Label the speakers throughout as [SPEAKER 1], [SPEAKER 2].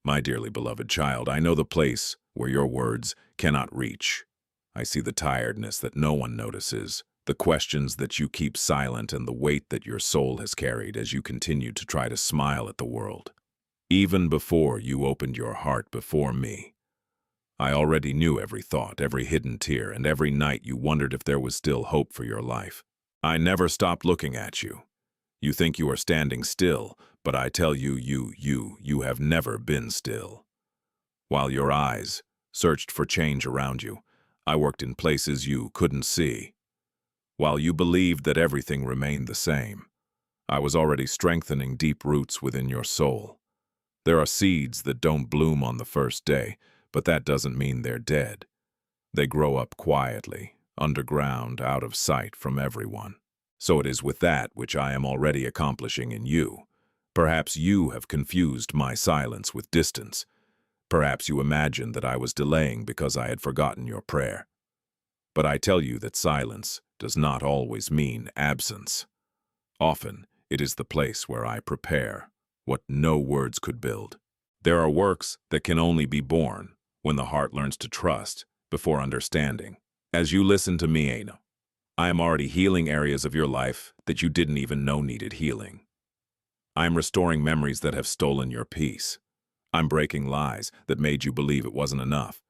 [SPEAKER 1] My dearly beloved child, I know the place where your words cannot reach. I see the tiredness that no one notices, the questions that you keep silent, and the weight that your soul has carried as you continue to try to smile at the world. Even before you opened your heart before me, I already knew every thought, every hidden tear, and every night you wondered if there was still hope for your life. I never stopped looking at you. You think you are standing still, but I tell you, you have never been still. While your eyes searched for change around you, I worked in places you couldn't see. While you believed that everything remained the same, I was already strengthening deep roots within your soul. There are seeds that don't bloom on the first day, but that doesn't mean they're dead. They grow up quietly, underground, out of sight from everyone. So it is with that which I am already accomplishing in you. Perhaps you have confused my silence with distance. Perhaps you imagined that I was delaying because I had forgotten your prayer. But I tell you that silence does not always mean absence. Often, it is the place where I prepare what no words could build. There are works that can only be born when the heart learns to trust before understanding. As you listen to me, Ana, I am already healing areas of your life that you didn't even know needed healing. I am restoring memories that have stolen your peace. I'm breaking lies that made you believe it wasn't enough.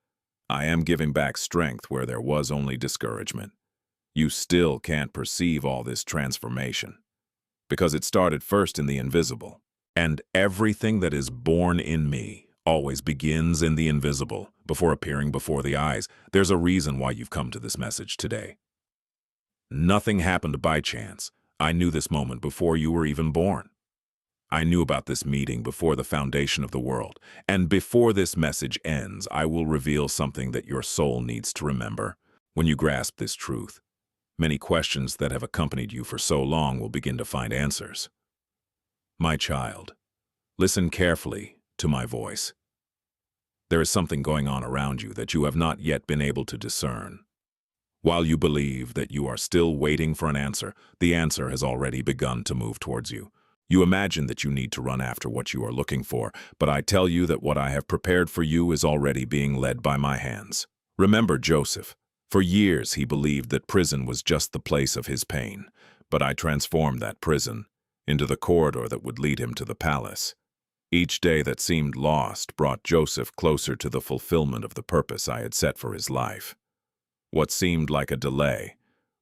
[SPEAKER 1] I am giving back strength where there was only discouragement. You still can't perceive all this transformation because it started first in the invisible. And everything that is born in me always begins in the invisible before appearing before the eyes. There's a reason why you've come to this message today. Nothing happened by chance. I knew this moment before you were even born. I knew about this meeting before the foundation of the world. And before this message ends, I will reveal something that your soul needs to remember. When you grasp this truth, many questions that have accompanied you for so long will begin to find answers. My child, listen carefully to my voice. There is something going on around you that you have not yet been able to discern. While you believe that you are still waiting for an answer, the answer has already begun to move towards you. You imagine that you need to run after what you are looking for, but I tell you that what I have prepared for you is already being led by my hands. Remember Joseph. For years he believed that prison was just the place of his pain, but I transformed that prison into the corridor that would lead him to the palace. Each day that seemed lost brought Joseph closer to the fulfillment of the purpose I had set for his life. What seemed like a delay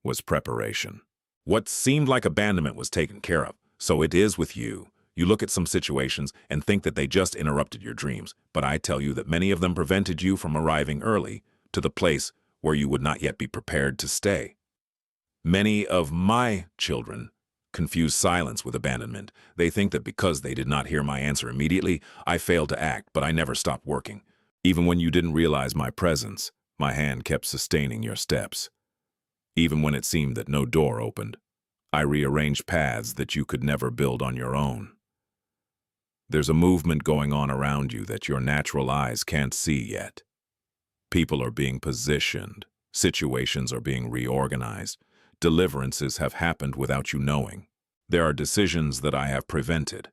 [SPEAKER 1] was preparation. What seemed like abandonment was taken care of. So it is with you. You look at some situations and think that they just interrupted your dreams, but I tell you that many of them prevented you from arriving early to the place where you would not yet be prepared to stay. Many of my children confuse silence with abandonment. They think that because they did not hear my answer immediately, I failed to act, but I never stopped working. Even when you didn't realize my presence, my hand kept sustaining your steps. Even when it seemed that no door opened, I rearranged paths that you could never build on your own. There's a movement going on around you that your natural eyes can't see yet. People are being positioned. Situations are being reorganized. Deliverances have happened without you knowing. There are decisions that I have prevented,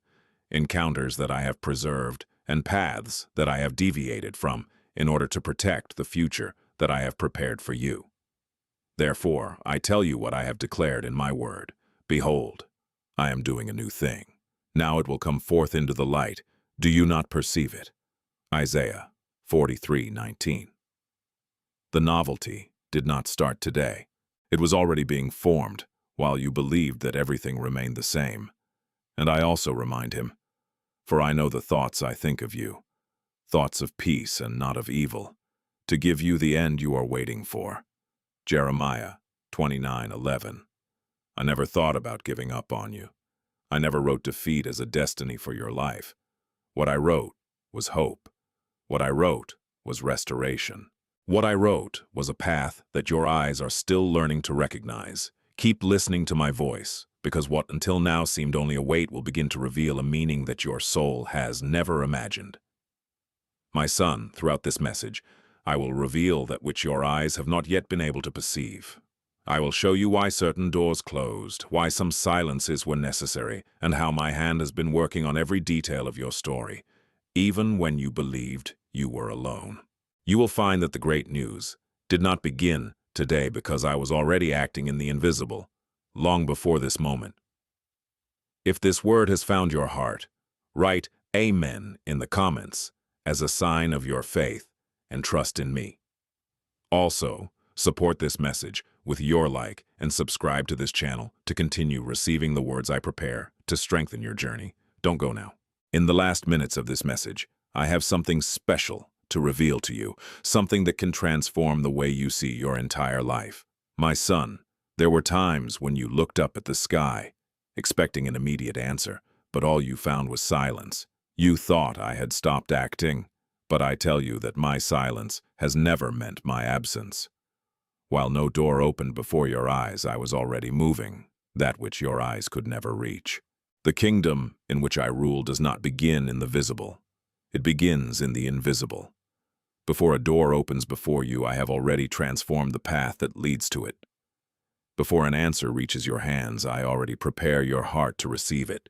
[SPEAKER 1] encounters that I have preserved, and paths that I have deviated from in order to protect the future that I have prepared for you. Therefore, I tell you what I have declared in my word. Behold, I am doing a new thing. Now it will come forth into the light. Do you not perceive it? Isaiah 43:19. The novelty did not start today. It was already being formed while you believed that everything remained the same. And I also remind him, for I know the thoughts I think of you, thoughts of peace and not of evil, to give you the end you are waiting for. Jeremiah 29:11. I never thought about giving up on you. I never wrote defeat as a destiny for your life. What I wrote was hope. What I wrote was restoration. What I wrote was a path that your eyes are still learning to recognize. Keep listening to my voice, because what until now seemed only a weight will begin to reveal a meaning that your soul has never imagined. My son, throughout this message, I will reveal that which your eyes have not yet been able to perceive. I will show you why certain doors closed, why some silences were necessary, and how my hand has been working on every detail of your story. even when you believed you were alone. You will find that the great news did not begin today because I was already acting in the invisible, long before this moment. If this word has found your heart, write Amen in the comments as a sign of your faith and trust in me. Also, support this message with your like and subscribe to this channel to continue receiving the words I prepare to strengthen your journey. Don't go now. In the last minutes of this message, I have something special to reveal to you, something that can transform the way you see your entire life. My son, there were times when you looked up at the sky, expecting an immediate answer, but all you found was silence. You thought I had stopped acting, but I tell you that my silence has never meant my absence. While no door opened before your eyes, I was already moving, that which your eyes could never reach. The kingdom in which I rule does not begin in the visible. It begins in the invisible. Before a door opens before you, I have already transformed the path that leads to it. Before an answer reaches your hands, I already prepare your heart to receive it.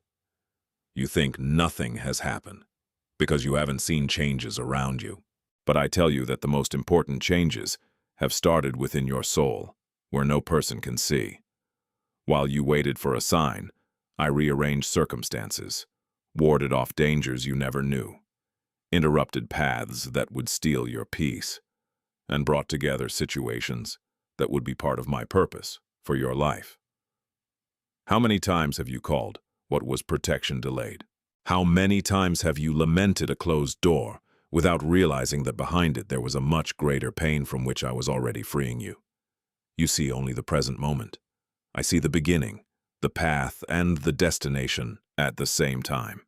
[SPEAKER 1] You think nothing has happened because you haven't seen changes around you. But I tell you that the most important changes have started within your soul, where no person can see. While you waited for a sign, I rearranged circumstances, warded off dangers you never knew, interrupted paths that would steal your peace, and brought together situations that would be part of my purpose for your life. How many times have you called what was protection delayed? How many times have you lamented a closed door without realizing that behind it there was a much greater pain from which I was already freeing you? You see only the present moment. I see the beginning, the path, and the destination at the same time.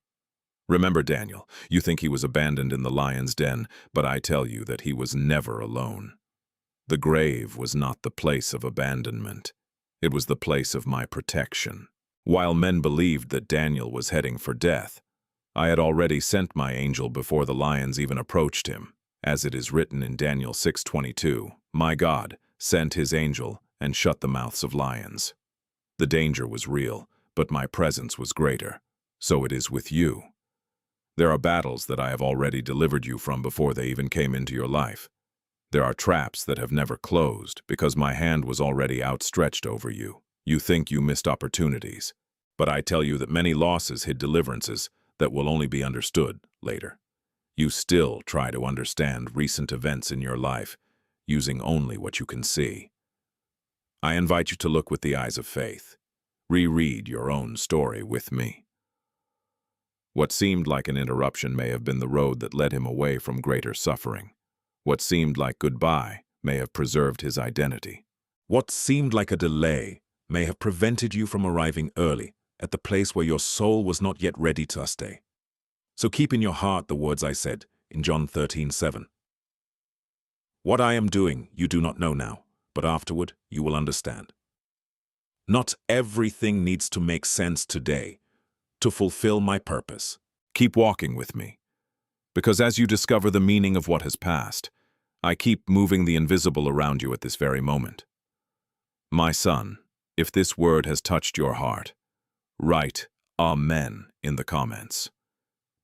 [SPEAKER 1] Remember Daniel, you think he was abandoned in the lion's den, but I tell you that he was never alone. The grave was not the place of abandonment. It was the place of my protection. While men believed that Daniel was heading for death, I had already sent my angel before the lions even approached him. As it is written in Daniel 6:22, my God sent his angel and shut the mouths of lions. The danger was real, but my presence was greater. So it is with you. There are battles that I have already delivered you from before they even came into your life. There are traps that have never closed because my hand was already outstretched over you. You think you missed opportunities, but I tell you that many losses hid deliverances that will only be understood later. You still try to understand recent events in your life using only what you can see. I invite you to look with the eyes of faith. Reread your own story with me. What seemed like an interruption may have been the road that led him away from greater suffering. What seemed like goodbye may have preserved his identity. What seemed like a delay may have prevented you from arriving early at the place where your soul was not yet ready to stay. So keep in your heart the words I said in John 13:7. What I am doing you do not know now, but afterward you will understand. Not everything needs to make sense today to fulfill my purpose. Keep walking with me, because as you discover the meaning of what has passed, I keep moving the invisible around you at this very moment. My son, if this word has touched your heart, write Amen in the comments,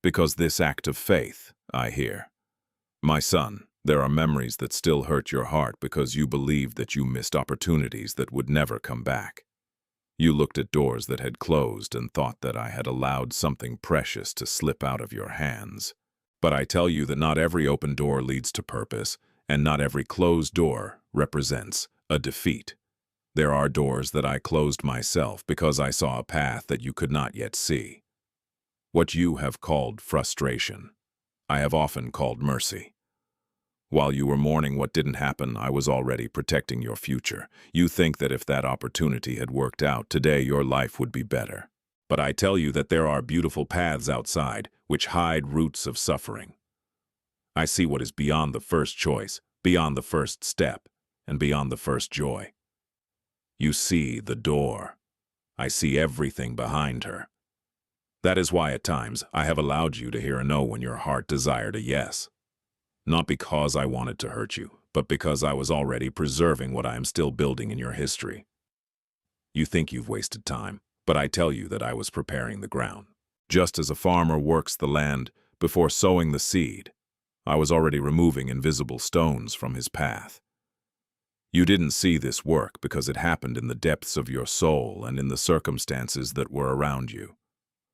[SPEAKER 1] because this act of faith I hear. My son, there are memories that still hurt your heart because you believed that you missed opportunities that would never come back. You looked at doors that had closed and thought that I had allowed something precious to slip out of your hands. But I tell you that not every open door leads to purpose, and not every closed door represents a defeat. There are doors that I closed myself because I saw a path that you could not yet see. What you have called frustration, I have often called mercy. While you were mourning what didn't happen, I was already protecting your future. You think that if that opportunity had worked out, today your life would be better. But I tell you that there are beautiful paths outside which hide roots of suffering. I see what is beyond the first choice, beyond the first step, and beyond the first joy. You see the door. I see everything behind her. That is why at times I have allowed you to hear a no when your heart desired a yes. Not because I wanted to hurt you, but because I was already preserving what I am still building in your history. You think you've wasted time, but I tell you that I was preparing the ground. Just as a farmer works the land Before sowing the seed, I was already removing invisible stones from his path. You didn't see this work because it happened in the depths of your soul and in the circumstances that were around you.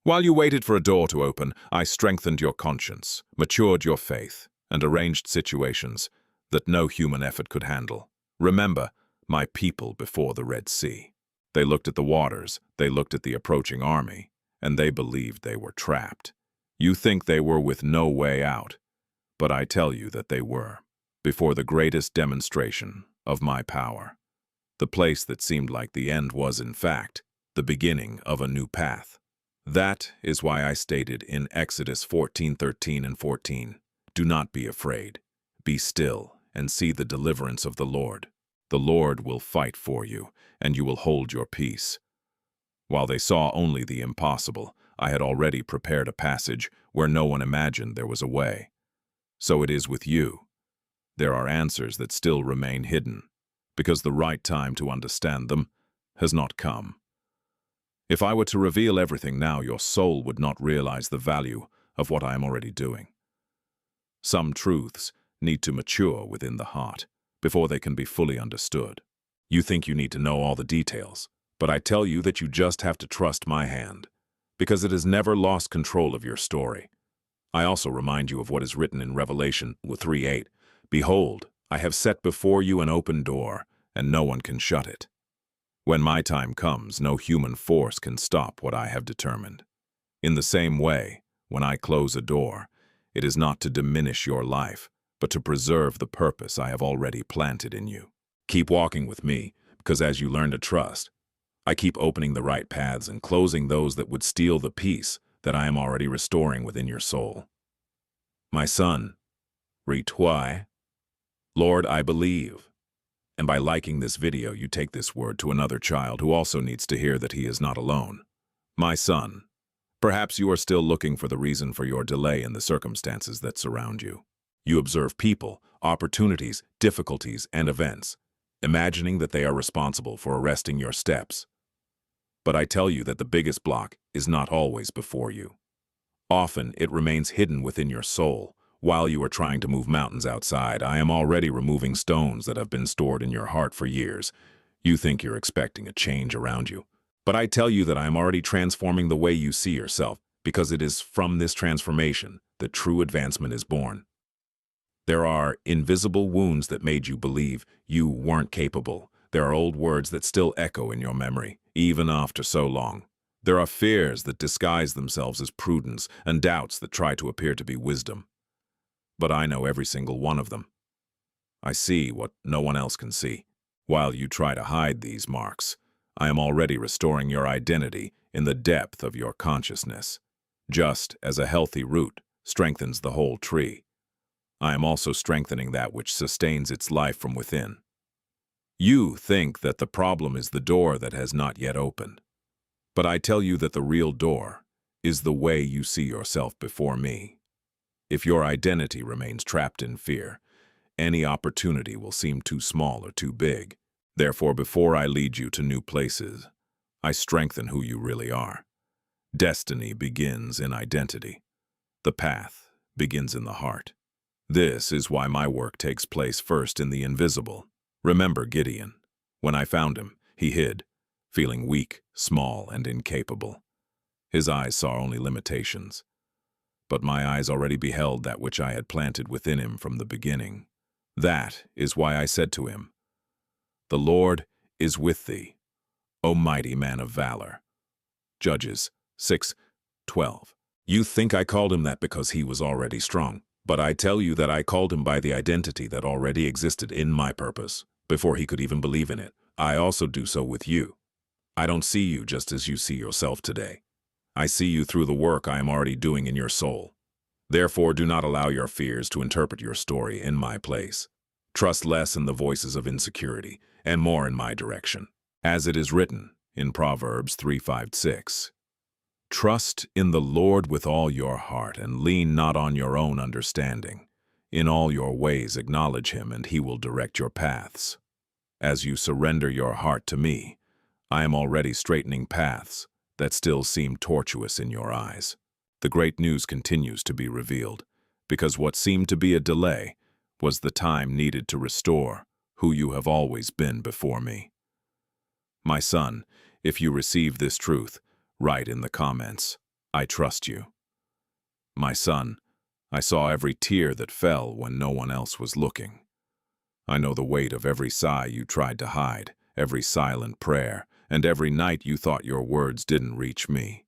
[SPEAKER 1] While you waited for a door to open, I strengthened your conscience, matured your faith, and arranged situations that no human effort could handle. Remember, my people before the Red Sea. They looked at the waters, they looked at the approaching army, and they believed they were trapped. You think they were with no way out, but I tell you that they were, before the greatest demonstration of my power. The place that seemed like the end was, in fact, the beginning of a new path. That is why I stated in Exodus 14:13 and 14, "Do not be afraid. Be still and see the deliverance of the Lord. The Lord will fight for you, and you will hold your peace." While they saw only the impossible, I had already prepared a passage where no one imagined there was a way. So it is with you. There are answers that still remain hidden, because the right time to understand them has not come. If I were to reveal everything now, your soul would not realize the value of what I am already doing. Some truths need to mature within the heart before they can be fully understood. You think you need to know all the details, but I tell you that you just have to trust my hand, because it has never lost control of your story. I also remind you of what is written in Revelation 3:8. "Behold, I have set before you an open door, and no one can shut it." When my time comes, no human force can stop what I have determined. In the same way, when I close a door, it is not to diminish your life, but to preserve the purpose I have already planted in you. Keep walking with me, because as you learn to trust, I keep opening the right paths and closing those that would steal the peace that I am already restoring within your soul. My son, retwhy, Lord, I believe. And by liking this video, you take this word to another child who also needs to hear that he is not alone. My son, perhaps you are still looking for the reason for your delay in the circumstances that surround you. You observe people, opportunities, difficulties, and events, imagining that they are responsible for arresting your steps. But I tell you that the biggest block is not always before you. Often it remains hidden within your soul. While you are trying to move mountains outside, I am already removing stones that have been stored in your heart for years. You think you're expecting a change around you. But I tell you that I am already transforming the way you see yourself, because it is from this transformation that true advancement is born. There are invisible wounds that made you believe you weren't capable. There are old words that still echo in your memory, even after so long. There are fears that disguise themselves as prudence and doubts that try to appear to be wisdom. But I know every single one of them. I see what no one else can see. While you try to hide these marks, I am already restoring your identity in the depth of your consciousness. Just as a healthy root strengthens the whole tree, I am also strengthening that which sustains its life from within. You think that the problem is the door that has not yet opened. But I tell you that the real door is the way you see yourself before me. If your identity remains trapped in fear, any opportunity will seem too small or too big. Therefore, before I lead you to new places, I strengthen who you really are. Destiny begins in identity. The path begins in the heart. This is why my work takes place first in the invisible. Remember Gideon. When I found him, he hid, feeling weak, small, and incapable. His eyes saw only limitations. But my eyes already beheld that which I had planted within him from the beginning. That is why I said to him, "The Lord is with thee, O mighty man of valor." Judges 6:12. You think I called him that because he was already strong, but I tell you that I called him by the identity that already existed in my purpose, before he could even believe in it. I also do so with you. I don't see you just as you see yourself today. I see you through the work I am already doing in your soul. Therefore, do not allow your fears to interpret your story in my place. Trust less in the voices of insecurity and more in my direction. As it is written in Proverbs 3:5-6, "Trust in the Lord with all your heart and lean not on your own understanding. In all your ways acknowledge him, and he will direct your paths." As you surrender your heart to me, I am already straightening paths that still seem tortuous in your eyes. The great news continues to be revealed, because what seemed to be a delay was the time needed to restore who you have always been before me. My son, if you receive this truth, write in the comments, "I trust you." My son, I saw every tear that fell when no one else was looking. I know the weight of every sigh you tried to hide, every silent prayer, and every night you thought your words didn't reach me.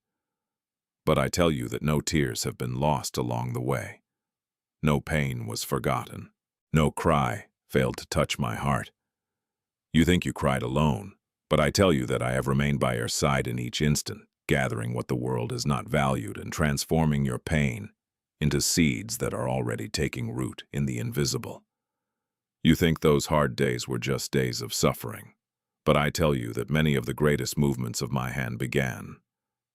[SPEAKER 1] But I tell you that no tears have been lost along the way. No pain was forgotten. No cry failed to touch my heart. You think you cried alone, but I tell you that I have remained by your side in each instant, gathering what the world has not valued and transforming your pain into seeds that are already taking root in the invisible. You think those hard days were just days of suffering, but I tell you that many of the greatest movements of my hand began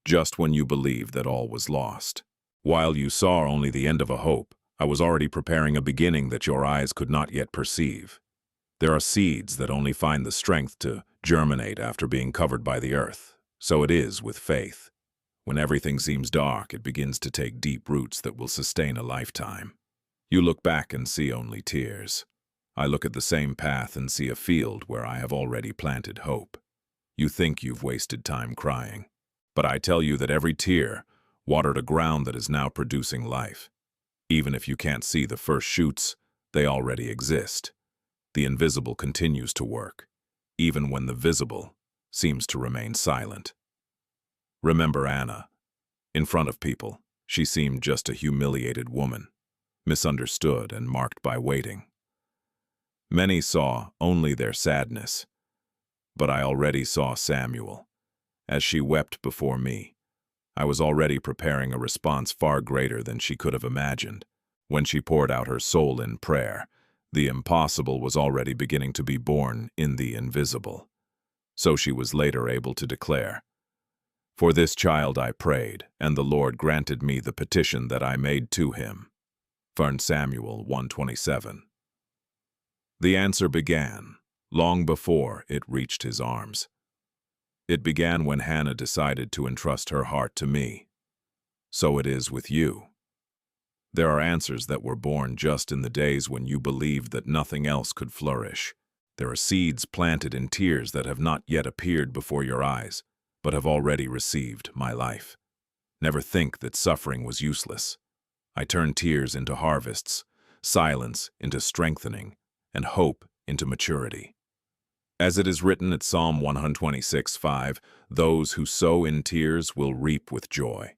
[SPEAKER 1] just when you believed that all was lost. While you saw only the end of a hope, I was already preparing a beginning that your eyes could not yet perceive. There are seeds that only find the strength to germinate after being covered by the earth. So it is with faith. When everything seems dark, it begins to take deep roots that will sustain a lifetime. You look back and see only tears. I look at the same path and see a field where I have already planted hope. You think you've wasted time crying, but I tell you that every tear watered a ground that is now producing life. Even if you can't see the first shoots, they already exist. The invisible continues to work, even when the visible seems to remain silent. Remember Anna. In front of people, she seemed just a humiliated woman, misunderstood and marked by waiting. Many saw only their sadness, but I already saw Samuel. As she wept before me, I was already preparing a response far greater than she could have imagined. When she poured out her soul in prayer, the impossible was already beginning to be born in the invisible. So she was later able to declare, "For this child I prayed, and the Lord granted me the petition that I made to him." 1 Samuel 1:27. The answer began long before it reached his arms. It began when Hannah decided to entrust her heart to me. So it is with you. There are answers that were born just in the days when you believed that nothing else could flourish. There are seeds planted in tears that have not yet appeared before your eyes, but have already received my life. Never think that suffering was useless. I turn tears into harvests, silence into strengthening, and hope into maturity. As it is written at Psalm 126:5, "Those who sow in tears will reap with joy."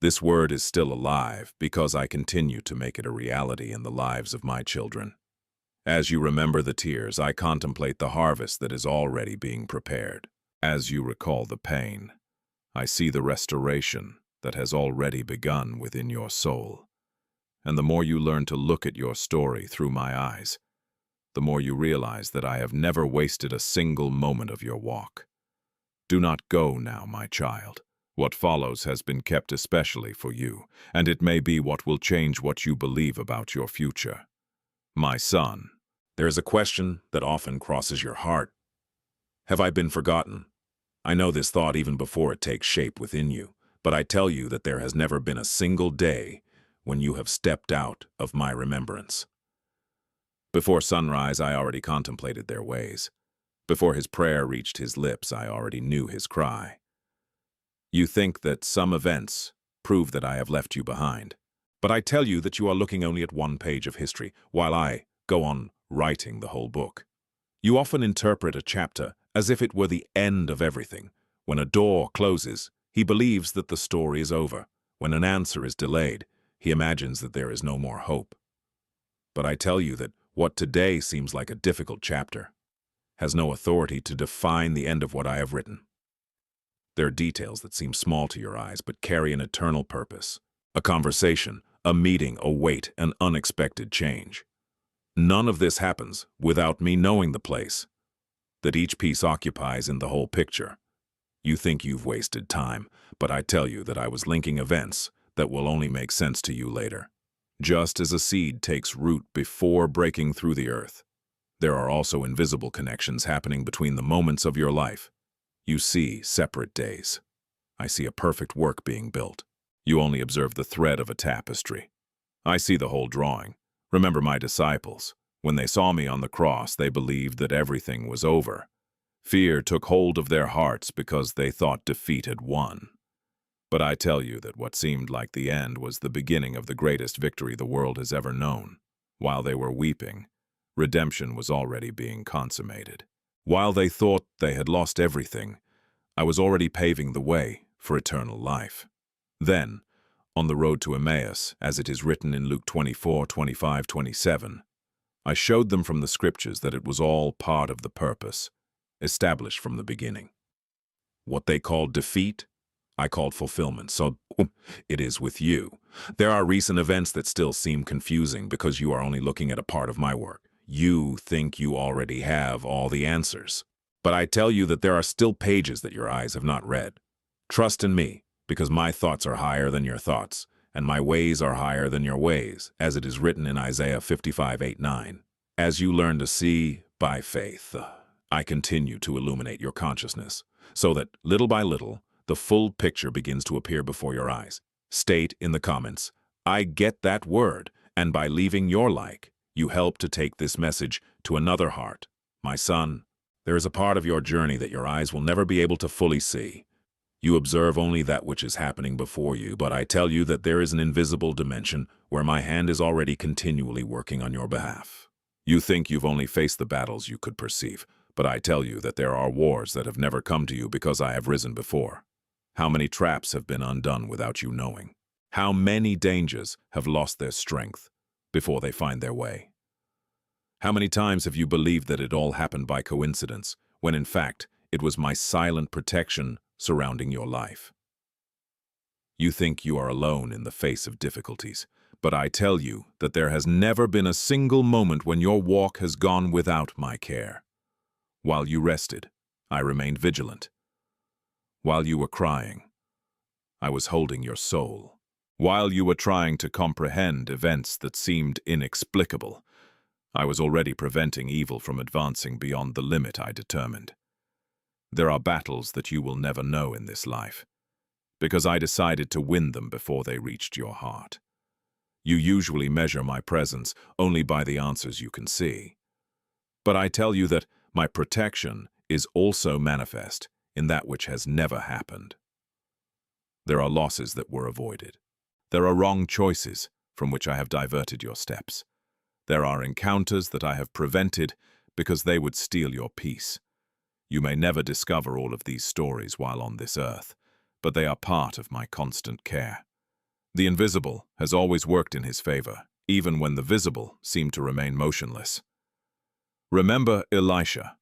[SPEAKER 1] This word is still alive because I continue to make it a reality in the lives of my children. As you remember the tears, I contemplate the harvest that is already being prepared. As you recall the pain, I see the restoration that has already begun within your soul. And the more you learn to look at your story through my eyes, the more you realize that I have never wasted a single moment of your walk. Do not go now, my child. What follows has been kept especially for you, and it may be what will change what you believe about your future. My son, there is a question that often crosses your heart. Have I been forgotten? I know this thought even before it takes shape within you, but I tell you that there has never been a single day when you have stepped out of my remembrance. Before sunrise, I already contemplated their ways. Before his prayer reached his lips, I already knew his cry. You think that some events prove that I have left you behind, but I tell you that you are looking only at one page of history, while I go on writing the whole book. You often interpret a chapter as if it were the end of everything. When a door closes, he believes that the story is over. When an answer is delayed, he imagines that there is no more hope. But I tell you that what today seems like a difficult chapter has no authority to define the end of what I have written. There are details that seem small to your eyes but carry an eternal purpose. A conversation, a meeting, a wait, an unexpected change. None of this happens without me knowing the place that each piece occupies in the whole picture. You think you've wasted time, but I tell you that I was linking events that will only make sense to you later. Just as a seed takes root before breaking through the earth, there are also invisible connections happening between the moments of your life. You see separate days. I see a perfect work being built. You only observe the thread of a tapestry. I see the whole drawing. Remember my disciples. When they saw me on the cross, they believed that everything was over. Fear took hold of their hearts because they thought defeat had won. But I tell you that what seemed like the end was the beginning of the greatest victory the world has ever known. While they were weeping, redemption was already being consummated. While they thought they had lost everything, I was already paving the way for eternal life. Then, on the road to Emmaus, as it is written in Luke 24:25-27, I showed them from the scriptures that it was all part of the purpose, established from the beginning. What they called defeat, I called fulfillment, so it is with you. There are recent events that still seem confusing because you are only looking at a part of my work. You think you already have all the answers. But I tell you that there are still pages that your eyes have not read. Trust in me, because my thoughts are higher than your thoughts, and my ways are higher than your ways, as it is written in Isaiah 55:8-9. As you learn to see by faith, I continue to illuminate your consciousness, so that, little by little, the full picture begins to appear before your eyes. State in the comments, I get that word, and by leaving your like, you help to take this message to another heart. My son, there is a part of your journey that your eyes will never be able to fully see. You observe only that which is happening before you, but I tell you that there is an invisible dimension where my hand is already continually working on your behalf. You think you've only faced the battles you could perceive, but I tell you that there are wars that have never come to you because I have risen before. How many traps have been undone without you knowing? How many dangers have lost their strength before they find their way? How many times have you believed that it all happened by coincidence, when in fact it was my silent protection surrounding your life? You think you are alone in the face of difficulties, but I tell you that there has never been a single moment when your walk has gone without my care. While you rested, I remained vigilant. While you were crying, I was holding your soul. While you were trying to comprehend events that seemed inexplicable, I was already preventing evil from advancing beyond the limit I determined. There are battles that you will never know in this life, because I decided to win them before they reached your heart. You usually measure my presence only by the answers you can see. But I tell you that my protection is also manifest in that which has never happened. There are losses that were avoided. There are wrong choices from which I have diverted your steps. There are encounters that I have prevented because they would steal your peace. You may never discover all of these stories while on this earth, but they are part of my constant care. The invisible has always worked in his favor, even when the visible seemed to remain motionless. Remember Elisha.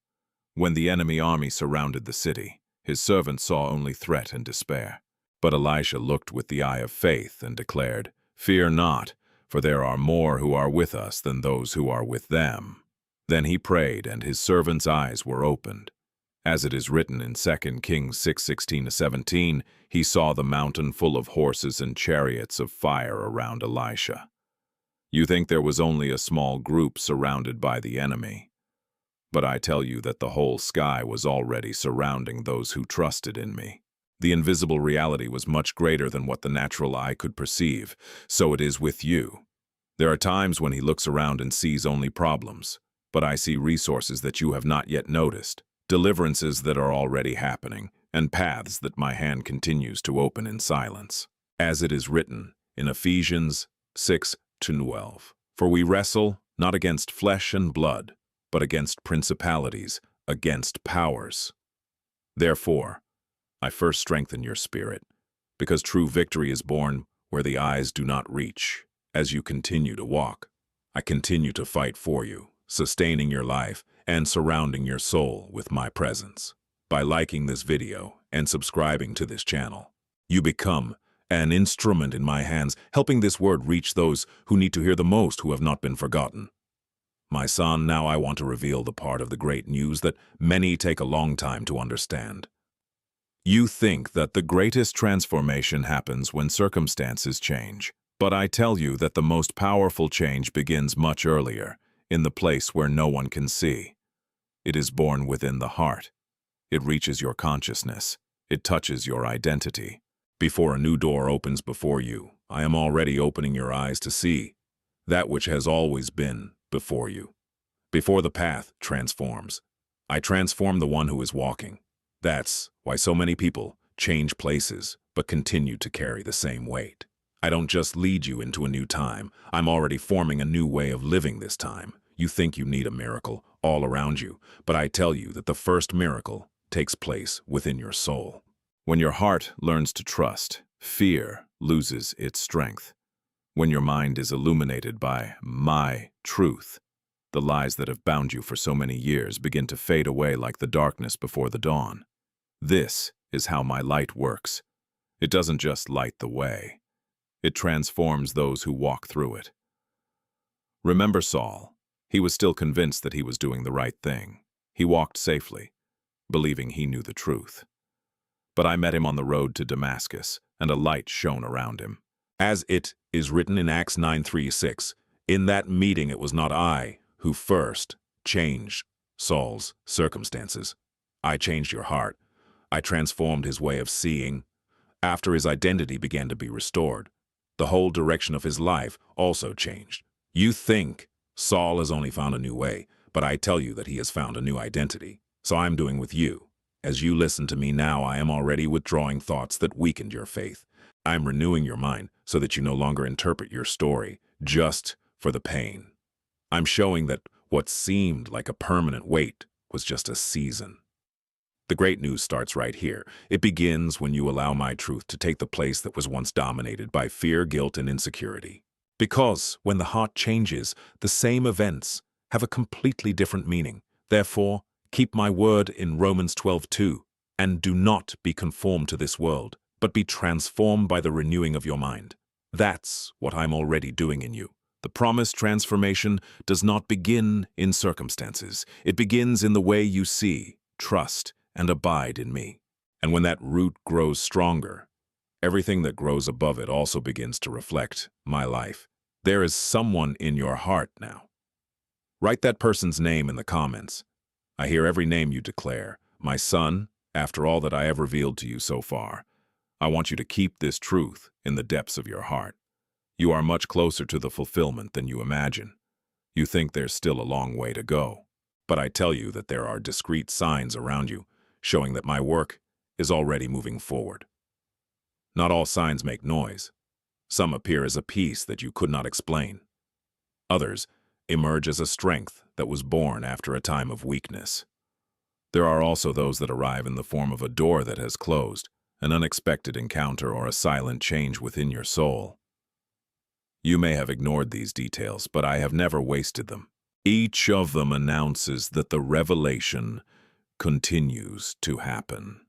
[SPEAKER 1] When the enemy army surrounded the city, his servant saw only threat and despair. But Elisha looked with the eye of faith and declared, "Fear not, for there are more who are with us than those who are with them." Then he prayed, and his servant's eyes were opened. As it is written in 2 Kings 6:16-17, he saw the mountain full of horses and chariots of fire around Elisha. You think there was only a small group surrounded by the enemy. But I tell you that the whole sky was already surrounding those who trusted in me. The invisible reality was much greater than what the natural eye could perceive, so it is with you. There are times when he looks around and sees only problems, but I see resources that you have not yet noticed, deliverances that are already happening, and paths that my hand continues to open in silence. As it is written in Ephesians 6:12, "For we wrestle not against flesh and blood, but against principalities, against powers." Therefore, I first strengthen your spirit, because true victory is born where the eyes do not reach. As you continue to walk, I continue to fight for you, sustaining your life and surrounding your soul with my presence. By liking this video and subscribing to this channel, you become an instrument in my hands, helping this word reach those who need to hear the most, who have not been forgotten. My son, now I want to reveal the part of the great news that many take a long time to understand. You think that the greatest transformation happens when circumstances change, but I tell you that the most powerful change begins much earlier, in the place where no one can see. It is born within the heart. It reaches your consciousness. It touches your identity. Before a new door opens before you, I am already opening your eyes to see that which has always been before you. Before the path transforms, I transform the one who is walking. That's why so many people change places but continue to carry the same weight. I don't just lead you into a new time. I'm already forming a new way of living this time. You think you need a miracle all around you, but I tell you that the first miracle takes place within your soul. When your heart learns to trust, fear loses its strength. When your mind is illuminated by my truth, the lies that have bound you for so many years begin to fade away like the darkness before the dawn. This is how my light works. It doesn't just light the way. It transforms those who walk through it. Remember Saul. He was still convinced that he was doing the right thing. He walked safely, believing he knew the truth. But I met him on the road to Damascus, and a light shone around him. As it is written in Acts 9:3-6, in that meeting it was not I who first changed Saul's circumstances. I changed your heart. I transformed his way of seeing. After his identity began to be restored, the whole direction of his life also changed. You think Saul has only found a new way, but I tell you that he has found a new identity. So I'm doing with you. As you listen to me now, I am already withdrawing thoughts that weakened your faith. I'm renewing your mind so that you no longer interpret your story just for the pain. I'm showing that what seemed like a permanent weight was just a season. The great news starts right here. It begins when you allow my truth to take the place that was once dominated by fear, guilt, and insecurity. Because when the heart changes, the same events have a completely different meaning. Therefore, keep my word in Romans 12:2, and do not be conformed to this world, but be transformed by the renewing of your mind. That's what I'm already doing in you. The promised transformation does not begin in circumstances. It begins in the way you see, trust, and abide in me. And when that root grows stronger, everything that grows above it also begins to reflect my life. There is someone in your heart now. Write that person's name in the comments. I hear every name you declare. My son, after all that I have revealed to you so far, I want you to keep this truth in the depths of your heart. You are much closer to the fulfillment than you imagine. You think there's still a long way to go, but I tell you that there are discrete signs around you showing that my work is already moving forward. Not all signs make noise. Some appear as a peace that you could not explain. Others emerge as a strength that was born after a time of weakness. There are also those that arrive in the form of a door that has closed, an unexpected encounter, or a silent change within your soul. You may have ignored these details, but I have never wasted them. Each of them announces that the revelation continues to happen.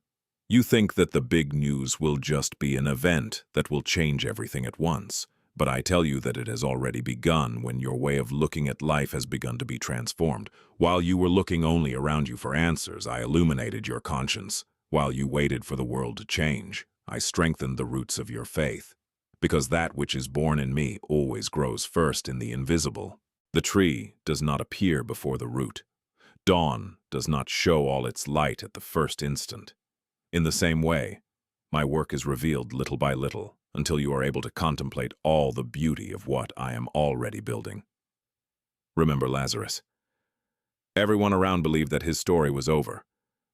[SPEAKER 1] You think that the big news will just be an event that will change everything at once, but I tell you that it has already begun when your way of looking at life has begun to be transformed. While you were looking only around you for answers, I illuminated your conscience. While you waited for the world to change, I strengthened the roots of your faith. Because that which is born in me always grows first in the invisible. The tree does not appear before the root. Dawn does not show all its light at the first instant. In the same way, my work is revealed little by little until you are able to contemplate all the beauty of what I am already building. Remember Lazarus. Everyone around believed that his story was over.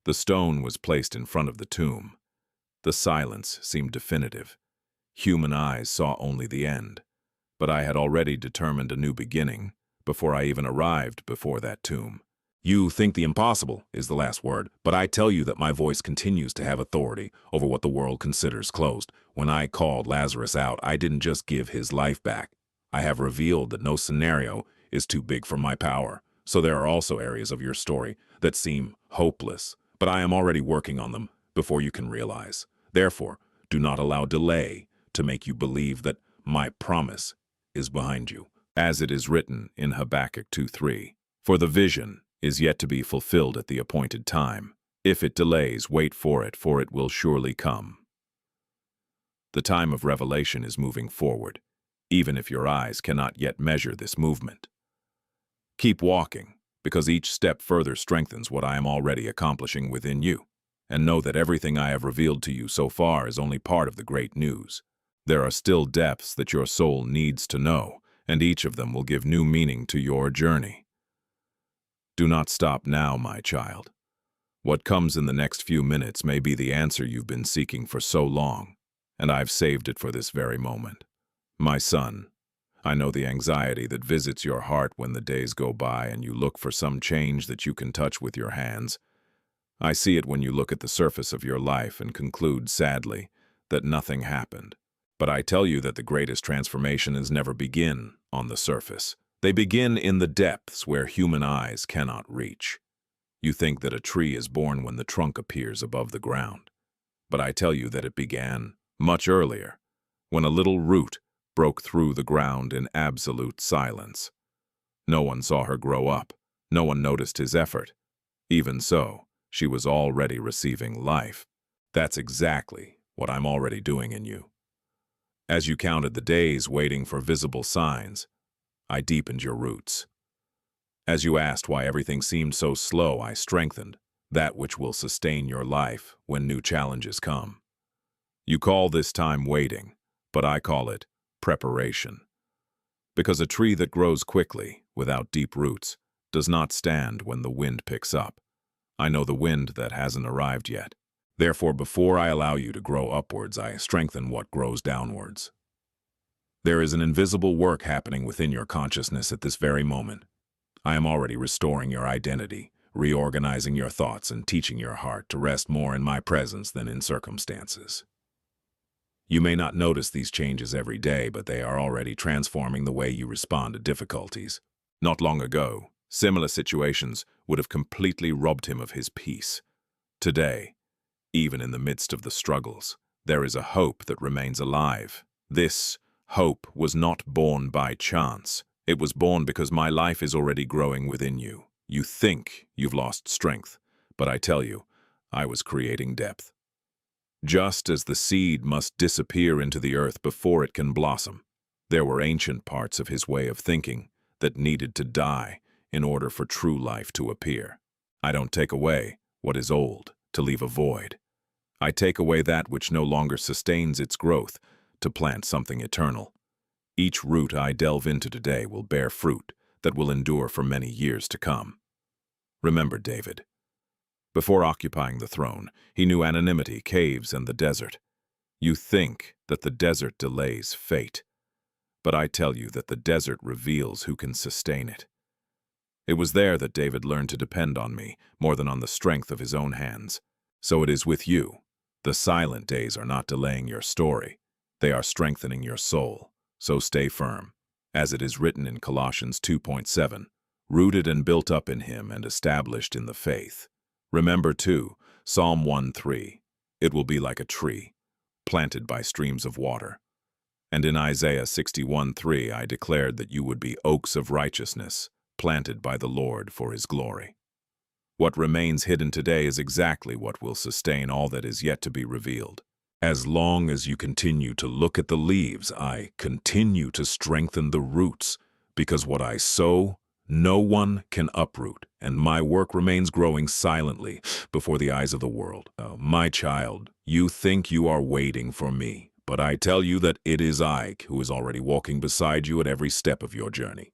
[SPEAKER 1] The stone was placed in front of the tomb. The silence seemed definitive. Human eyes saw only the end, but I had already determined a new beginning before I even arrived before that tomb. You think the impossible is the last word, but I tell you that my voice continues to have authority over what the world considers closed. When I called Lazarus out, I didn't just give his life back. I have revealed that no scenario is too big for my power. So there are also areas of your story that seem hopeless, but I am already working on them before you can realize. Therefore, do not allow delay to make you believe that my promise is behind you. As it is written in Habakkuk 2:3, for the vision is yet to be fulfilled at the appointed time. If it delays, wait for it will surely come. The time of revelation is moving forward, even if your eyes cannot yet measure this movement. Keep walking, because each step further strengthens what I am already accomplishing within you. and know that everything I have revealed to you so far is only part of the great news. There are still depths that your soul needs to know, and each of them will give new meaning to your journey. Do not stop now, my child. What comes in the next few minutes may be the answer you've been seeking for so long, and I've saved it for this very moment. My son, I know the anxiety that visits your heart when the days go by and you look for some change that you can touch with your hands. I see it when you look at the surface of your life and conclude, sadly, that nothing happened. But I tell you that the greatest transformations never begin on the surface. They begin in the depths where human eyes cannot reach. You think that a tree is born when the trunk appears above the ground. But I tell you that it began much earlier, when a little root broke through the ground in absolute silence. No one saw her grow up. No one noticed his effort. Even so, she was already receiving life. That's exactly what I'm already doing in you. As you counted the days waiting for visible signs, I deepened your roots. As you asked why everything seemed so slow, I strengthened that which will sustain your life when new challenges come. You call this time waiting, but I call it preparation. Because a tree that grows quickly, without deep roots, does not stand when the wind picks up. I know the wind that hasn't arrived yet. Therefore, before I allow you to grow upwards, I strengthen what grows downwards. There is an invisible work happening within your consciousness at this very moment. I am already restoring your identity, reorganizing your thoughts, and teaching your heart to rest more in my presence than in circumstances. You may not notice these changes every day, but they are already transforming the way you respond to difficulties. Not long ago, similar situations would have completely robbed him of his peace. Today, even in the midst of the struggles, there is a hope that remains alive. This hope was not born by chance. It was born because my life is already growing within you. You think you've lost strength, but I tell you, I was creating depth. Just as the seed must disappear into the earth before it can blossom, there were ancient parts of his way of thinking that needed to die in order for true life to appear. I don't take away what is old to leave a void. I take away that which no longer sustains its growth to plant something eternal. Each root I delve into today will bear fruit that will endure for many years to come. Remember David. Before occupying the throne, he knew anonymity, caves, and the desert. You think that the desert delays fate, but I tell you that the desert reveals who can sustain it. It was there that David learned to depend on me more than on the strength of his own hands. So it is with you. The silent days are not delaying your story. They are strengthening your soul. So stay firm. As it is written in Colossians 2:7, rooted and built up in him and established in the faith. Remember, too, Psalm 1:3, it will be like a tree, planted by streams of water. And in Isaiah 61:3, I declared that you would be oaks of righteousness, planted by the Lord for his glory. What remains hidden today is exactly what will sustain all that is yet to be revealed. As long as you continue to look at the leaves, I continue to strengthen the roots, because what I sow, no one can uproot, and my work remains growing silently before the eyes of the world. My child, you think you are waiting for me, but I tell you that it is I who is already walking beside you at every step of your journey.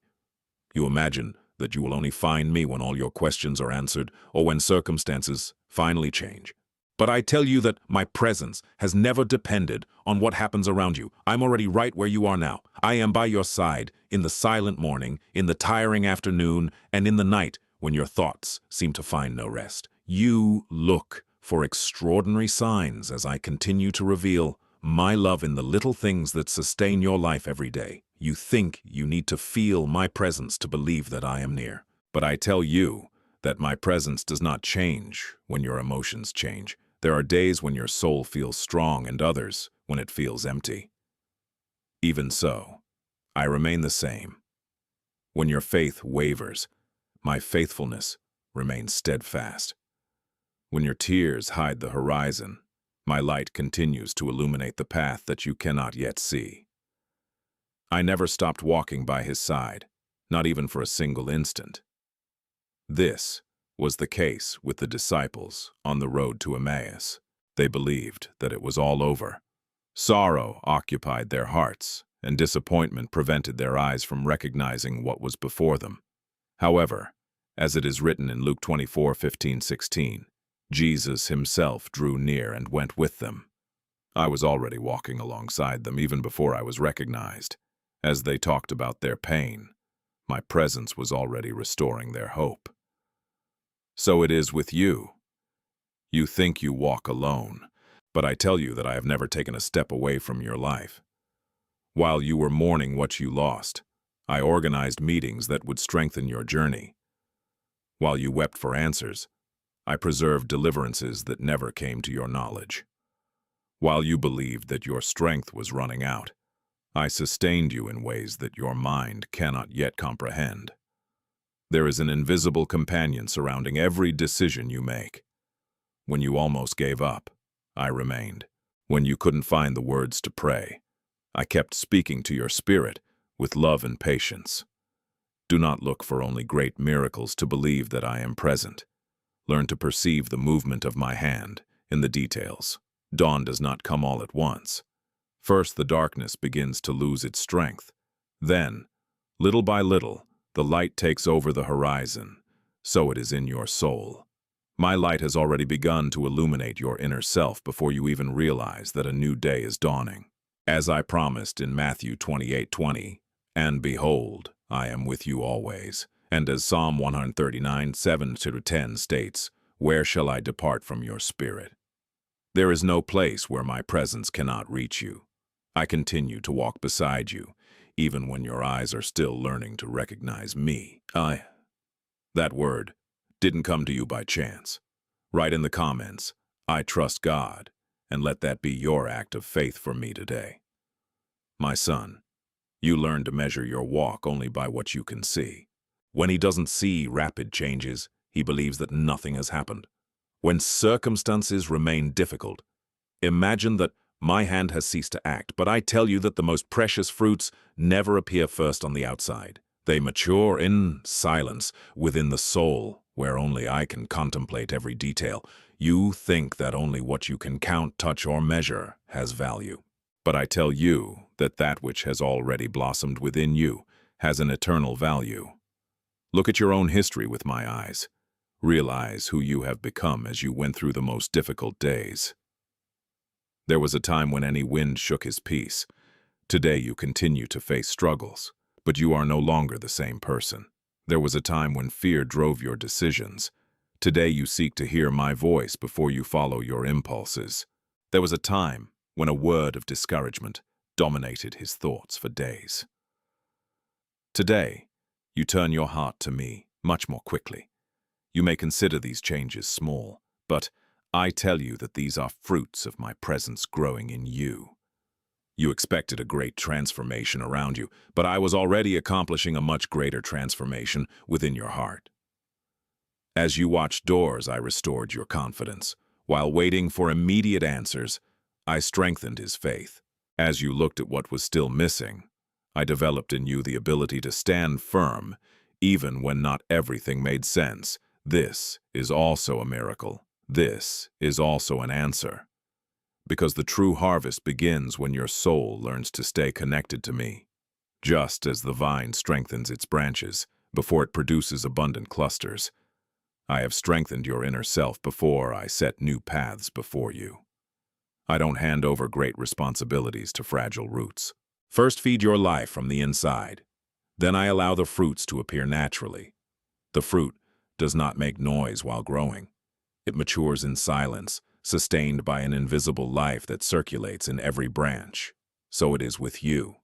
[SPEAKER 1] You imagine that you will only find me when all your questions are answered or when circumstances finally change. But I tell you that my presence has never depended on what happens around you. I'm already right where you are now. I am by your side in the silent morning, in the tiring afternoon, and in the night when your thoughts seem to find no rest. You look for extraordinary signs as I continue to reveal my love in the little things that sustain your life every day. You think you need to feel my presence to believe that I am near. But I tell you that my presence does not change when your emotions change. There are days when your soul feels strong and others when it feels empty. Even so, I remain the same. When your faith wavers, my faithfulness remains steadfast. When your tears hide the horizon, my light continues to illuminate the path that you cannot yet see. I never stopped walking by his side, not even for a single instant. This was the case with the disciples on the road to Emmaus. They believed that it was all over. Sorrow occupied their hearts, and disappointment prevented their eyes from recognizing what was before them. However, as it is written in Luke 24:15-16, Jesus himself drew near and went with them. I was already walking alongside them even before I was recognized. As they talked about their pain, my presence was already restoring their hope. So it is with you. You think you walk alone, but I tell you that I have never taken a step away from your life. While you were mourning what you lost, I organized meetings that would strengthen your journey. While you wept for answers, I preserved deliverances that never came to your knowledge. While you believed that your strength was running out, I sustained you in ways that your mind cannot yet comprehend. There is an invisible companion surrounding every decision you make. When you almost gave up, I remained. When you couldn't find the words to pray, I kept speaking to your spirit with love and patience. Do not look for only great miracles to believe that I am present. Learn to perceive the movement of my hand in the details. Dawn does not come all at once. First, the darkness begins to lose its strength. Then, little by little, the light takes over the horizon. So it is in your soul. My light has already begun to illuminate your inner self before you even realize that a new day is dawning. As I promised in Matthew 28:20, and behold, I am with you always. And as Psalm 139:7-10 states, where shall I depart from your spirit? There is no place where my presence cannot reach you. I continue to walk beside you, even when your eyes are still learning to recognize me. That word didn't come to you by chance. Write in the comments, I trust God, and let that be your act of faith for me today. My son, you learn to measure your walk only by what you can see. When he doesn't see rapid changes, he believes that nothing has happened. When circumstances remain difficult, imagine that my hand has ceased to act, but I tell you that the most precious fruits never appear first on the outside. They mature in silence within the soul, where only I can contemplate every detail. You think that only what you can count, touch, or measure has value. But I tell you that that which has already blossomed within you has an eternal value. Look at your own history with my eyes. Realize who you have become as you went through the most difficult days. There was a time when any wind shook his peace. Today you continue to face struggles, but you are no longer the same person. There was a time when fear drove your decisions. Today you seek to hear my voice before you follow your impulses. There was a time when a word of discouragement dominated his thoughts for days. Today, you turn your heart to me much more quickly. You may consider these changes small, but I tell you that these are fruits of my presence growing in you. You expected a great transformation around you, but I was already accomplishing a much greater transformation within your heart. As you watched doors, I restored your confidence. While waiting for immediate answers, I strengthened his faith. As you looked at what was still missing, I developed in you the ability to stand firm, even when not everything made sense. This is also a miracle. This is also an answer. Because the true harvest begins when your soul learns to stay connected to me. Just as the vine strengthens its branches before it produces abundant clusters, I have strengthened your inner self before I set new paths before you. I don't hand over great responsibilities to fragile roots. First feed your life from the inside. Then I allow the fruits to appear naturally. The fruit does not make noise while growing. It matures in silence, sustained by an invisible life that circulates in every branch. So it is with you.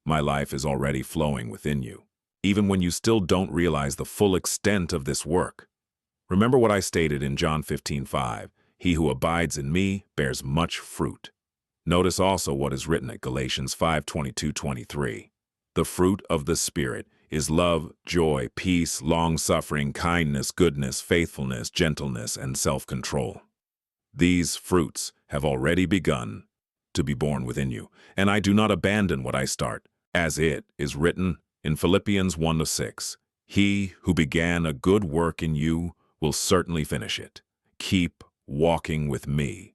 [SPEAKER 1] My life is already flowing within you, even when you still don't realize the full extent of this work. Remember what I stated in John 15:5, he who abides in me bears much fruit. Notice also what is written at Galatians 5:22-23. The fruit of the Spirit is love, joy, peace, long-suffering, kindness, goodness, faithfulness, gentleness, and self-control. These fruits have already begun to be born within you, and I do not abandon what I start, as it is written in Philippians 1:6. He who began a good work in you will certainly finish it. Keep walking with me.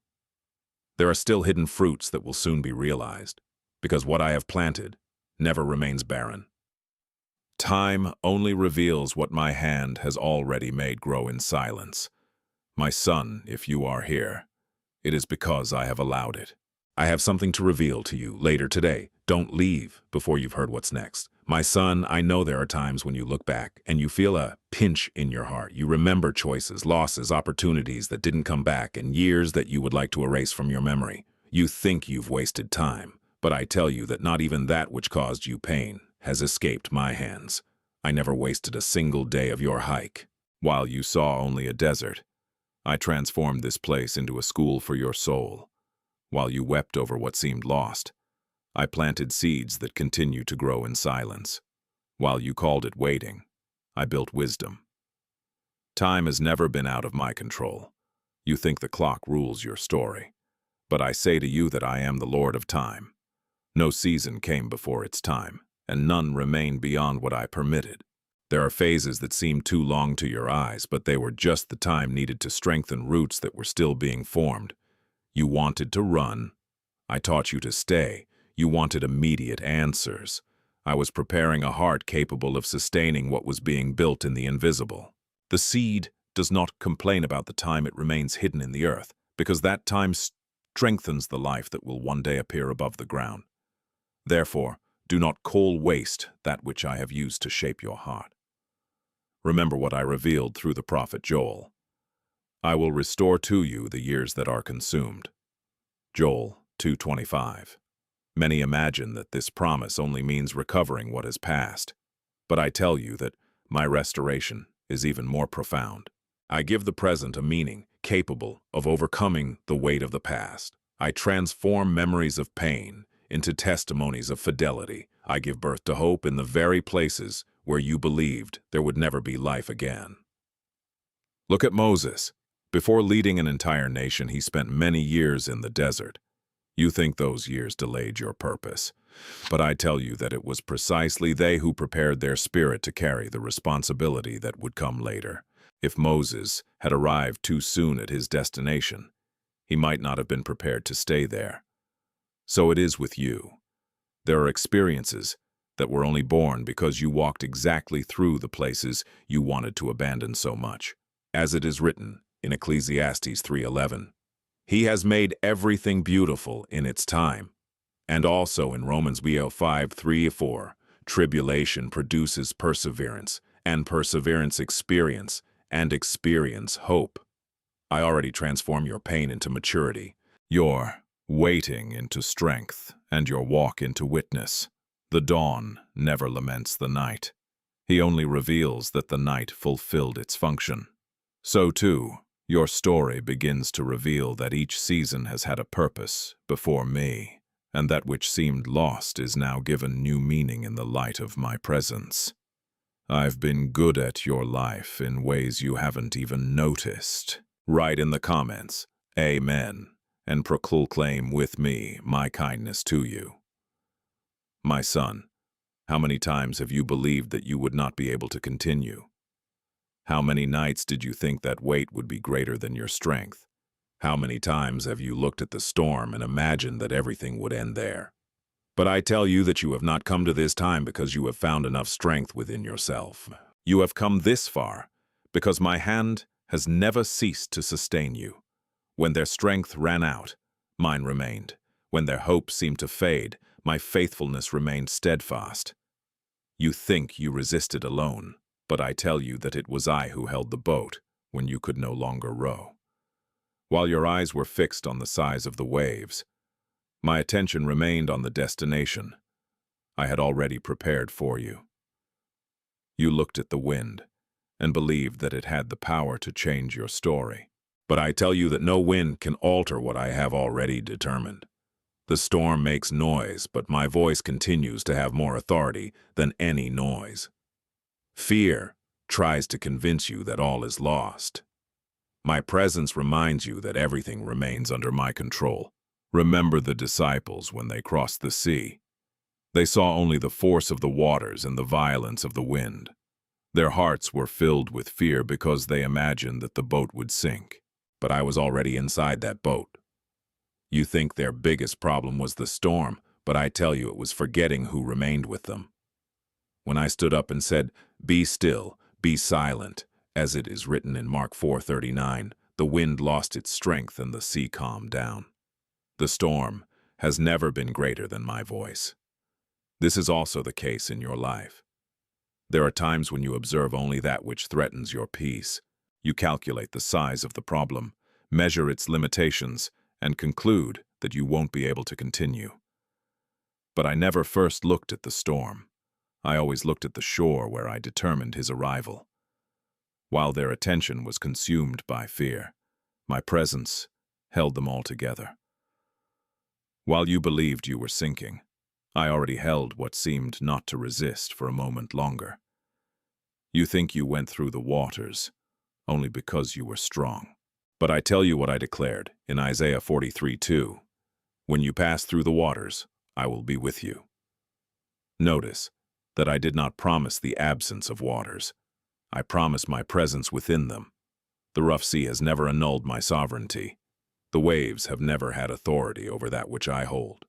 [SPEAKER 1] There are still hidden fruits that will soon be realized, because what I have planted never remains barren. Time only reveals what my hand has already made grow in silence. My son, if you are here, it is because I have allowed it. I have something to reveal to you later today. Don't leave before you've heard what's next. My son, I know there are times when you look back and you feel a pinch in your heart. You remember choices, losses, opportunities that didn't come back, and years that you would like to erase from your memory. You think you've wasted time, but I tell you that not even that which caused you pain has escaped my hands. I never wasted a single day of your hike. While you saw only a desert, I transformed this place into a school for your soul. While you wept over what seemed lost, I planted seeds that continue to grow in silence. While you called it waiting, I built wisdom. Time has never been out of my control. You think the clock rules your story, but I say to you that I am the Lord of time. No season came before its time, and none remained beyond what I permitted. There are phases that seem too long to your eyes, but they were just the time needed to strengthen roots that were still being formed. You wanted to run. I taught you to stay. You wanted immediate answers. I was preparing a heart capable of sustaining what was being built in the invisible. The seed does not complain about the time it remains hidden in the earth, because that time strengthens the life that will one day appear above the ground. Therefore, do not call waste that which I have used to shape your heart. Remember what I revealed through the prophet Joel. I will restore to you the years that are consumed. Joel 2:25. Many imagine that this promise only means recovering what has passed, but I tell you that my restoration is even more profound. I give the present a meaning capable of overcoming the weight of the past. I transform memories of pain into testimonies of fidelity. I give birth to hope in the very places where you believed there would never be life again. Look at Moses. Before leading an entire nation, he spent many years in the desert. You think those years delayed your purpose, but I tell you that it was precisely they who prepared their spirit to carry the responsibility that would come later. If Moses had arrived too soon at his destination, he might not have been prepared to stay there. So it is with you. There are experiences that were only born because you walked exactly through the places you wanted to abandon so much. As it is written in Ecclesiastes 3:11, He has made everything beautiful in its time. And also in Romans 5:3-4, tribulation produces perseverance, and perseverance experience, and experience hope. I already transform your pain into maturity, your waiting into strength, and your walk into witness. The dawn never laments the night. He only reveals that the night fulfilled its function. So too, your story begins to reveal that each season has had a purpose before me, and that which seemed lost is now given new meaning in the light of my presence. I've been good at your life in ways you haven't even noticed. Write in the comments, Amen, and proclaim with me my kindness to you. My son, how many times have you believed that you would not be able to continue? How many nights did you think that weight would be greater than your strength? How many times have you looked at the storm and imagined that everything would end there? But I tell you that you have not come to this time because you have found enough strength within yourself. You have come this far because my hand has never ceased to sustain you. When their strength ran out, mine remained. When their hope seemed to fade, my faithfulness remained steadfast. You think you resisted alone, but I tell you that it was I who held the boat when you could no longer row. While your eyes were fixed on the size of the waves, my attention remained on the destination I had already prepared for you. You looked at the wind and believed that it had the power to change your story. But I tell you that no wind can alter what I have already determined. The storm makes noise, but my voice continues to have more authority than any noise. Fear tries to convince you that all is lost. My presence reminds you that everything remains under my control. Remember the disciples when they crossed the sea. They saw only the force of the waters and the violence of the wind. Their hearts were filled with fear because they imagined that the boat would sink. But I was already inside that boat. You think their biggest problem was the storm, but I tell you it was forgetting who remained with them. When I stood up and said, "Be still, be silent," as it is written in Mark 4:39, the wind lost its strength and the sea calmed down. The storm has never been greater than my voice. This is also the case in your life. There are times when you observe only that which threatens your peace. You calculate the size of the problem, measure its limitations, and conclude that you won't be able to continue. But I never first looked at the storm. I always looked at the shore where I determined his arrival. While their attention was consumed by fear, my presence held them all together. While you believed you were sinking, I already held what seemed not to resist for a moment longer. You think you went through the waters only because you were strong. But I tell you what I declared in Isaiah 43:2, "When you pass through the waters, I will be with you." Notice that I did not promise the absence of waters. I promised my presence within them. The rough sea has never annulled my sovereignty. The waves have never had authority over that which I hold.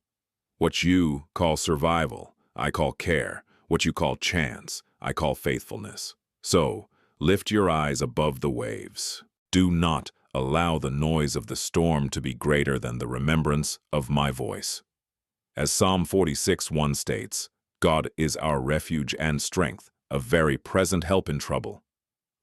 [SPEAKER 1] What you call survival, I call care. What you call chance, I call faithfulness. So, lift your eyes above the waves. Do not allow the noise of the storm to be greater than the remembrance of my voice. As Psalm 46:1 states, God is our refuge and strength, a very present help in trouble.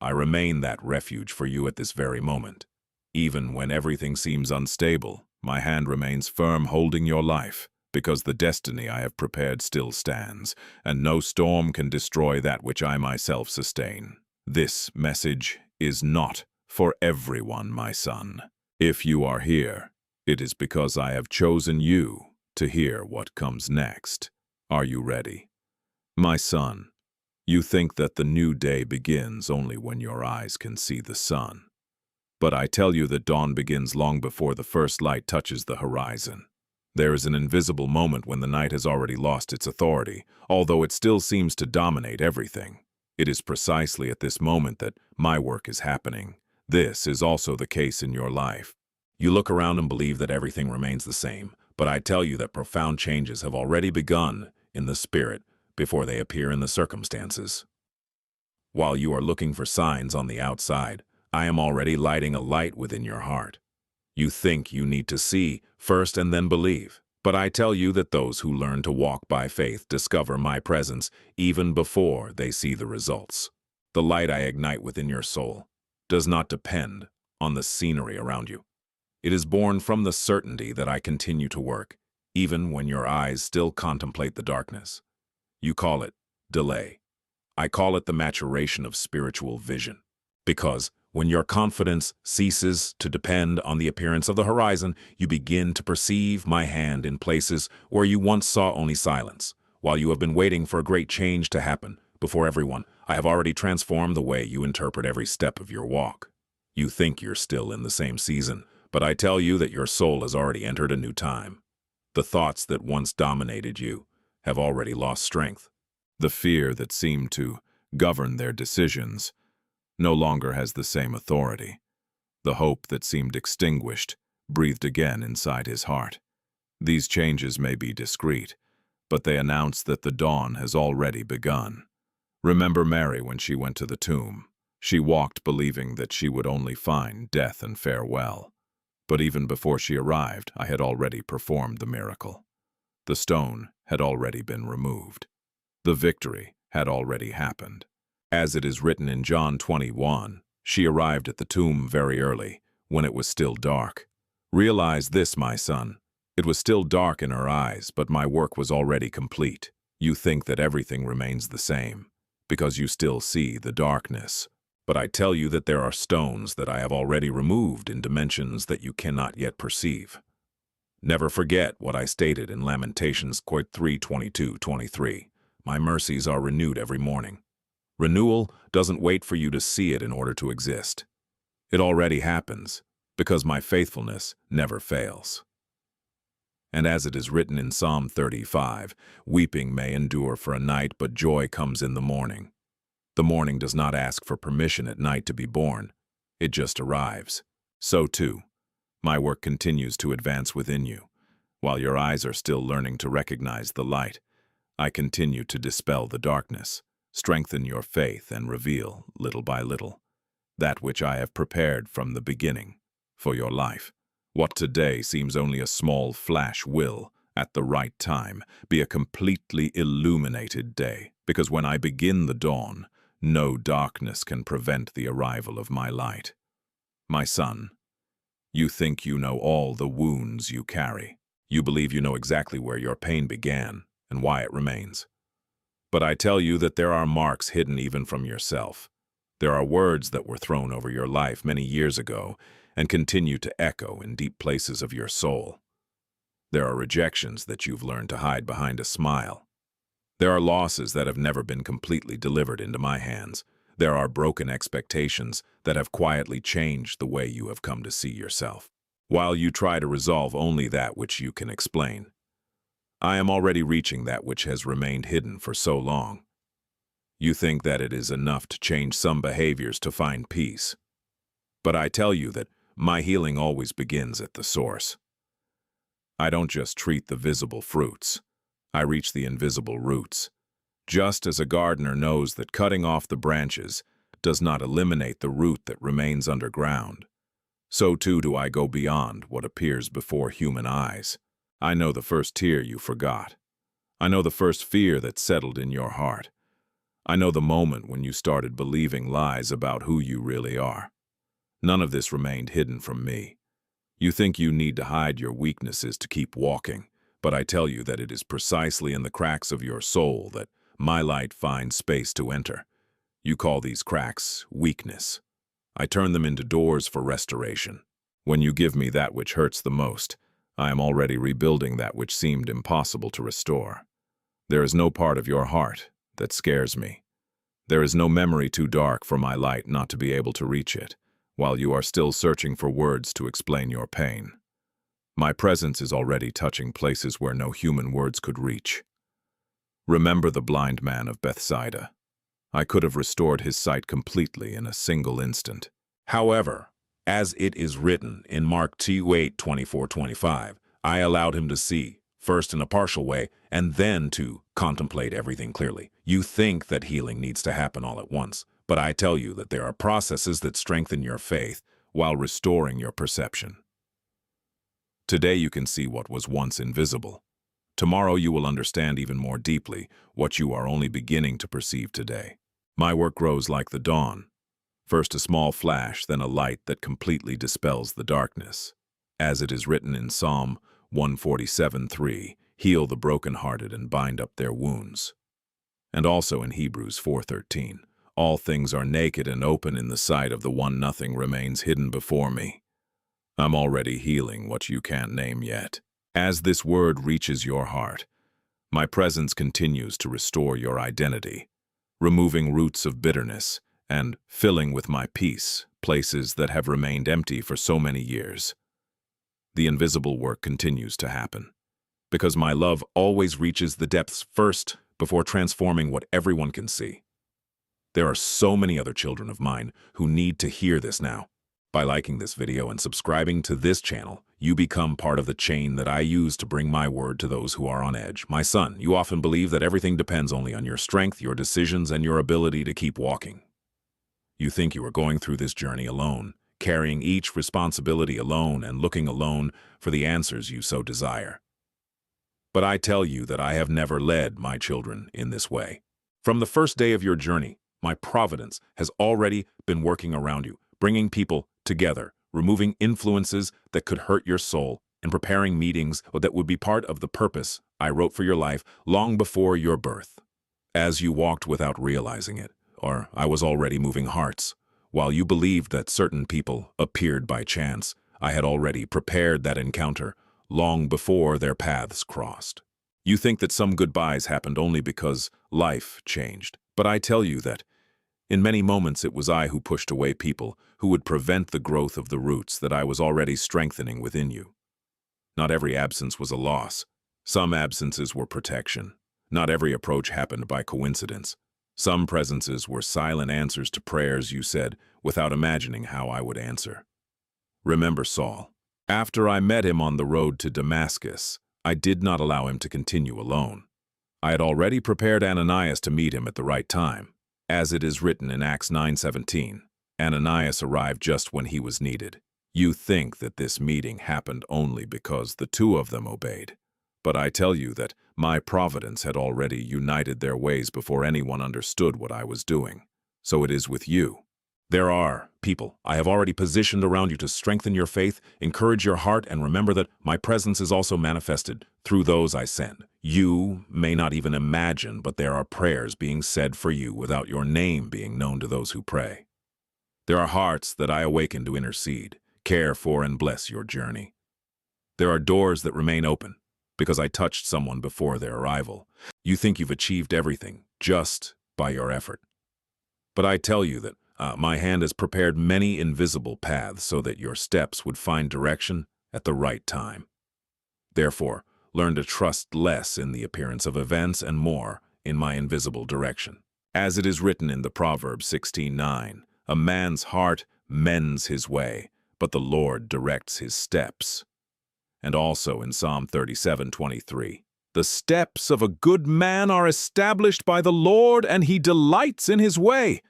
[SPEAKER 1] I remain that refuge for you at this very moment. Even when everything seems unstable, my hand remains firm holding your life, because the destiny I have prepared still stands, and no storm can destroy that which I myself sustain. This message is not for everyone, my son. If you are here, it is because I have chosen you to hear what comes next. Are you ready? My son, you think that the new day begins only when your eyes can see the sun. But I tell you that dawn begins long before the first light touches the horizon. There is an invisible moment when the night has already lost its authority, although it still seems to dominate everything. It is precisely at this moment that my work is happening. This is also the case in your life. You look around and believe that everything remains the same, but I tell you that profound changes have already begun in the spirit before they appear in the circumstances. While you are looking for signs on the outside, I am already lighting a light within your heart. You think you need to see first and then believe, but I tell you that those who learn to walk by faith discover my presence even before they see the results. The light I ignite within your soul does not depend on the scenery around you. It is born from the certainty that I continue to work, even when your eyes still contemplate the darkness. You call it delay. I call it the maturation of spiritual vision. Because when your confidence ceases to depend on the appearance of the horizon, you begin to perceive my hand in places where you once saw only silence. While you have been waiting for a great change to happen before everyone, I have already transformed the way you interpret every step of your walk. You think you're still in the same season, but I tell you that your soul has already entered a new time. The thoughts that once dominated you have already lost strength. The fear that seemed to govern their decisions no longer has the same authority. The hope that seemed extinguished breathed again inside his heart. These changes may be discreet, but they announce that the dawn has already begun. Remember Mary when she went to the tomb. She walked believing that she would only find death and farewell. But even before she arrived, I had already performed the miracle. The stone had already been removed. The victory had already happened. As it is written in John 21, she arrived at the tomb very early, when it was still dark. Realize this, my son. It was still dark in her eyes, but my work was already complete. You think that everything remains the same, because you still see the darkness. But I tell you that there are stones that I have already removed in dimensions that you cannot yet perceive. Never forget what I stated in Lamentations 3:22-23. My mercies are renewed every morning. Renewal doesn't wait for you to see it in order to exist. It already happens, because my faithfulness never fails. And as it is written in Psalm 35, weeping may endure for a night, but joy comes in the morning. The morning does not ask for permission at night to be born. It just arrives. So too, my work continues to advance within you. While your eyes are still learning to recognize the light, I continue to dispel the darkness, strengthen your faith, and reveal, little by little, that which I have prepared from the beginning for your life. What today seems only a small flash will, at the right time, be a completely illuminated day, because when I begin the dawn, no darkness can prevent the arrival of my light. My son, you think you know all the wounds you carry. You believe you know exactly where your pain began and why it remains. But I tell you that there are marks hidden even from yourself. There are words that were thrown over your life many years ago and continue to echo in deep places of your soul. There are rejections that you've learned to hide behind a smile. There are losses that have never been completely delivered into my hands. There are broken expectations that have quietly changed the way you have come to see yourself, while you try to resolve only that which you can explain. I am already reaching that which has remained hidden for so long. You think that it is enough to change some behaviors to find peace. But I tell you that my healing always begins at the source. I don't just treat the visible fruits. I reach the invisible roots. Just as a gardener knows that cutting off the branches does not eliminate the root that remains underground, so too do I go beyond what appears before human eyes. I know the first tear you forgot. I know the first fear that settled in your heart. I know the moment when you started believing lies about who you really are. None of this remained hidden from me. You think you need to hide your weaknesses to keep walking, but I tell you that it is precisely in the cracks of your soul that my light finds space to enter. You call these cracks weakness. I turn them into doors for restoration. When you give me that which hurts the most, I am already rebuilding that which seemed impossible to restore. There is no part of your heart that scares me. There is no memory too dark for my light not to be able to reach it, while you are still searching for words to explain your pain. My presence is already touching places where no human words could reach. Remember the blind man of Bethsaida. I could have restored his sight completely in a single instant. However, as it is written in Mark 2:8-24-25, I allowed him to see, first in a partial way, and then to contemplate everything clearly. You think that healing needs to happen all at once, but I tell you that there are processes that strengthen your faith while restoring your perception. Today you can see what was once invisible. Tomorrow you will understand even more deeply what you are only beginning to perceive today. My work grows like the dawn. First a small flash, then a light that completely dispels the darkness. As it is written in Psalm 147:3, heal the brokenhearted and bind up their wounds. And also in Hebrews 4:13, all things are naked and open in the sight of the one, nothing remains hidden before me. I'm already healing what you can't name yet. As this word reaches your heart, my presence continues to restore your identity, removing roots of bitterness and filling with my peace places that have remained empty for so many years. The invisible work continues to happen, because my love always reaches the depths first before transforming what everyone can see. There are so many other children of mine who need to hear this now. By liking this video and subscribing to this channel, you become part of the chain that I use to bring my word to those who are on edge. My son, you often believe that everything depends only on your strength, your decisions, and your ability to keep walking. You think you are going through this journey alone, carrying each responsibility alone and looking alone for the answers you so desire. But I tell you that I have never led my children in this way. From the first day of your journey, my providence has already been working around you, bringing people together, removing influences that could hurt your soul, and preparing meetings that would be part of the purpose I wrote for your life long before your birth. As you walked without realizing it, or I was already moving hearts, while you believed that certain people appeared by chance, I had already prepared that encounter long before their paths crossed. You think that some goodbyes happened only because life changed, but I tell you that in many moments it was I who pushed away people who would prevent the growth of the roots that I was already strengthening within you. Not every absence was a loss. Some absences were protection. Not every approach happened by coincidence. Some presences were silent answers to prayers you said without imagining how I would answer. Remember Saul. After I met him on the road to Damascus, I did not allow him to continue alone. I had already prepared Ananias to meet him at the right time. As it is written in Acts 9:17, Ananias arrived just when he was needed. You think that this meeting happened only because the two of them obeyed. But I tell you that my providence had already united their ways before anyone understood what I was doing. So it is with you. There are people I have already positioned around you to strengthen your faith, encourage your heart, and remember that my presence is also manifested through those I send. You may not even imagine, but there are prayers being said for you without your name being known to those who pray. There are hearts that I awaken to intercede, care for, and bless your journey. There are doors that remain open because I touched someone before their arrival. You think you've achieved everything just by your effort. But I tell you that my hand has prepared many invisible paths so that your steps would find direction at the right time. Therefore, learn to trust less in the appearance of events and more in my invisible direction. As it is written in the Proverbs 16:9, a man's heart mends his way, but the Lord directs his steps. And also in Psalm 37:23, the steps of a good man are established by the Lord, and he delights in his way.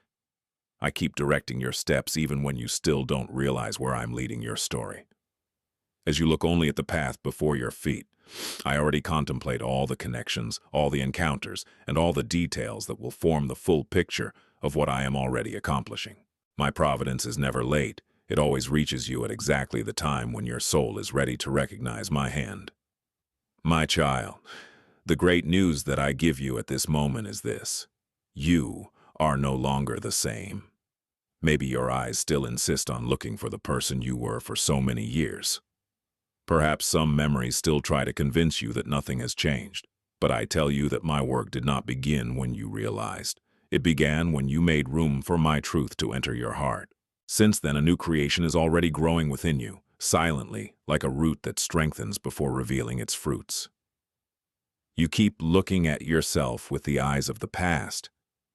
[SPEAKER 1] I keep directing your steps even when you still don't realize where I'm leading your story. As you look only at the path before your feet, I already contemplate all the connections, all the encounters, and all the details that will form the full picture of what I am already accomplishing. My providence is never late. It always reaches you at exactly the time when your soul is ready to recognize my hand. My child, the great news that I give you at this moment is this: you are no longer the same. Maybe your eyes still insist on looking for the person you were for so many years. Perhaps some memories still try to convince you that nothing has changed. But I tell you that my work did not begin when you realized. It began when you made room for my truth to enter your heart. Since then, a new creation is already growing within you, silently, like a root that strengthens before revealing its fruits. You keep looking at yourself with the eyes of the past.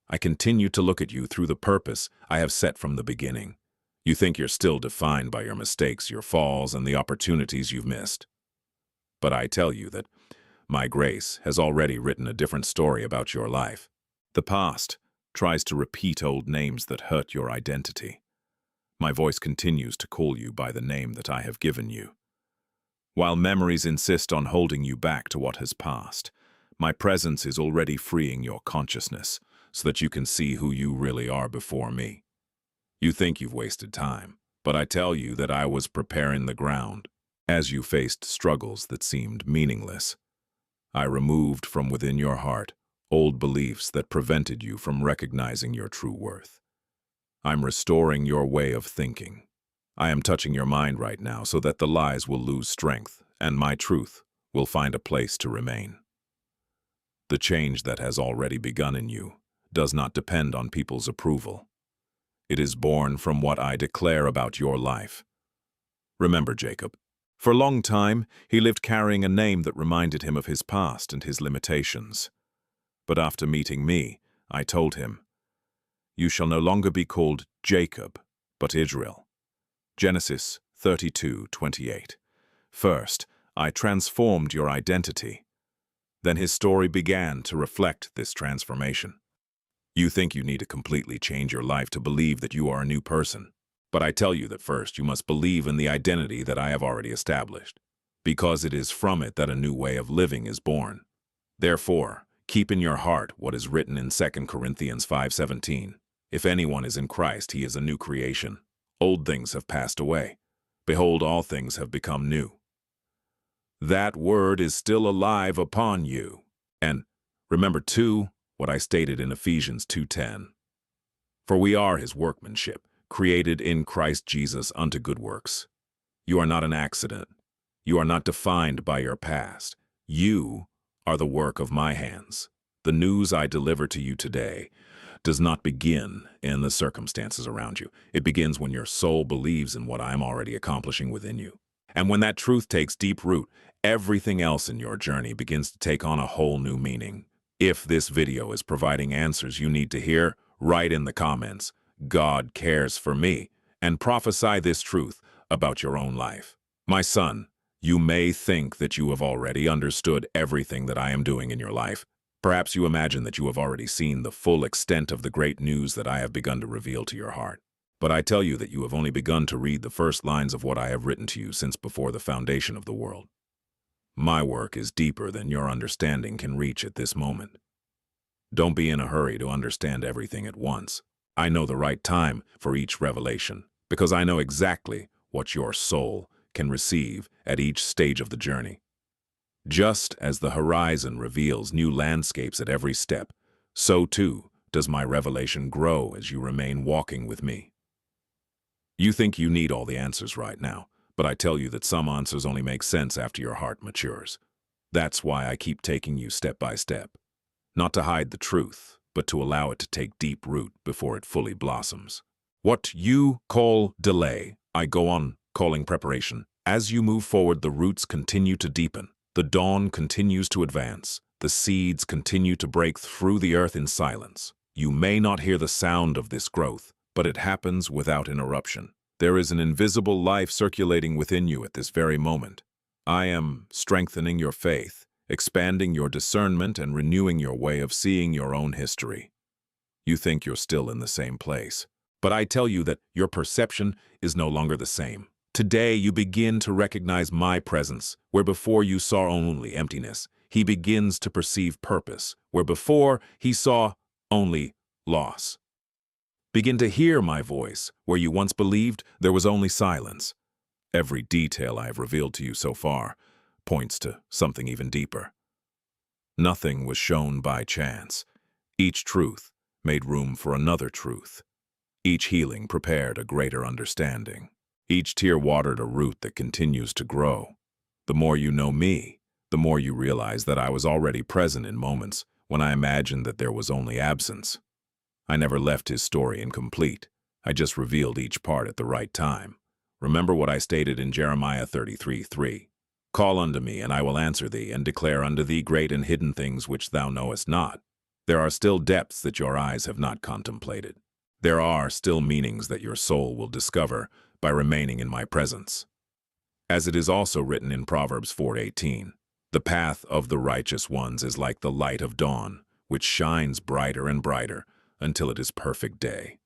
[SPEAKER 1] I continue to look at you through the purpose I have set from the beginning. You think you're still defined by your mistakes, your falls, and the opportunities you've missed. But I tell you that my grace has already written a different story about your life. The past tries to repeat old names that hurt your identity. My voice continues to call you by the name that I have given you. While memories insist on holding you back to what has passed, my presence is already freeing your consciousness so that you can see who you really are before me. You think you've wasted time, but I tell you that I was preparing the ground. As you faced struggles that seemed meaningless, I removed from within your heart old beliefs that prevented you from recognizing your true worth. I'm restoring your way of thinking. I am touching your mind right now so that the lies will lose strength and my truth will find a place to remain. The change that has already begun in you does not depend on people's approval. It is born from what I declare about your life. Remember Jacob. For a long time, he lived carrying a name that reminded him of his past and his limitations. But after meeting me, I told him, "You shall no longer be called Jacob, but Israel." Genesis 32:28. First, I transformed your identity. Then his story began to reflect this transformation. You think you need to completely change your life to believe that you are a new person. But I tell you that first you must believe in the identity that I have already established, because it is from it that a new way of living is born. Therefore, keep in your heart what is written in 2 Corinthians 5:17. If anyone is in Christ, he is a new creation. Old things have passed away. Behold, all things have become new. That word is still alive upon you. And remember, too, what I stated in Ephesians 2:10. For we are his workmanship, created in Christ Jesus unto good works. You are not an accident. You are not defined by your past. You are the work of my hands. The news I deliver to you today does not begin in the circumstances around you. It begins when your soul believes in what I am already accomplishing within you. And when that truth takes deep root, everything else in your journey begins to take on a whole new meaning. If this video is providing answers you need to hear, write in the comments, "God cares for me," and prophesy this truth about your own life. My son, you may think that you have already understood everything that I am doing in your life. Perhaps you imagine that you have already seen the full extent of the great news that I have begun to reveal to your heart. But I tell you that you have only begun to read the first lines of what I have written to you since before the foundation of the world. My work is deeper than your understanding can reach at this moment. Don't be in a hurry to understand everything at once. I know the right time for each revelation, because I know exactly what your soul can receive at each stage of the journey. Just as the horizon reveals new landscapes at every step, so too does my revelation grow as you remain walking with me. You think you need all the answers right now, but I tell you that some answers only make sense after your heart matures. That's why I keep taking you step by step. Not to hide the truth, but to allow it to take deep root before it fully blossoms. What you call delay, I go on calling preparation. As you move forward, the roots continue to deepen. The dawn continues to advance. The seeds continue to break through the earth in silence. You may not hear the sound of this growth, but it happens without interruption. There is an invisible life circulating within you at this very moment. I am strengthening your faith, expanding your discernment, and renewing your way of seeing your own history. You think you're still in the same place, but I tell you that your perception is no longer the same. Today you begin to recognize my presence, where before you saw only emptiness. He begins to perceive purpose, where before he saw only loss. Begin to hear my voice, where you once believed there was only silence. Every detail I have revealed to you so far points to something even deeper. Nothing was shown by chance. Each truth made room for another truth. Each healing prepared a greater understanding. Each tear watered a root that continues to grow. The more you know me, the more you realize that I was already present in moments when I imagined that there was only absence. I never left his story incomplete. I just revealed each part at the right time. Remember what I stated in Jeremiah 33:3. Call unto me, and I will answer thee, and declare unto thee great and hidden things which thou knowest not. There are still depths that your eyes have not contemplated. There are still meanings that your soul will discover by remaining in my presence. As it is also written in Proverbs 4:18, the path of the righteous ones is like the light of dawn, which shines brighter and brighter until it is perfect day.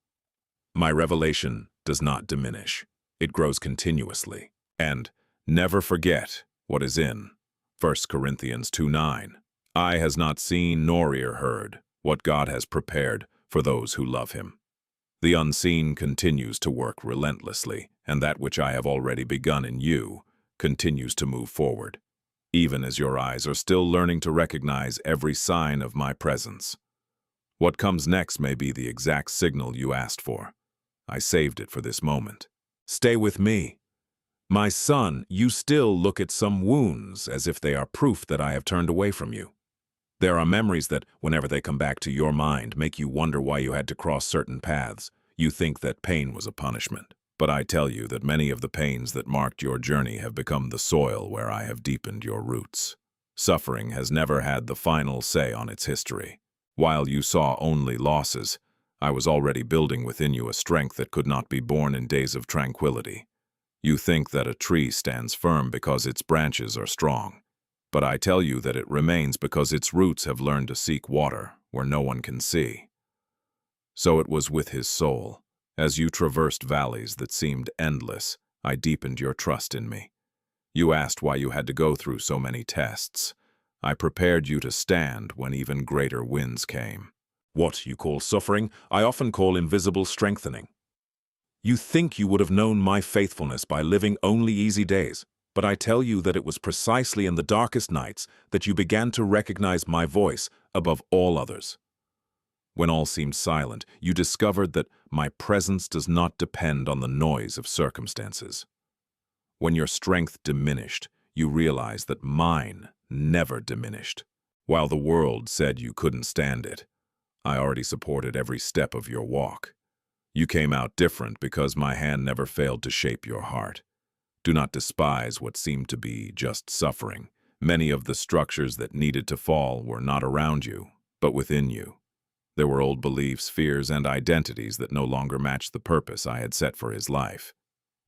[SPEAKER 1] My revelation does not diminish. It grows continuously. And never forget what is in 1 Corinthians 2:9. Eye has not seen nor ear heard what God has prepared for those who love him. The unseen continues to work relentlessly, and that which I have already begun in you continues to move forward, even as your eyes are still learning to recognize every sign of my presence. What comes next may be the exact signal you asked for. I saved it for this moment. Stay with me. My son, you still look at some wounds as if they are proof that I have turned away from you. There are memories that, whenever they come back to your mind, make you wonder why you had to cross certain paths. You think that pain was a punishment. But I tell you that many of the pains that marked your journey have become the soil where I have deepened your roots. Suffering has never had the final say on its history. While you saw only losses, I was already building within you a strength that could not be born in days of tranquility. You think that a tree stands firm because its branches are strong. But I tell you that it remains because its roots have learned to seek water where no one can see. So it was with his soul. As you traversed valleys that seemed endless, I deepened your trust in me. You asked why you had to go through so many tests. I prepared you to stand when even greater winds came. What you call suffering, I often call invisible strengthening. You think you would have known my faithfulness by living only easy days, but I tell you that it was precisely in the darkest nights that you began to recognize my voice above all others. When all seemed silent, you discovered that my presence does not depend on the noise of circumstances. When your strength diminished, you realized that mine never diminished. While the world said you couldn't stand it, I already supported every step of your walk. You came out different because my hand never failed to shape your heart. Do not despise what seemed to be just suffering. Many of the structures that needed to fall were not around you. But within you, there were old beliefs, fears, and identities that no longer matched the purpose I had set for his life.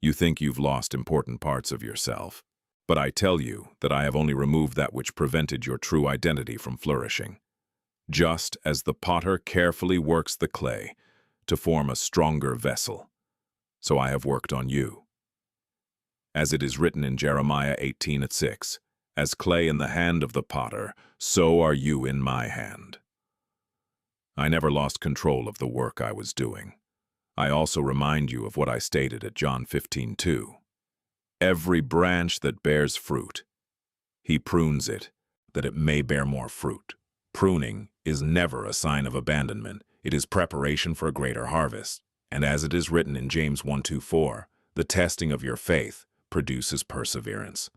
[SPEAKER 1] You think you've lost important parts of yourself, but I tell you that I have only removed that which prevented your true identity from flourishing. Just as the potter carefully works the clay to form a stronger vessel, so I have worked on you. As it is written in Jeremiah 18:6, as clay in the hand of the potter, so are you in my hand. I never lost control of the work I was doing. I also remind you of what I stated at John 15:2. Every branch that bears fruit, he prunes it, that it may bear more fruit. Pruning is never a sign of abandonment. It is preparation for a greater harvest. And as it is written in James 1:2-4, the testing of your faith produces perseverance.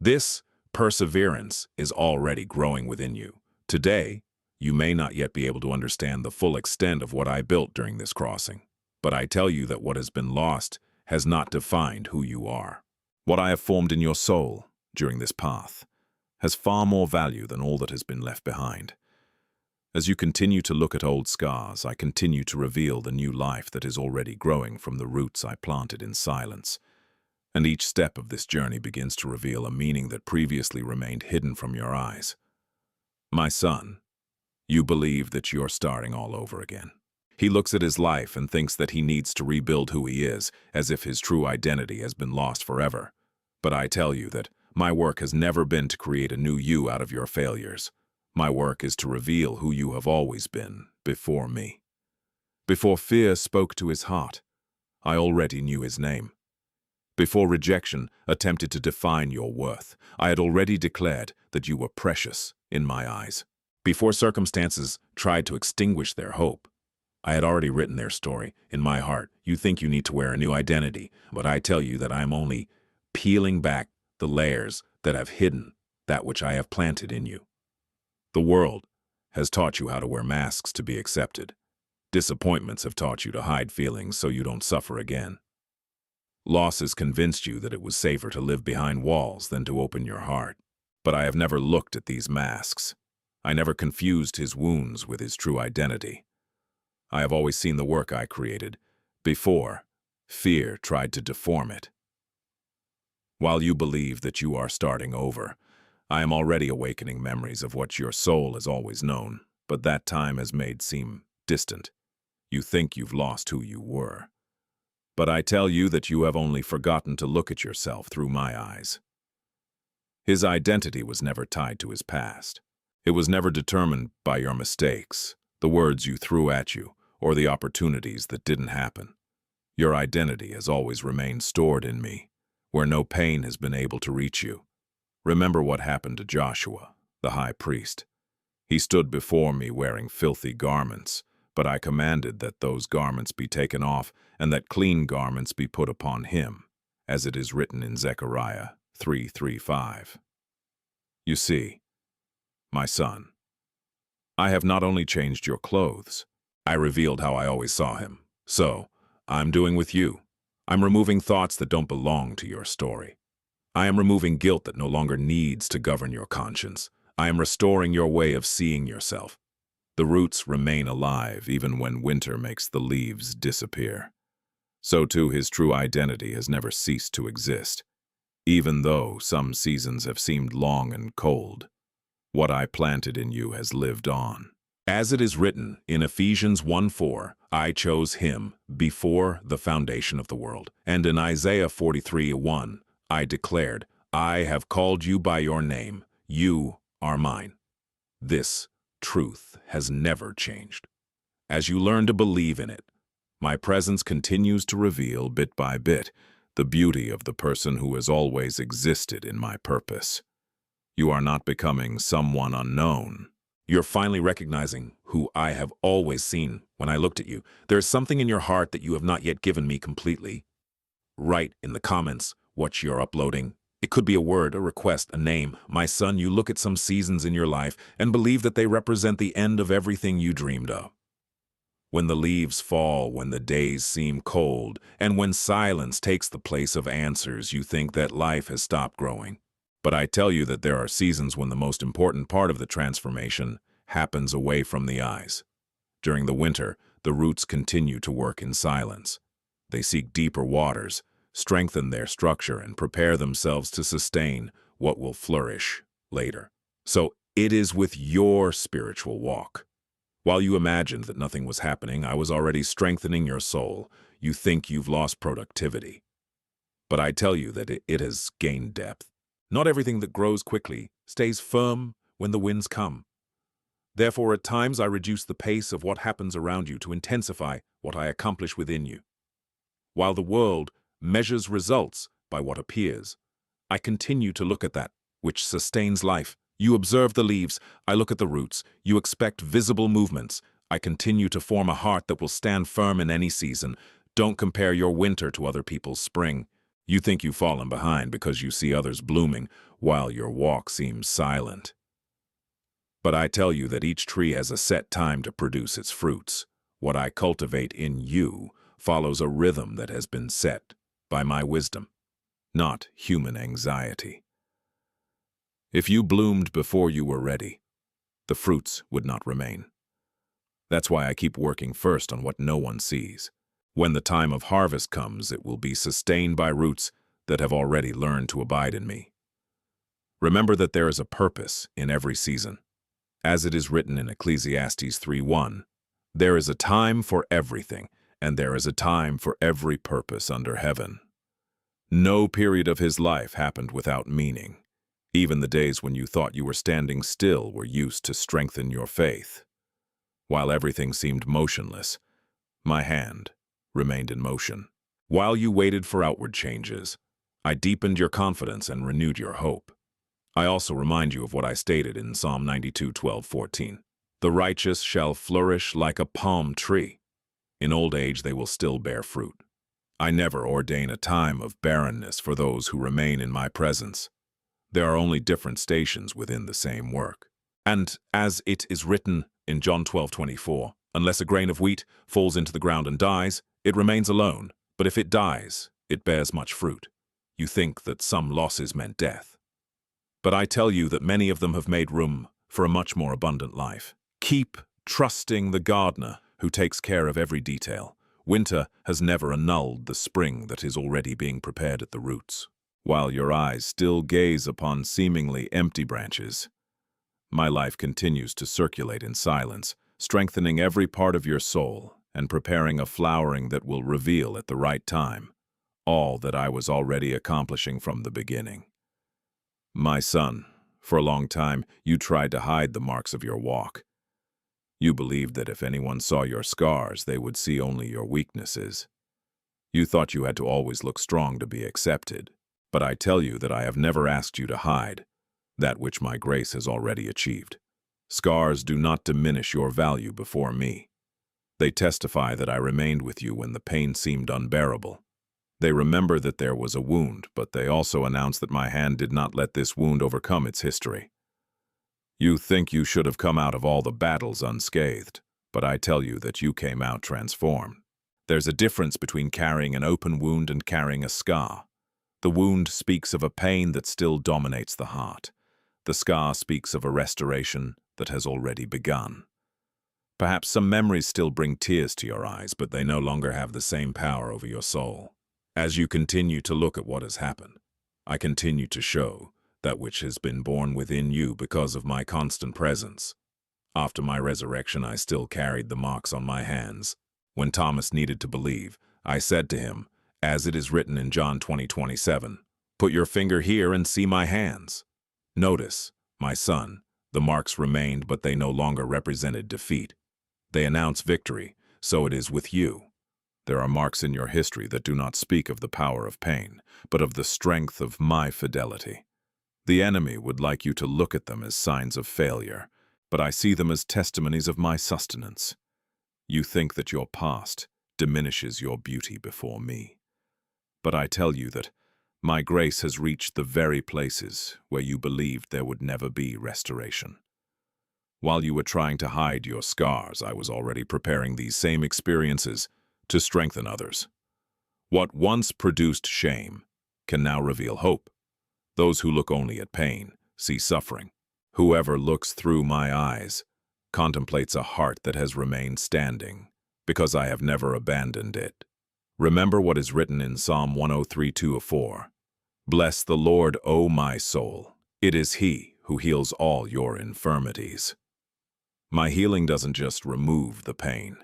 [SPEAKER 1] This perseverance is already growing within you. Today, you may not yet be able to understand the full extent of what I built during this crossing, but I tell you that what has been lost has not defined who you are. What I have formed in your soul during this path has far more value than all that has been left behind. As you continue to look at old scars, I continue to reveal the new life that is already growing from the roots I planted in silence. And each step of this journey begins to reveal a meaning that previously remained hidden from your eyes. My son, you believe that you're starting all over again. He looks at his life and thinks that he needs to rebuild who he is, as if his true identity has been lost forever. But I tell you that my work has never been to create a new you out of your failures. My work is to reveal who you have always been before me. Before fear spoke to his heart, I already knew his name. Before rejection attempted to define your worth, I had already declared that you were precious in my eyes. Before circumstances tried to extinguish their hope, I had already written their story in my heart. You think you need to wear a new identity, but I tell you that I am only peeling back the layers that have hidden that which I have planted in you. The world has taught you how to wear masks to be accepted. Disappointments have taught you to hide feelings so you don't suffer again. Loss has convinced you that it was safer to live behind walls than to open your heart. But I have never looked at these masks. I never confused his wounds with his true identity. I have always seen the work I created before fear tried to deform it. While you believe that you are starting over, I am already awakening memories of what your soul has always known, but that time has made seem distant. You think you've lost who you were. But I tell you that you have only forgotten to look at yourself through my eyes. His identity was never tied to his past. It was never determined by your mistakes, the words you threw at you, or the opportunities that didn't happen. Your identity has always remained stored in me, where no pain has been able to reach you. Remember what happened to Joshua, the high priest. He stood before me wearing filthy garments, but I commanded that those garments be taken off and that clean garments be put upon him, as it is written in Zechariah 3:5. You see, my son, I have not only changed your clothes, I revealed how I always saw him. So, I'm doing with you. I'm removing thoughts that don't belong to your story. I am removing guilt that no longer needs to govern your conscience. I am restoring your way of seeing yourself. The roots remain alive even when winter makes the leaves disappear. So too his true identity has never ceased to exist, even though some seasons have seemed long and cold. What I planted in you has lived on. As it is written in Ephesians 1:4, I chose him before the foundation of the world. And in Isaiah 43:1, I declared, I have called you by your name. You are mine. This truth has never changed. As you learn to believe in it, my presence continues to reveal bit by bit the beauty of the person who has always existed in my purpose. You are not becoming someone unknown. You're finally recognizing who I have always seen when I looked at you. There is something in your heart that you have not yet given me completely. Write in the comments what you're uploading. It could be a word, a request, a name. My son, you look at some seasons in your life and believe that they represent the end of everything you dreamed of. When the leaves fall, when the days seem cold, and when silence takes the place of answers, you think that life has stopped growing. But I tell you that there are seasons when the most important part of the transformation happens away from the eyes. During the winter, the roots continue to work in silence. They seek deeper waters, strengthen their structure, and prepare themselves to sustain what will flourish later. So it is with your spiritual walk. While you imagined that nothing was happening, I was already strengthening your soul. You think you've lost productivity. But I tell you that it has gained depth. Not everything that grows quickly stays firm when the winds come. Therefore, at times I reduce the pace of what happens around you to intensify what I accomplish within you. While the world measures results by what appears, I continue to look at that which sustains life. You observe the leaves, I look at the roots. You expect visible movements. I continue to form a heart that will stand firm in any season. Don't compare your winter to other people's spring. You think you've fallen behind because you see others blooming while your walk seems silent. But I tell you that each tree has a set time to produce its fruits. What I cultivate in you follows a rhythm that has been set by my wisdom, not human anxiety. If you bloomed before you were ready, the fruits would not remain. That's why I keep working first on what no one sees. When the time of harvest comes, it will be sustained by roots that have already learned to abide in me. Remember that there is a purpose in every season. As it is written in Ecclesiastes 3:1, there is a time for everything, and there is a time for every purpose under heaven. No period of his life happened without meaning. Even the days when you thought you were standing still were used to strengthen your faith. While everything seemed motionless, my hand remained in motion. While you waited for outward changes, I deepened your confidence and renewed your hope. I also remind you of what I stated in Psalm 92:12-14. The righteous shall flourish like a palm tree. In old age they will still bear fruit. I never ordain a time of barrenness for those who remain in my presence. There are only different stations within the same work. And as it is written in John 12:24, unless a grain of wheat falls into the ground and dies, it remains alone, but if it dies, it bears much fruit. You think that some losses meant death. But I tell you that many of them have made room for a much more abundant life. Keep trusting the gardener who takes care of every detail. Winter has never annulled the spring that is already being prepared at the roots. While your eyes still gaze upon seemingly empty branches, my life continues to circulate in silence, strengthening every part of your soul and preparing a flowering that will reveal at the right time all that I was already accomplishing from the beginning. My son, for a long time, you tried to hide the marks of your walk. You believed that if anyone saw your scars, they would see only your weaknesses. You thought you had to always look strong to be accepted. But I tell you that I have never asked you to hide that which my grace has already achieved. Scars do not diminish your value before me. They testify that I remained with you when the pain seemed unbearable. They remember that there was a wound, but they also announce that my hand did not let this wound overcome its history. You think you should have come out of all the battles unscathed, but I tell you that you came out transformed. There's a difference between carrying an open wound and carrying a scar. The wound speaks of a pain that still dominates the heart. The scar speaks of a restoration that has already begun. Perhaps some memories still bring tears to your eyes, but they no longer have the same power over your soul. As you continue to look at what has happened, I continue to show that which has been born within you because of my constant presence. After my resurrection, I still carried the marks on my hands. When Thomas needed to believe, I said to him, as it is written in John 20:27, "Put your finger here and see my hands." Notice, my son, the marks remained, but they no longer represented defeat. They announce victory, so it is with you. There are marks in your history that do not speak of the power of pain, but of the strength of my fidelity. The enemy would like you to look at them as signs of failure, but I see them as testimonies of my sustenance. You think that your past diminishes your beauty before me. But I tell you that my grace has reached the very places where you believed there would never be restoration. While you were trying to hide your scars, I was already preparing these same experiences to strengthen others. What once produced shame can now reveal hope. Those who look only at pain see suffering. Whoever looks through my eyes contemplates a heart that has remained standing, because I have never abandoned it. Remember what is written in Psalm 103:2-4. Bless the Lord, O my soul. It is He who heals all your infirmities. My healing doesn't just remove the pain.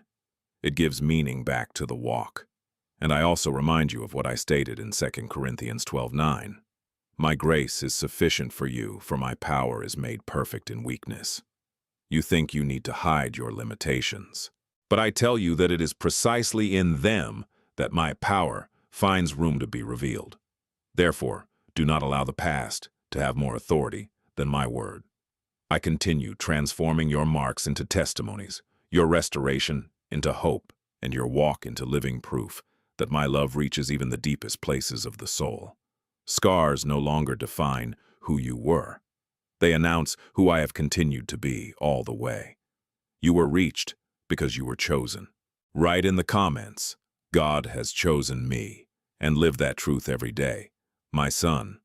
[SPEAKER 1] It gives meaning back to the walk. And I also remind you of what I stated in 2 Corinthians 12:9. My grace is sufficient for you, for my power is made perfect in weakness. You think you need to hide your limitations. But I tell you that it is precisely in them that my power finds room to be revealed. Therefore, do not allow the past to have more authority than my word. I continue transforming your marks into testimonies, your restoration into hope, and your walk into living proof that my love reaches even the deepest places of the soul. Scars no longer define who you were. They announce who I have continued to be all the way. You were reached because you were chosen. Write in the comments, God has chosen me, and live that truth every day. My son,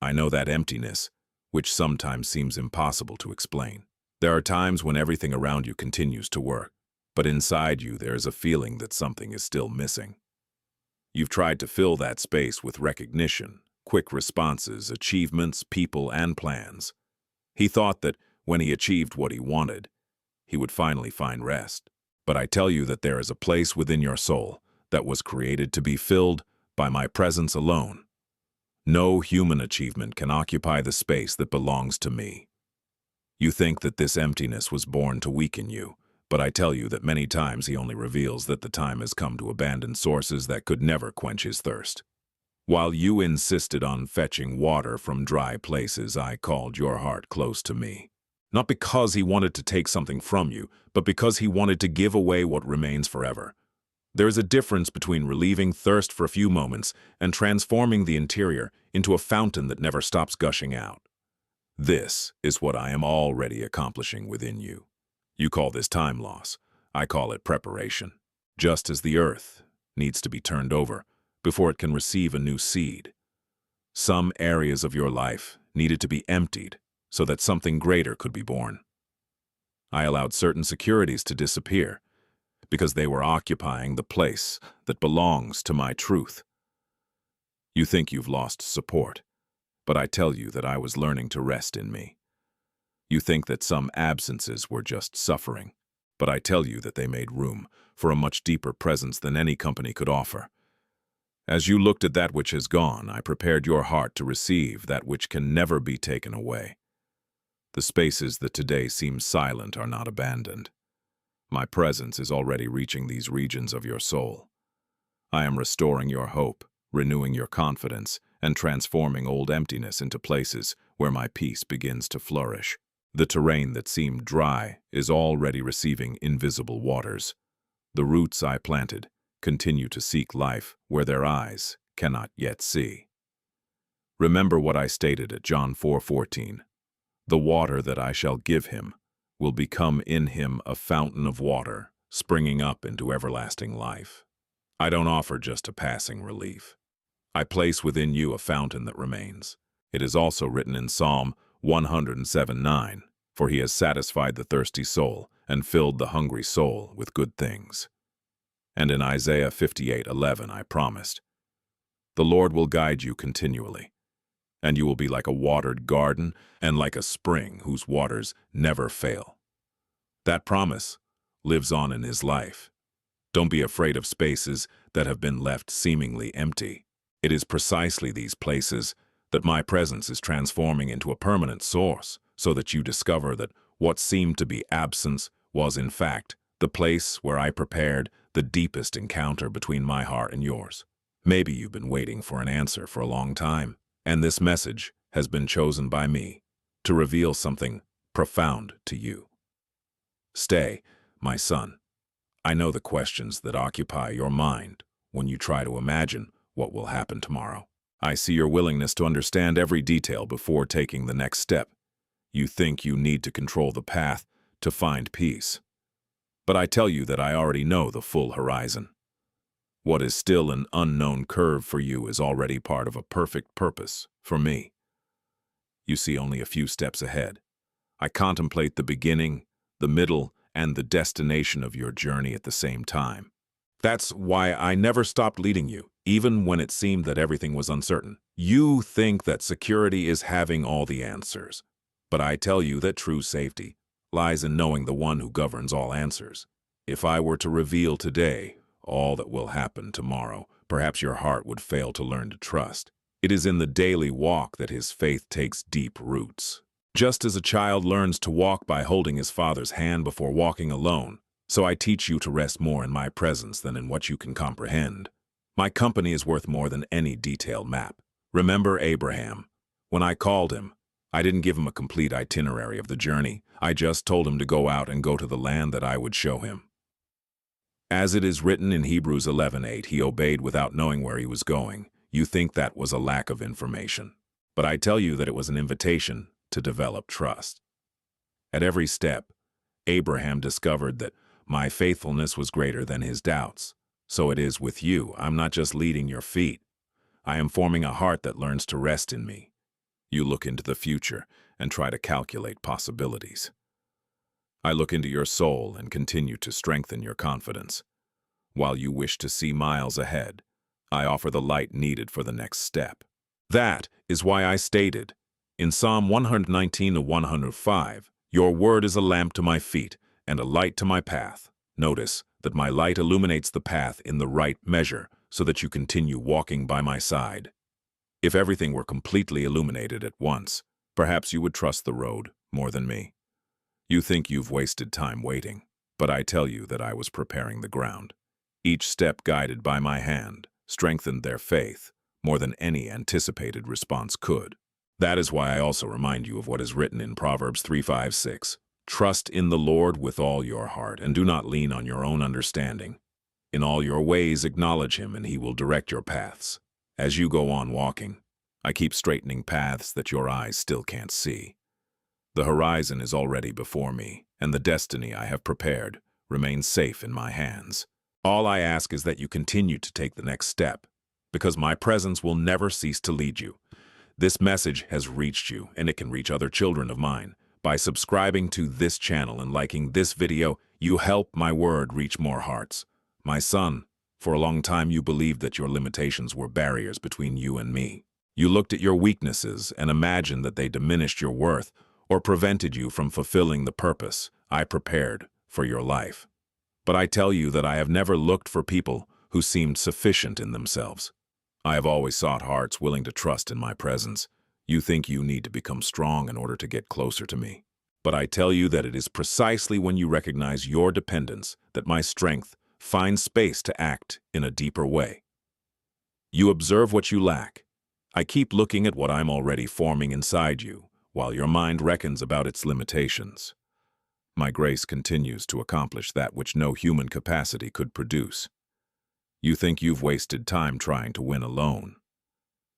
[SPEAKER 1] I know that emptiness, which sometimes seems impossible to explain. There are times when everything around you continues to work, but inside you there is a feeling that something is still missing. You've tried to fill that space with recognition, quick responses, achievements, people, and plans. He thought that when he achieved what he wanted, he would finally find rest. But I tell you that there is a place within your soul that was created to be filled by my presence alone. No human achievement can occupy the space that belongs to me. You think that this emptiness was born to weaken you, but I tell you that many times he only reveals that the time has come to abandon sources that could never quench his thirst. While you insisted on fetching water from dry places, I called your heart close to me. Not because he wanted to take something from you, but because he wanted to give away what remains forever. There is a difference between relieving thirst for a few moments and transforming the interior into a fountain that never stops gushing out. This is what I am already accomplishing within you. You call this time loss. I call it preparation. Just as the earth needs to be turned over before it can receive a new seed, some areas of your life needed to be emptied so that something greater could be born. I allowed certain securities to disappear because they were occupying the place that belongs to my truth. You think you've lost support, but I tell you that I was learning to rest in me. You think that some absences were just suffering, but I tell you that they made room for a much deeper presence than any company could offer. As you looked at that which has gone, I prepared your heart to receive that which can never be taken away. The spaces that today seem silent are not abandoned. My presence is already reaching these regions of your soul. I am restoring your hope, renewing your confidence, and transforming old emptiness into places where my peace begins to flourish. The terrain that seemed dry is already receiving invisible waters. The roots I planted continue to seek life where their eyes cannot yet see. Remember what I stated at John 4:14. The water that I shall give him will become in him a fountain of water, springing up into everlasting life. I don't offer just a passing relief. I place within you a fountain that remains. It is also written in Psalm 107:9, for he has satisfied the thirsty soul and filled the hungry soul with good things. And in Isaiah 58:11 I promised, the Lord will guide you continually, and you will be like a watered garden and like a spring whose waters never fail. That promise lives on in his life. Don't be afraid of spaces that have been left seemingly empty. It is precisely these places that my presence is transforming into a permanent source, so that you discover that what seemed to be absence was, in fact, the place where I prepared the deepest encounter between my heart and yours. Maybe you've been waiting for an answer for a long time, and this message has been chosen by me to reveal something profound to you. Stay, my son. I know the questions that occupy your mind when you try to imagine what will happen tomorrow. I see your willingness to understand every detail before taking the next step. You think you need to control the path to find peace. But I tell you that I already know the full horizon. What is still an unknown curve for you is already part of a perfect purpose for me. You see only a few steps ahead. I contemplate the beginning, the middle, and the destination of your journey at the same time. That's why I never stopped leading you, even when it seemed that everything was uncertain. You think that security is having all the answers, but I tell you that true safety lies in knowing the one who governs all answers. If I were to reveal today all that will happen tomorrow, perhaps your heart would fail to learn to trust. It is in the daily walk that his faith takes deep roots. Just as a child learns to walk by holding his father's hand before walking alone, so I teach you to rest more in my presence than in what you can comprehend. My company is worth more than any detailed map. Remember Abraham. When I called him, I didn't give him a complete itinerary of the journey. I just told him to go out and go to the land that I would show him. As it is written in Hebrews 11:8, he obeyed without knowing where he was going. You think that was a lack of information. But I tell you that it was an invitation to develop trust. At every step, Abraham discovered that my faithfulness was greater than his doubts. So it is with you. I'm not just leading your feet. I am forming a heart that learns to rest in me. You look into the future and try to calculate possibilities. I look into your soul and continue to strengthen your confidence. While you wish to see miles ahead, I offer the light needed for the next step. That is why I stated, in Psalm 119:105, your word is a lamp to my feet and a light to my path. Notice that my light illuminates the path in the right measure so that you continue walking by my side. If everything were completely illuminated at once, perhaps you would trust the road more than me. You think you've wasted time waiting, but I tell you that I was preparing the ground. Each step guided by my hand strengthened their faith more than any anticipated response could. That is why I also remind you of what is written in Proverbs 3:5-6. Trust in the Lord with all your heart, and do not lean on your own understanding. In all your ways acknowledge him, and he will direct your paths. As you go on walking, I keep straightening paths that your eyes still can't see. The horizon is already before me, and the destiny I have prepared remains safe in my hands. All I ask is that you continue to take the next step, because my presence will never cease to lead you. This message has reached you, and it can reach other children of mine. By subscribing to this channel and liking this video, you help my word reach more hearts. My son, for a long time you believed that your limitations were barriers between you and me. You looked at your weaknesses and imagined that they diminished your worth or prevented you from fulfilling the purpose I prepared for your life. But I tell you that I have never looked for people who seemed sufficient in themselves. I have always sought hearts willing to trust in my presence. You think you need to become strong in order to get closer to me. But I tell you that it is precisely when you recognize your dependence that my strength finds space to act in a deeper way. You observe what you lack. I keep looking at what I'm already forming inside you, while your mind reckons about its limitations. My grace continues to accomplish that which no human capacity could produce. You think you've wasted time trying to win alone.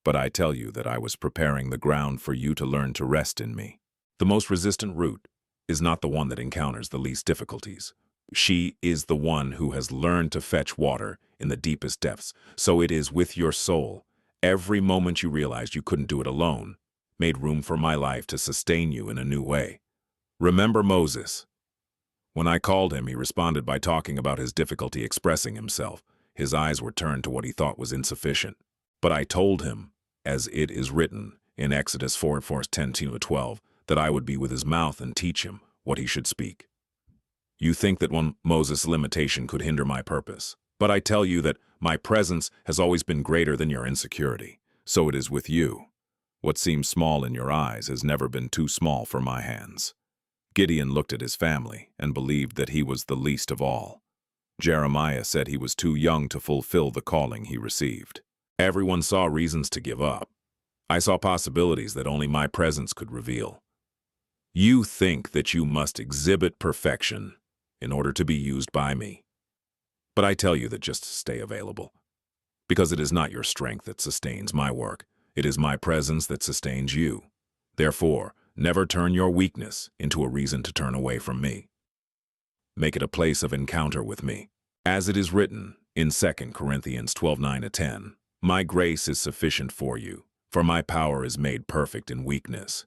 [SPEAKER 1] But I tell you that I was preparing the ground for you to learn to rest in me. The most resistant route is not the one that encounters the least difficulties. She is the one who has learned to fetch water in the deepest depths. So it is with your soul. Every moment you realized you couldn't do it alone made room for my life to sustain you in a new way. Remember Moses. When I called him, he responded by talking about his difficulty expressing himself. His eyes were turned to what he thought was insufficient. But I told him, as it is written in Exodus 4:10-12, that I would be with his mouth and teach him what he should speak. You think that one Moses' limitation could hinder my purpose. But I tell you that my presence has always been greater than your insecurity. So it is with you. What seems small in your eyes has never been too small for my hands. Gideon looked at his family and believed that he was the least of all. Jeremiah said he was too young to fulfill the calling he received. Everyone saw reasons to give up. I saw possibilities that only my presence could reveal. You think that you must exhibit perfection in order to be used by me. But I tell you that just stay available. Because it is not your strength that sustains my work. It is my presence that sustains you. Therefore, never turn your weakness into a reason to turn away from me. Make it a place of encounter with me. As it is written in 2 Corinthians 12:9-10, my grace is sufficient for you, for my power is made perfect in weakness.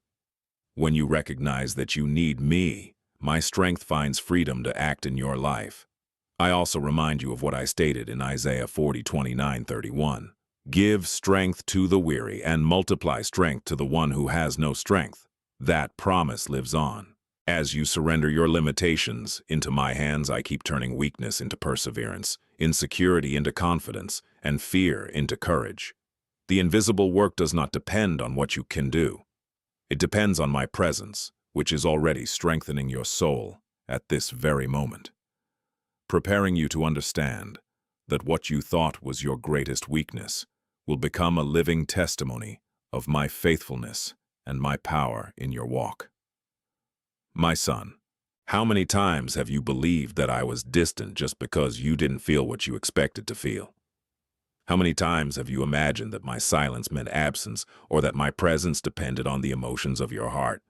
[SPEAKER 1] When you recognize that you need me, my strength finds freedom to act in your life. I also remind you of what I stated in Isaiah 40:29-31. Give strength to the weary and multiply strength to the one who has no strength. That promise lives on. As you surrender your limitations into my hands, I keep turning weakness into perseverance, insecurity into confidence, and fear into courage. The invisible work does not depend on what you can do. It depends on my presence, which is already strengthening your soul at this very moment, preparing you to understand that what you thought was your greatest weakness will become a living testimony of my faithfulness and my power in your walk. My son, how many times have you believed that I was distant just because you didn't feel what you expected to feel? How many times have you imagined that my silence meant absence or that my presence depended on the emotions of your heart?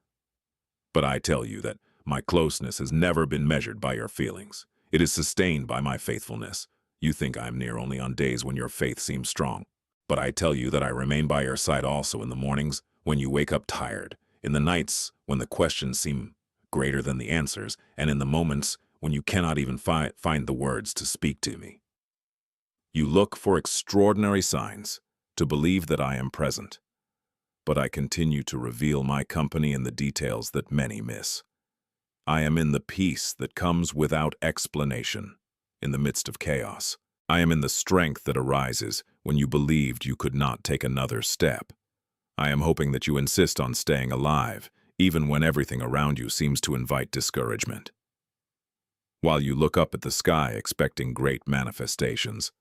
[SPEAKER 1] But I tell you that my closeness has never been measured by your feelings. It is sustained by my faithfulness. You think I'm near only on days when your faith seems strong. But I tell you that I remain by your side also in the mornings when you wake up tired, in the nights when the questions seem greater than the answers, and in the moments when you cannot even find the words to speak to me. You look for extraordinary signs to believe that I am present, but I continue to reveal my company in the details that many miss. I am in the peace that comes without explanation, in the midst of chaos. I am in the strength that arises when you believed you could not take another step. I am hoping that you insist on staying alive, even when everything around you seems to invite discouragement. While you look up at the sky expecting great manifestations,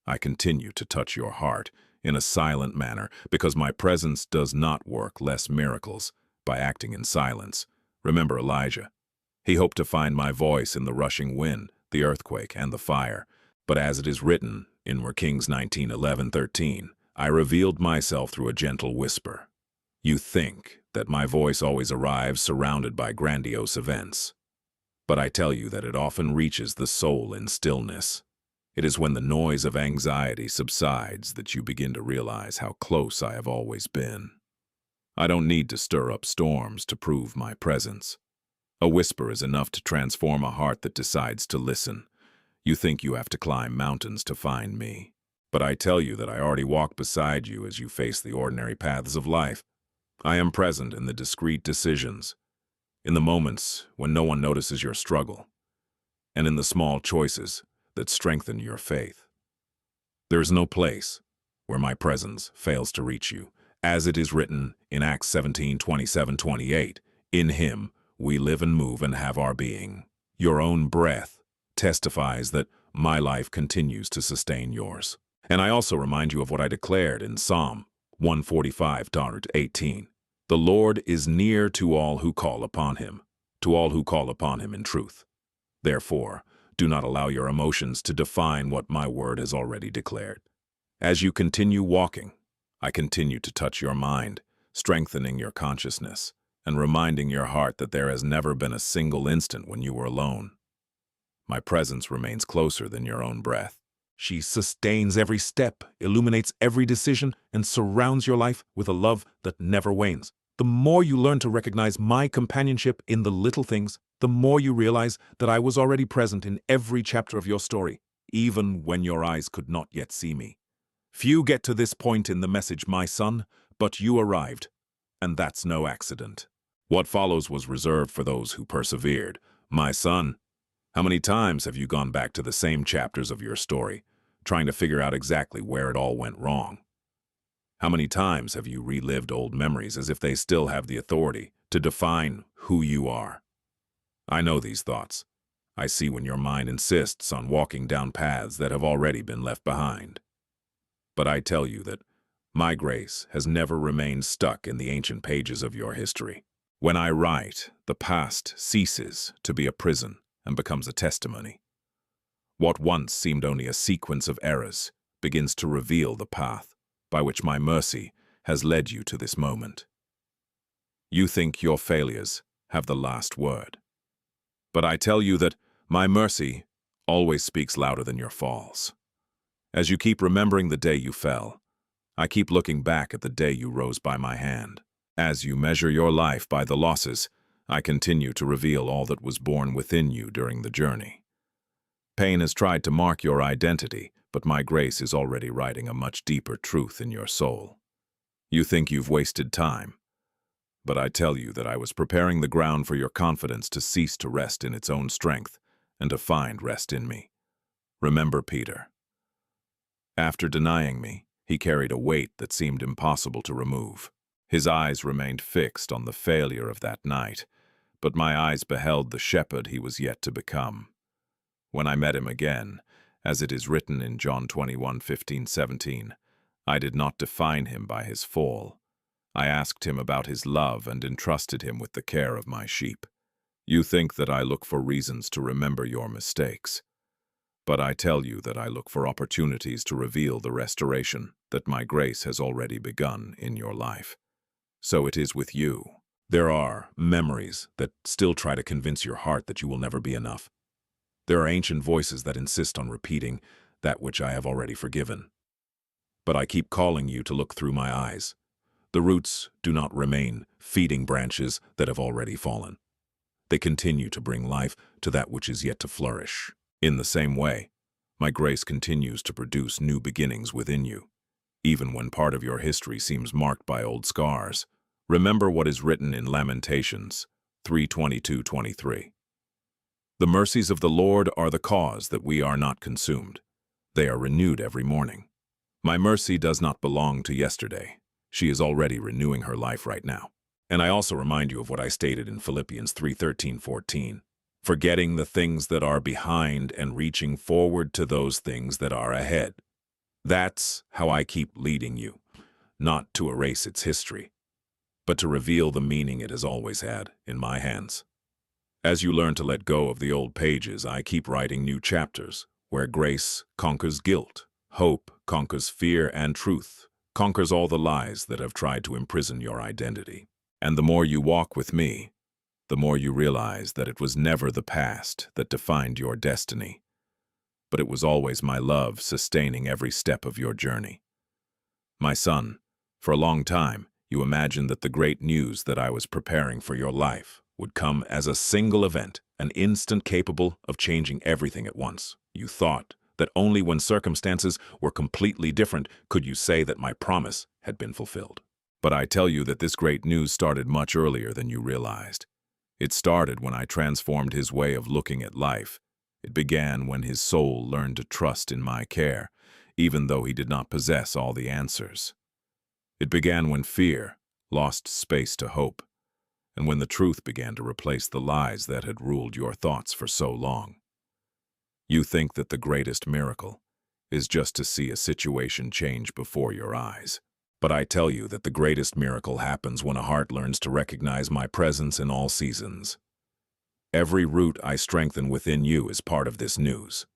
[SPEAKER 1] I continue to touch your heart in a silent manner because my presence does not work less miracles by acting in silence. Remember Elijah. He hoped to find my voice in the rushing wind, the earthquake, and the fire. But as it is written in 1 Kings 19:11-13, I revealed myself through a gentle whisper. You think that my voice always arrives surrounded by grandiose events. But I tell you that it often reaches the soul in stillness. It is when the noise of anxiety subsides that you begin to realize how close I have always been. I don't need to stir up storms to prove my presence. A whisper is enough to transform a heart that decides to listen. You think you have to climb mountains to find me. But I tell you that I already walk beside you as you face the ordinary paths of life. I am present in the discreet decisions, in the moments when no one notices your struggle, and in the small choices that strengthen your faith. There is no place where my presence fails to reach you, as it is written in Acts 17:27-28, in him we live and move and have our being. Your own breath testifies that my life continues to sustain yours. And I also remind you of what I declared in Psalm 145:18. The Lord is near to all who call upon him, in truth. Therefore, do not allow your emotions to define what my word has already declared. As you continue walking, I continue to touch your mind, strengthening your consciousness, and reminding your heart that there has never been a single instant when you were alone. My presence remains closer than your own breath. She sustains every step, illuminates every decision, and surrounds your life with a love that never wanes. The more you learn to recognize my companionship in the little things, the more you realize that I was already present in every chapter of your story, even when your eyes could not yet see me. Few get to this point in the message, my son, but you arrived, and that's no accident. What follows was reserved for those who persevered. My son, how many times have you gone back to the same chapters of your story, trying to figure out exactly where it all went wrong? How many times have you relived old memories as if they still have the authority to define who you are? I know these thoughts. I see when your mind insists on walking down paths that have already been left behind. But I tell you that my grace has never remained stuck in the ancient pages of your history. When I write, the past ceases to be a prison and becomes a testimony. What once seemed only a sequence of errors begins to reveal the path by which my mercy has led you to this moment. You think your failures have the last word. But I tell you that my mercy always speaks louder than your falls. As you keep remembering the day you fell, I keep looking back at the day you rose by my hand. As you measure your life by the losses, I continue to reveal all that was born within you during the journey. Pain has tried to mark your identity, but my grace is already writing a much deeper truth in your soul. You think you've wasted time, but I tell you that I was preparing the ground for your confidence to cease to rest in its own strength and to find rest in me. Remember Peter. After denying me, he carried a weight that seemed impossible to remove. His eyes remained fixed on the failure of that night, but my eyes beheld the shepherd he was yet to become. When I met him again, as it is written in John 21:15-17, I did not define him by his fall. I asked him about his love and entrusted him with the care of my sheep. You think that I look for reasons to remember your mistakes, but I tell you that I look for opportunities to reveal the restoration that my grace has already begun in your life. So it is with you. There are memories that still try to convince your heart that you will never be enough. There are ancient voices that insist on repeating that which I have already forgiven. But I keep calling you to look through my eyes. The roots do not remain feeding branches that have already fallen. They continue to bring life to that which is yet to flourish. In the same way, my grace continues to produce new beginnings within you, even when part of your history seems marked by old scars. Remember what is written in Lamentations 3:22-23. The mercies of the Lord are the cause that we are not consumed. They are renewed every morning. My mercy does not belong to yesterday. She is already renewing her life right now. And I also remind you of what I stated in Philippians 3:13-14. Forgetting the things that are behind and reaching forward to those things that are ahead. That's how I keep leading you, not to erase its history, but to reveal the meaning it has always had in my hands. As you learn to let go of the old pages, I keep writing new chapters, where grace conquers guilt, hope conquers fear, and truth conquers all the lies that have tried to imprison your identity. And the more you walk with me, the more you realize that it was never the past that defined your destiny, but it was always my love sustaining every step of your journey. My son, for a long time, you imagined that the great news that I was preparing for your life would come as a single event, an instant capable of changing everything at once. You thought that only when circumstances were completely different could you say that my promise had been fulfilled. But I tell you that this great news started much earlier than you realized. It started when I transformed his way of looking at life. It began when his soul learned to trust in my care, even though he did not possess all the answers. It began when fear lost space to hope, and when the truth began to replace the lies that had ruled your thoughts for so long. You think that the greatest miracle is just to see a situation change before your eyes. But I tell you that the greatest miracle happens when a heart learns to recognize my presence in all seasons. Every root I strengthen within you is part of this news.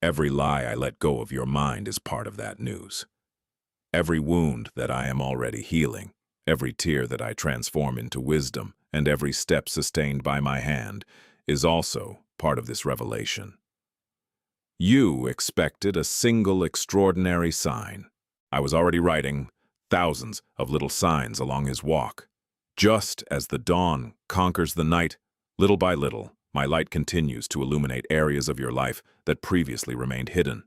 [SPEAKER 1] Every lie I let go of your mind is part of that news. Every wound that I am already healing, every tear that I transform into wisdom, and every step sustained by my hand is also part of this revelation. You expected a single extraordinary sign. I was already writing thousands of little signs along his walk. Just as the dawn conquers the night, little by little, my light continues to illuminate areas of your life that previously remained hidden.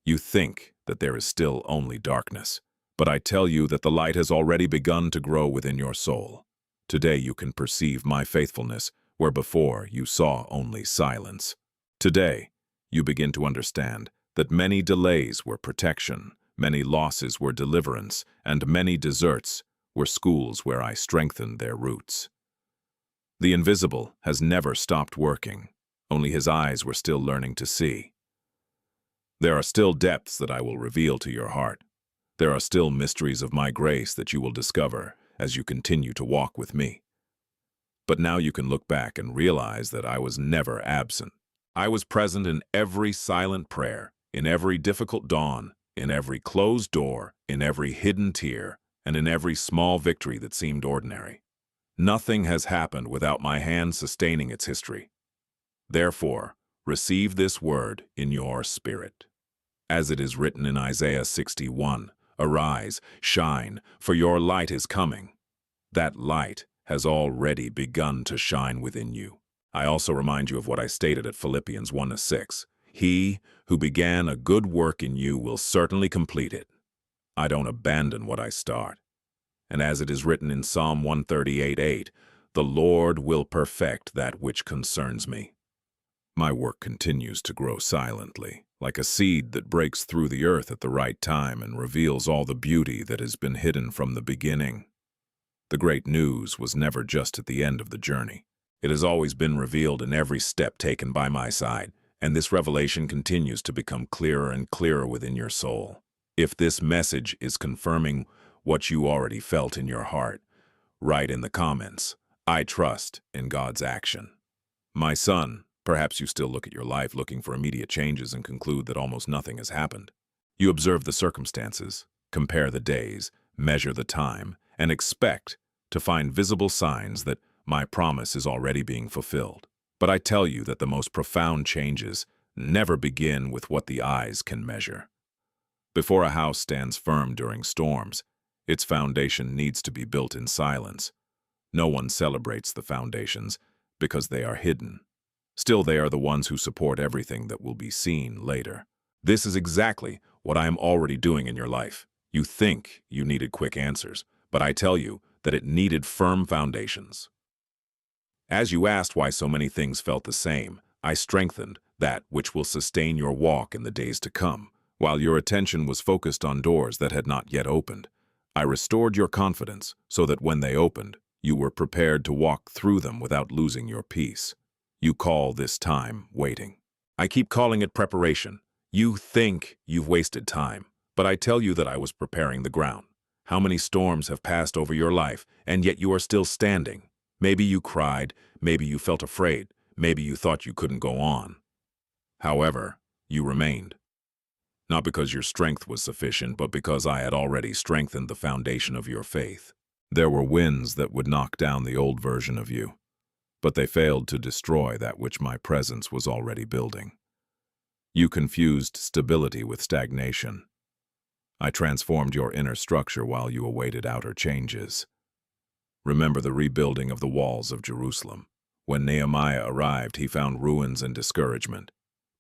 [SPEAKER 1] You think that there is still only darkness, but I tell you that the light has already begun to grow within your soul. Today you can perceive my faithfulness where before you saw only silence. Today you begin to understand that many delays were protection, many losses were deliverance, and many deserts were schools where I strengthened their roots. The invisible has never stopped working, only his eyes were still learning to see. There are still depths that I will reveal to your heart. There are still mysteries of my grace that you will discover as you continue to walk with me. But now you can look back and realize that I was never absent. I was present in every silent prayer, in every difficult dawn, in every closed door, in every hidden tear, and in every small victory that seemed ordinary. Nothing has happened without my hand sustaining its history. Therefore, receive this word in your spirit. As it is written in Isaiah 61, "Arise, shine, for your light is coming." That light has already begun to shine within you. I also remind you of what I stated at Philippians 1:6. He who began a good work in you will certainly complete it. I don't abandon what I start. And as it is written in Psalm 138:8, the Lord will perfect that which concerns me. My work continues to grow silently, like a seed that breaks through the earth at the right time and reveals all the beauty that has been hidden from the beginning. The great news was never just at the end of the journey. It has always been revealed in every step taken by my side, and this revelation continues to become clearer and clearer within your soul. If this message is confirming what you already felt in your heart, write in the comments, "I trust in God's action." My son, perhaps you still look at your life looking for immediate changes and conclude that almost nothing has happened. You observe the circumstances, compare the days, measure the time, and expect to find visible signs that my promise is already being fulfilled. But I tell you that the most profound changes never begin with what the eyes can measure. Before a house stands firm during storms, its foundation needs to be built in silence. No one celebrates the foundations because they are hidden. Still, they are the ones who support everything that will be seen later. This is exactly what I am already doing in your life. You think you needed quick answers, but I tell you that it needed firm foundations. As you asked why so many things felt the same, I strengthened that which will sustain your walk in the days to come. While your attention was focused on doors that had not yet opened, I restored your confidence so that when they opened, you were prepared to walk through them without losing your peace. You call this time waiting. I keep calling it preparation. You think you've wasted time, but I tell you that I was preparing the ground. How many storms have passed over your life, and yet you are still standing? Maybe you cried, maybe you felt afraid, maybe you thought you couldn't go on. However, you remained. Not because your strength was sufficient, but because I had already strengthened the foundation of your faith. There were winds that would knock down the old version of you, but they failed to destroy that which my presence was already building. You confused stability with stagnation. I transformed your inner structure while you awaited outer changes. Remember the rebuilding of the walls of Jerusalem. When Nehemiah arrived, he found ruins and discouragement.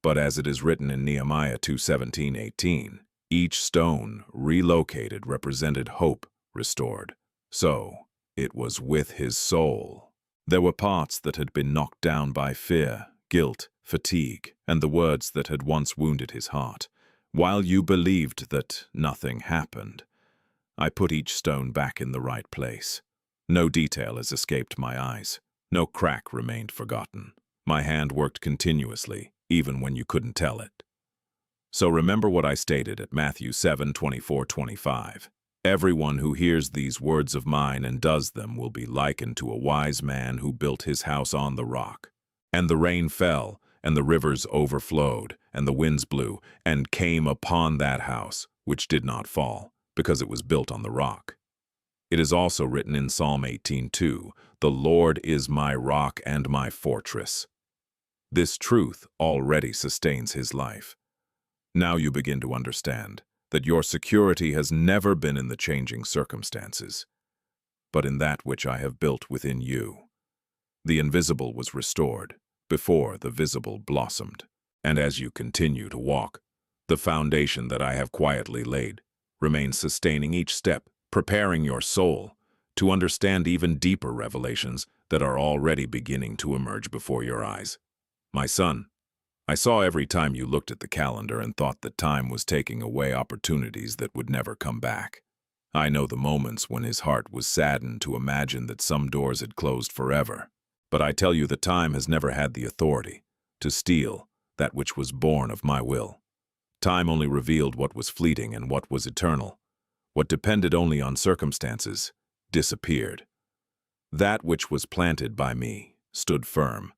[SPEAKER 1] But as it is written in Nehemiah 2:17-18, each stone relocated represented hope restored. So, it was with his soul. There were parts that had been knocked down by fear, guilt, fatigue, and the words that had once wounded his heart. While you believed that nothing happened, I put each stone back in the right place. No detail has escaped my eyes. No crack remained forgotten. My hand worked continuously, even when you couldn't tell it. So remember what I stated at Matthew 7:24-25. Everyone who hears these words of mine and does them will be likened to a wise man who built his house on the rock. And the rain fell, and the rivers overflowed, and the winds blew, and came upon that house, which did not fall, because it was built on the rock. It is also written in Psalm 18:2, "The Lord is my rock and my fortress." This truth already sustains his life. Now you begin to understand that your security has never been in the changing circumstances, but in that which I have built within you. The invisible was restored before the visible blossomed. And as you continue to walk, the foundation that I have quietly laid remains sustaining each step, preparing your soul to understand even deeper revelations that are already beginning to emerge before your eyes. My son, I saw every time you looked at the calendar and thought that time was taking away opportunities that would never come back. I know the moments when his heart was saddened to imagine that some doors had closed forever. But I tell you that time has never had the authority to steal that which was born of my will. Time only revealed what was fleeting and what was eternal. What depended only on circumstances disappeared. That which was planted by me stood firm,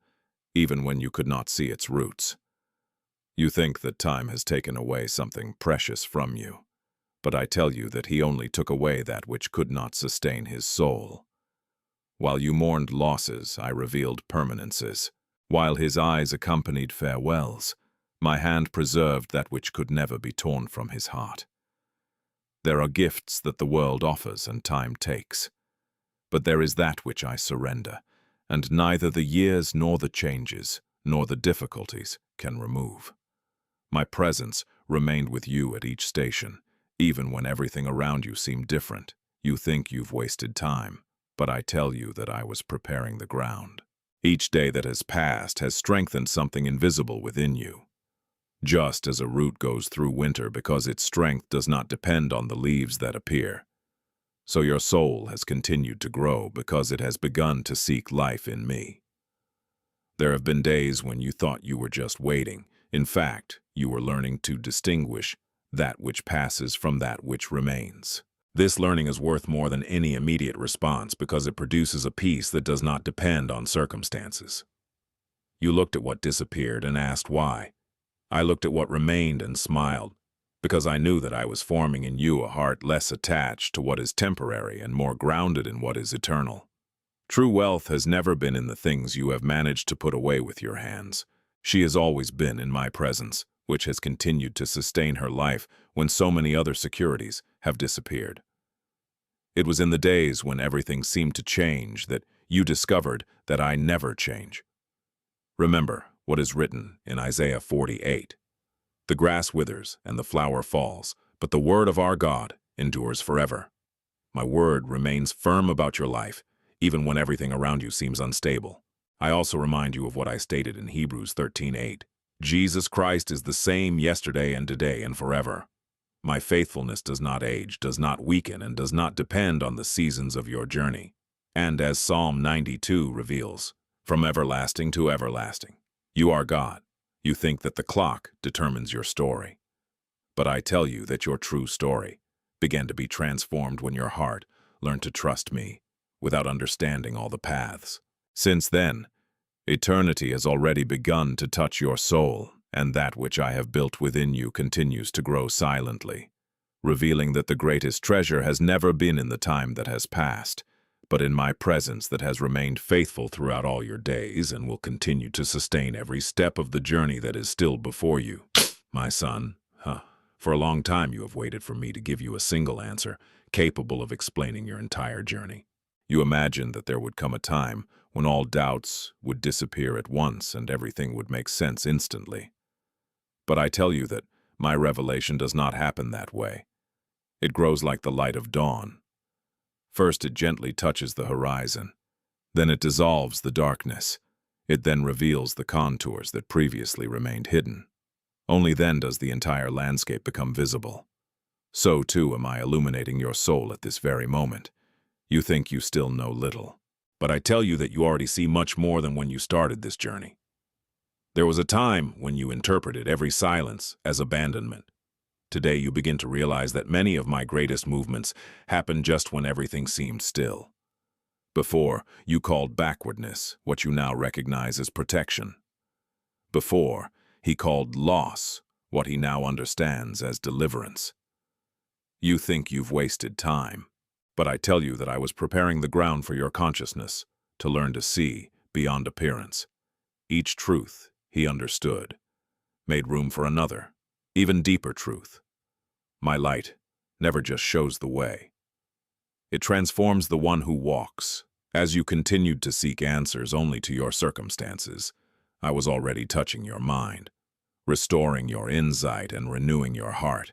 [SPEAKER 1] even when you could not see its roots. You think that time has taken away something precious from you, but I tell you that he only took away that which could not sustain his soul. While you mourned losses, I revealed permanences. While his eyes accompanied farewells, my hand preserved that which could never be torn from his heart. There are gifts that the world offers and time takes. But there is that which I surrender, and neither the years nor the changes, nor the difficulties can remove. My presence remained with you at each station, even when everything around you seemed different. You think you've wasted time, but I tell you that I was preparing the ground. Each day that has passed has strengthened something invisible within you. Just as a root goes through winter because its strength does not depend on the leaves that appear, so your soul has continued to grow because it has begun to seek life in me. There have been days when you thought you were just waiting. In fact, you were learning to distinguish that which passes from that which remains. This learning is worth more than any immediate response because it produces a peace that does not depend on circumstances. You looked at what disappeared and asked why. I looked at what remained and smiled, because I knew that I was forming in you a heart less attached to what is temporary and more grounded in what is eternal. True wealth has never been in the things you have managed to put away with your hands. She has always been in my presence, which has continued to sustain her life when so many other securities have disappeared. It was in the days when everything seemed to change that you discovered that I never change. Remember what is written in Isaiah 48. The grass withers and the flower falls, but the word of our God endures forever. My word remains firm about your life, even when everything around you seems unstable. I also remind you of what I stated in Hebrews 13:8. Jesus Christ is the same yesterday and today and forever. My faithfulness does not age, does not weaken, and does not depend on the seasons of your journey. And as Psalm 92 reveals, from everlasting to everlasting, you are God. You think that the clock determines your story. But I tell you that your true story began to be transformed when your heart learned to trust me without understanding all the paths. Since then, eternity has already begun to touch your soul, and that which I have built within you continues to grow silently, revealing that the greatest treasure has never been in the time that has passed, but in my presence that has remained faithful throughout all your days and will continue to sustain every step of the journey that is still before you. My son, for a long time you have waited for me to give you a single answer, capable of explaining your entire journey. You imagined that there would come a time when all doubts would disappear at once and everything would make sense instantly. But I tell you that my revelation does not happen that way. It grows like the light of dawn. First it gently touches the horizon. Then it dissolves the darkness. It then reveals the contours that previously remained hidden. Only then does the entire landscape become visible. So too am I illuminating your soul at this very moment. You think you still know little, but I tell you that you already see much more than when you started this journey. There was a time when you interpreted every silence as abandonment. Today you begin to realize that many of my greatest movements happened just when everything seemed still. Before, you called backwardness what you now recognize as protection. Before, he called loss what he now understands as deliverance. You think you've wasted time, but I tell you that I was preparing the ground for your consciousness to learn to see beyond appearance. Each truth he understood made room for another, even deeper truth. My light never just shows the way. It transforms the one who walks. As you continued to seek answers only to your circumstances, I was already touching your mind, restoring your insight and renewing your heart.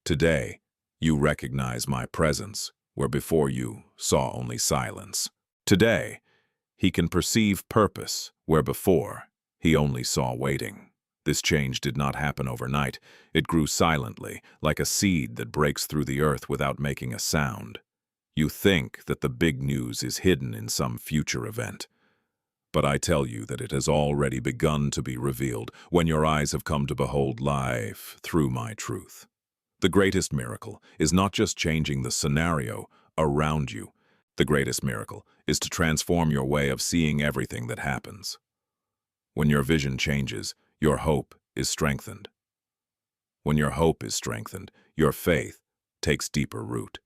[SPEAKER 1] Today, you recognize my presence where before you saw only silence. Today, he can perceive purpose where before he only saw waiting. This change did not happen overnight. It grew silently, like a seed that breaks through the earth without making a sound. You think that the big news is hidden in some future event. But I tell you that it has already begun to be revealed when your eyes have come to behold life through my truth. The greatest miracle is not just changing the scenario around you. The greatest miracle is to transform your way of seeing everything that happens. When your vision changes, your hope is strengthened. When your hope is strengthened, your faith takes deeper root.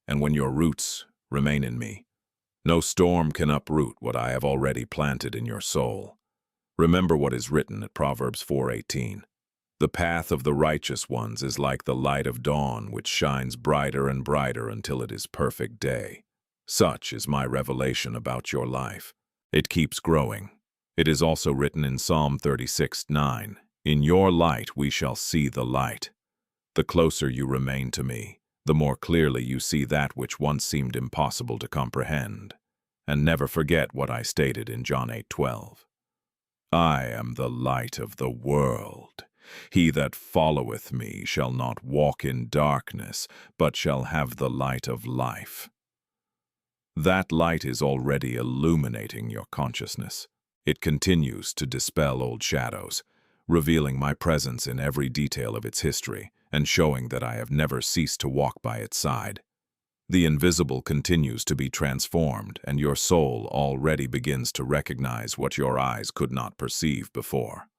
[SPEAKER 1] And when your roots remain in me, no storm can uproot what I have already planted in your soul. Remember what is written at Proverbs 4:18. The path of the righteous ones is like the light of dawn, which shines brighter and brighter until it is perfect day. Such is my revelation about your life. It keeps growing. It is also written in Psalm 36:9, "In your light we shall see the light." The closer you remain to me, the more clearly you see that which once seemed impossible to comprehend. And never forget what I stated in John 8:12. I am the light of the world. He that followeth me shall not walk in darkness, but shall have the light of life. That light is already illuminating your consciousness. It continues to dispel old shadows, revealing my presence in every detail of its history and showing that I have never ceased to walk by its side. The invisible continues to be transformed, and your soul already begins to recognize what your eyes could not perceive before.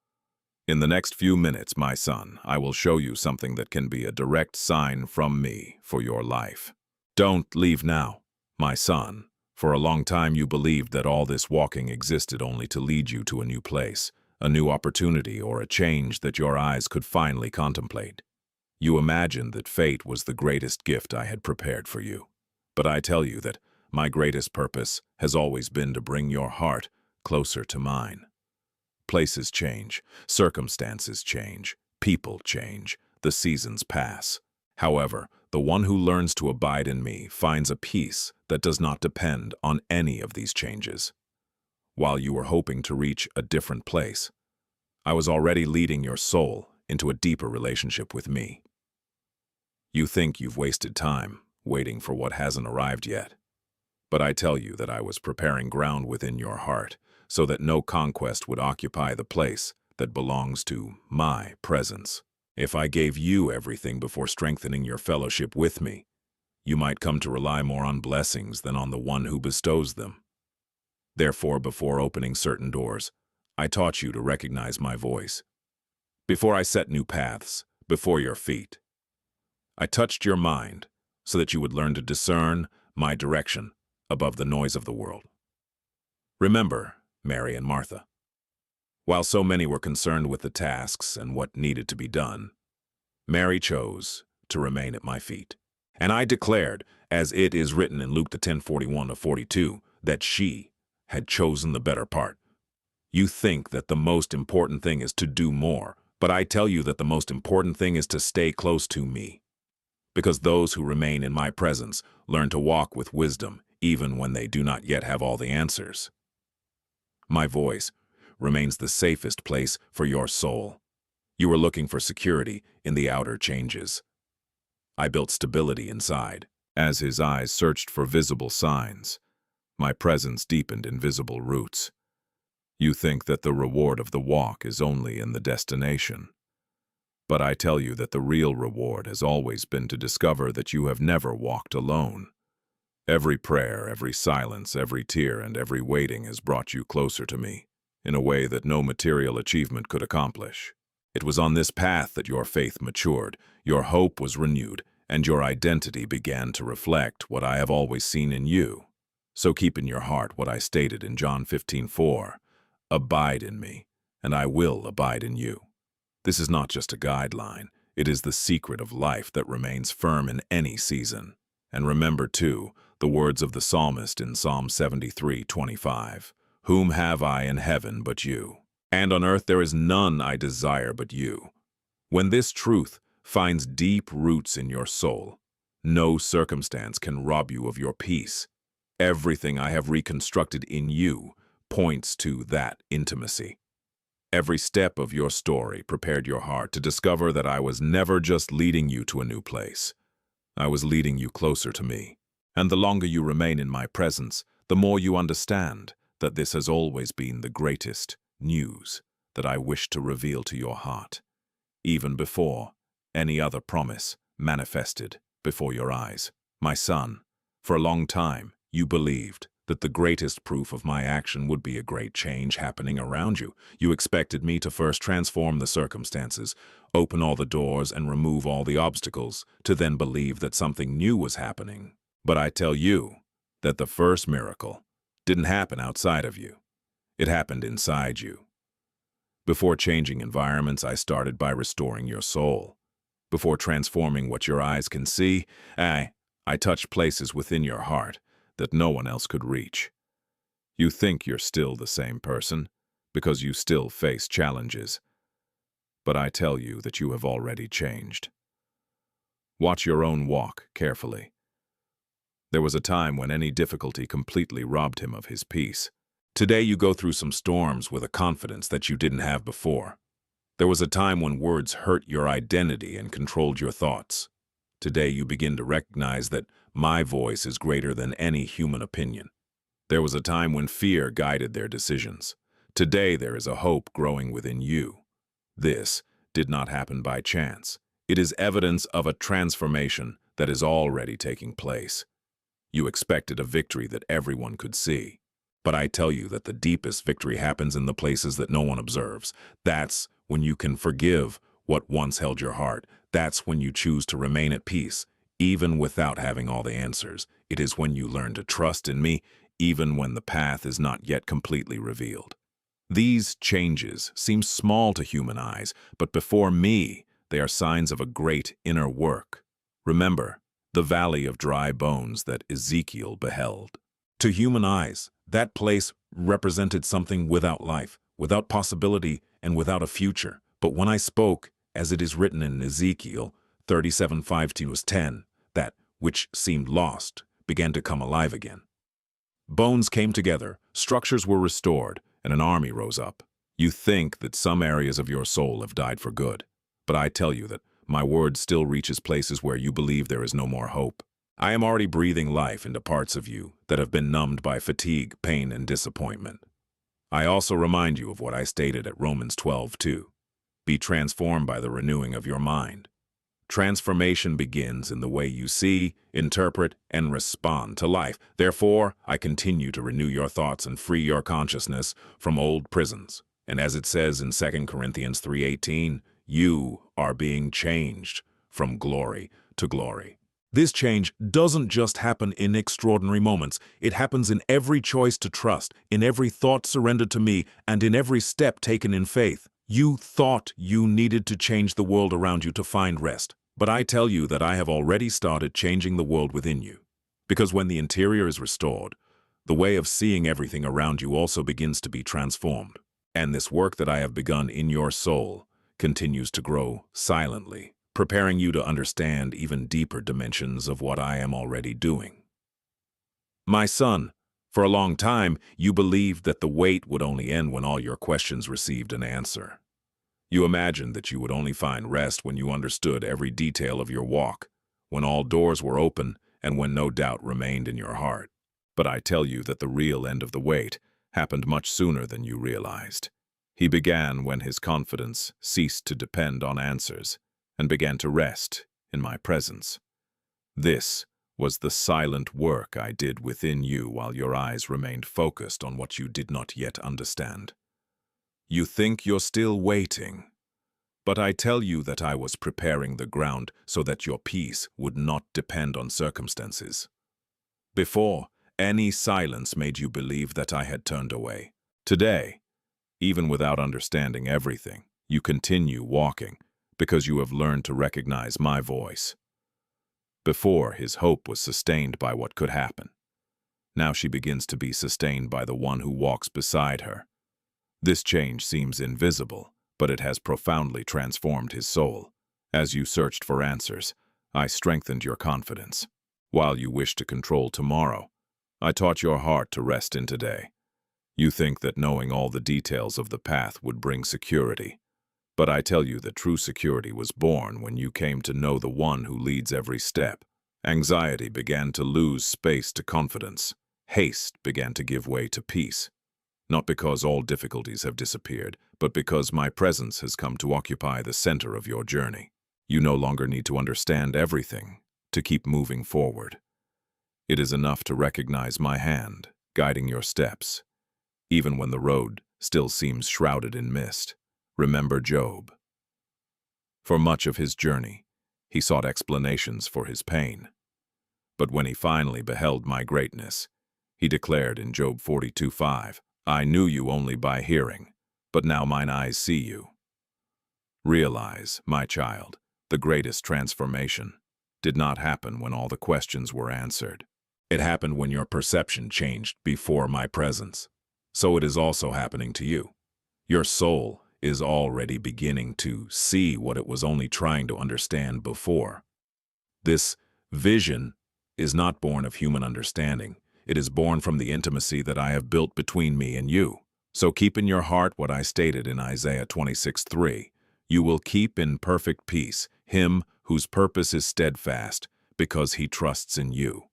[SPEAKER 1] In the next few minutes, my son, I will show you something that can be a direct sign from me for your life. Don't leave now, my son. For a long time you believed that all this walking existed only to lead you to a new place, a new opportunity, or a change that your eyes could finally contemplate. You imagined that fate was the greatest gift I had prepared for you. But I tell you that my greatest purpose has always been to bring your heart closer to mine. Places change, circumstances change, people change, the seasons pass. However, the one who learns to abide in me finds a peace that does not depend on any of these changes. While you were hoping to reach a different place, I was already leading your soul into a deeper relationship with me. You think you've wasted time waiting for what hasn't arrived yet. But I tell you that I was preparing ground within your heart so that no conquest would occupy the place that belongs to my presence. If I gave you everything before strengthening your fellowship with me, you might come to rely more on blessings than on the one who bestows them. Therefore, before opening certain doors, I taught you to recognize my voice. Before I set new paths before your feet, I touched your mind so that you would learn to discern my direction above the noise of the world. Remember Mary and Martha. While so many were concerned with the tasks and what needed to be done, Mary chose to remain at my feet. And I declared, as it is written in Luke 10:41-42, that she had chosen the better part. You think that the most important thing is to do more, but I tell you that the most important thing is to stay close to me. Because those who remain in my presence learn to walk with wisdom, even when they do not yet have all the answers. My voice remains the safest place for your soul. You were looking for security in the outer changes. I built stability inside. As his eyes searched for visible signs, my presence deepened in visible roots. You think that the reward of the walk is only in the destination. But I tell you that the real reward has always been to discover that you have never walked alone. Every prayer, every silence, every tear, and every waiting has brought you closer to me, in a way that no material achievement could accomplish. It was on this path that your faith matured, your hope was renewed, and your identity began to reflect what I have always seen in you. So keep in your heart what I stated in John 15:4, "Abide in me, and I will abide in you." This is not just a guideline, it is the secret of life that remains firm in any season. And remember, too, the words of the psalmist in Psalm 73:25, "Whom have I in heaven but you? And on earth there is none I desire but you." When this truth finds deep roots in your soul, no circumstance can rob you of your peace. Everything I have reconstructed in you points to that intimacy. Every step of your story prepared your heart to discover that I was never just leading you to a new place. I was leading you closer to me. And the longer you remain in my presence, the more you understand that this has always been the greatest news that I wish to reveal to your heart, even before any other promise manifested before your eyes. My son, for a long time you believed that the greatest proof of my action would be a great change happening around you. You expected me to first transform the circumstances, open all the doors, and remove all the obstacles, to then believe that something new was happening. But I tell you that the first miracle didn't happen outside of you. It happened inside you. Before changing environments, I started by restoring your soul. Before transforming what your eyes can see, I touched places within your heart that no one else could reach. You think you're still the same person because you still face challenges, but I tell you that you have already changed. Watch your own walk carefully. There was a time when any difficulty completely robbed him of his peace. Today you go through some storms with a confidence that you didn't have before. There was a time when words hurt your identity and controlled your thoughts. Today you begin to recognize that my voice is greater than any human opinion. There was a time when fear guided their decisions. Today there is a hope growing within you. This did not happen by chance. It is evidence of a transformation that is already taking place. You expected a victory that everyone could see. But I tell you that the deepest victory happens in the places that no one observes. That's when you can forgive what once held your heart. That's when you choose to remain at peace, even without having all the answers. It is when you learn to trust in me, even when the path is not yet completely revealed. These changes seem small to human eyes, but before me, they are signs of a great inner work. Remember the valley of dry bones that Ezekiel beheld. To human eyes, that place represented something without life, without possibility, and without a future. But when I spoke, as it is written in Ezekiel 37:5-10, that which seemed lost began to come alive again. Bones came together, structures were restored, and an army rose up. You think that some areas of your soul have died for good, but I tell you that my word still reaches places where you believe there is no more hope. I am already breathing life into parts of you that have been numbed by fatigue, pain, and disappointment. I also remind you of what I stated at Romans 12:2. Be transformed by the renewing of your mind. Transformation begins in the way you see, interpret, and respond to life. Therefore, I continue to renew your thoughts and free your consciousness from old prisons. And as it says in 2 Corinthians 3:18, you are being changed from glory to glory. This change doesn't just happen in extraordinary moments. It happens in every choice to trust, in every thought surrendered to me, and in every step taken in faith. You thought you needed to change the world around you to find rest. But I tell you that I have already started changing the world within you. Because when the interior is restored, the way of seeing everything around you also begins to be transformed. And this work that I have begun in your soul continues to grow silently, preparing you to understand even deeper dimensions of what I am already doing. My son, for a long time, you believed that the wait would only end when all your questions received an answer. You imagined that you would only find rest when you understood every detail of your walk, when all doors were open, and when no doubt remained in your heart. But I tell you that the real end of the wait happened much sooner than you realized. He began when his confidence ceased to depend on answers and began to rest in my presence. This was the silent work I did within you while your eyes remained focused on what you did not yet understand. You think you're still waiting, but I tell you that I was preparing the ground so that your peace would not depend on circumstances. Before, any silence made you believe that I had turned away. Today, even without understanding everything, you continue walking because you have learned to recognize my voice. Before, his hope was sustained by what could happen. Now she begins to be sustained by the one who walks beside her. This change seems invisible, but it has profoundly transformed his soul. As you searched for answers, I strengthened your confidence. While you wished to control tomorrow, I taught your heart to rest in today. You think that knowing all the details of the path would bring security. But I tell you that true security was born when you came to know the one who leads every step. Anxiety began to lose space to confidence. Haste began to give way to peace. Not because all difficulties have disappeared, but because my presence has come to occupy the center of your journey. You no longer need to understand everything to keep moving forward. It is enough to recognize my hand guiding your steps, even when the road still seems shrouded in mist. Remember Job. For much of his journey, he sought explanations for his pain. But when he finally beheld my greatness, he declared in Job 42:5, I knew you only by hearing, but now mine eyes see you. Realize, my child, the greatest transformation did not happen when all the questions were answered. It happened when your perception changed before my presence. So it is also happening to you. Your soul is already beginning to see what it was only trying to understand before. This vision is not born of human understanding. It is born from the intimacy that I have built between me and you. So keep in your heart what I stated in Isaiah 26:3. You will keep in perfect peace him whose purpose is steadfast, because he trusts in you.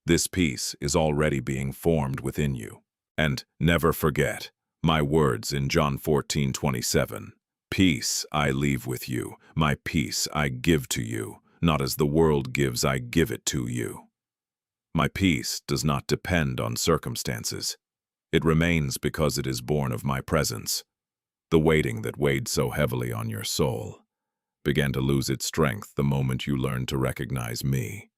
[SPEAKER 1] This peace is already being formed within you. And never forget my words in John 14:27. Peace I leave with you, my peace I give to you. Not as the world gives, I give it to you. My peace does not depend on circumstances. It remains because it is born of my presence. The weighting that weighed so heavily on your soul began to lose its strength the moment you learned to recognize me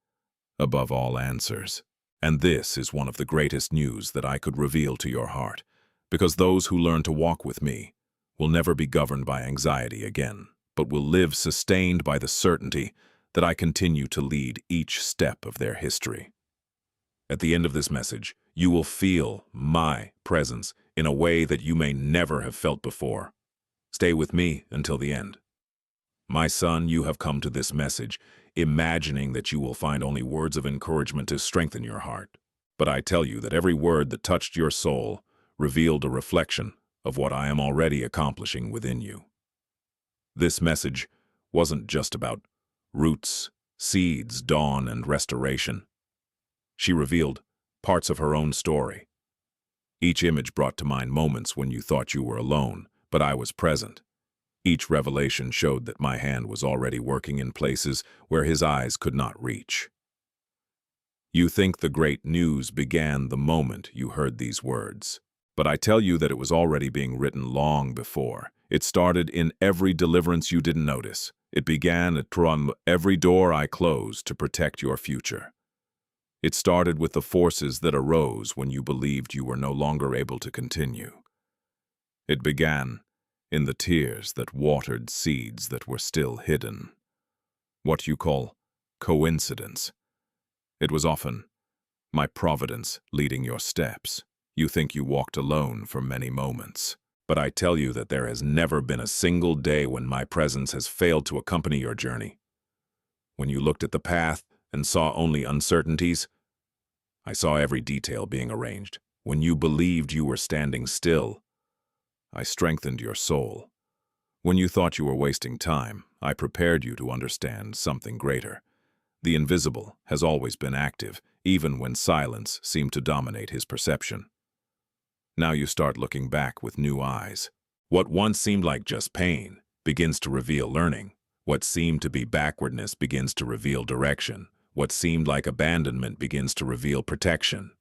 [SPEAKER 1] above all answers. And this is one of the greatest news that I could reveal to your heart, because those who learn to walk with me will never be governed by anxiety again, but will live sustained by the certainty that I continue to lead each step of their history. At the end of this message, you will feel my presence in a way that you may never have felt before. Stay with me until the end. My son, you have come to this message imagining that you will find only words of encouragement to strengthen your heart. But I tell you that every word that touched your soul revealed a reflection of what I am already accomplishing within you. This message wasn't just about roots, seeds, dawn, and restoration. She revealed parts of her own story. Each image brought to mind moments when you thought you were alone, but I was present. Each revelation showed that my hand was already working in places where his eyes could not reach. You think the great news began the moment you heard these words. But I tell you that it was already being written long before. It started in every deliverance you didn't notice. It began at every door I closed to protect your future. It started with the forces that arose when you believed you were no longer able to continue. It began in the tears that watered seeds that were still hidden. What you call coincidence. It was often my providence leading your steps. You think you walked alone for many moments. But I tell you that there has never been a single day when my presence has failed to accompany your journey. When you looked at the path and saw only uncertainties, I saw every detail being arranged. When you believed you were standing still, I strengthened your soul. When you thought you were wasting time, I prepared you to understand something greater. The invisible has always been active, even when silence seemed to dominate his perception. Now you start looking back with new eyes. What once seemed like just pain begins to reveal learning. What seemed to be backwardness begins to reveal direction. What seemed like abandonment begins to reveal protection.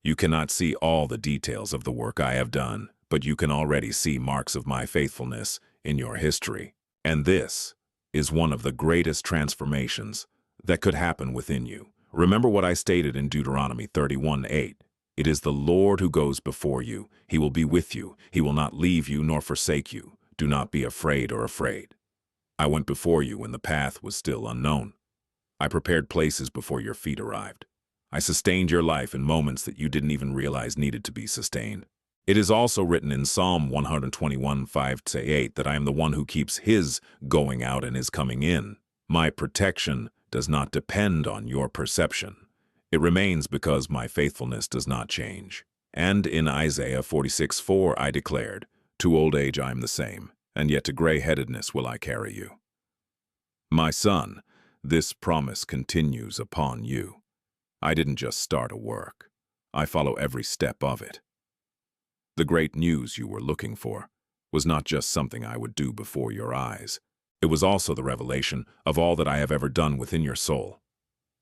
[SPEAKER 1] You cannot see all the details of the work I have done, but you can already see marks of my faithfulness in your history. And this is one of the greatest transformations that could happen within you. Remember what I stated in Deuteronomy 31:8. It is the Lord who goes before you. He will be with you. He will not leave you nor forsake you. Do not be afraid or afraid. I went before you when the path was still unknown. I prepared places before your feet arrived. I sustained your life in moments that you didn't even realize needed to be sustained. It is also written in Psalm 121:5-8 that I am the one who keeps his going out and his coming in. My protection does not depend on your perception. It remains because my faithfulness does not change. And in Isaiah 46:4 I declared, to old age I am the same, and yet to gray-headedness will I carry you. My son, this promise continues upon you. I didn't just start a work. I follow every step of it. The great news you were looking for was not just something I would do before your eyes. It was also the revelation of all that I have ever done within your soul.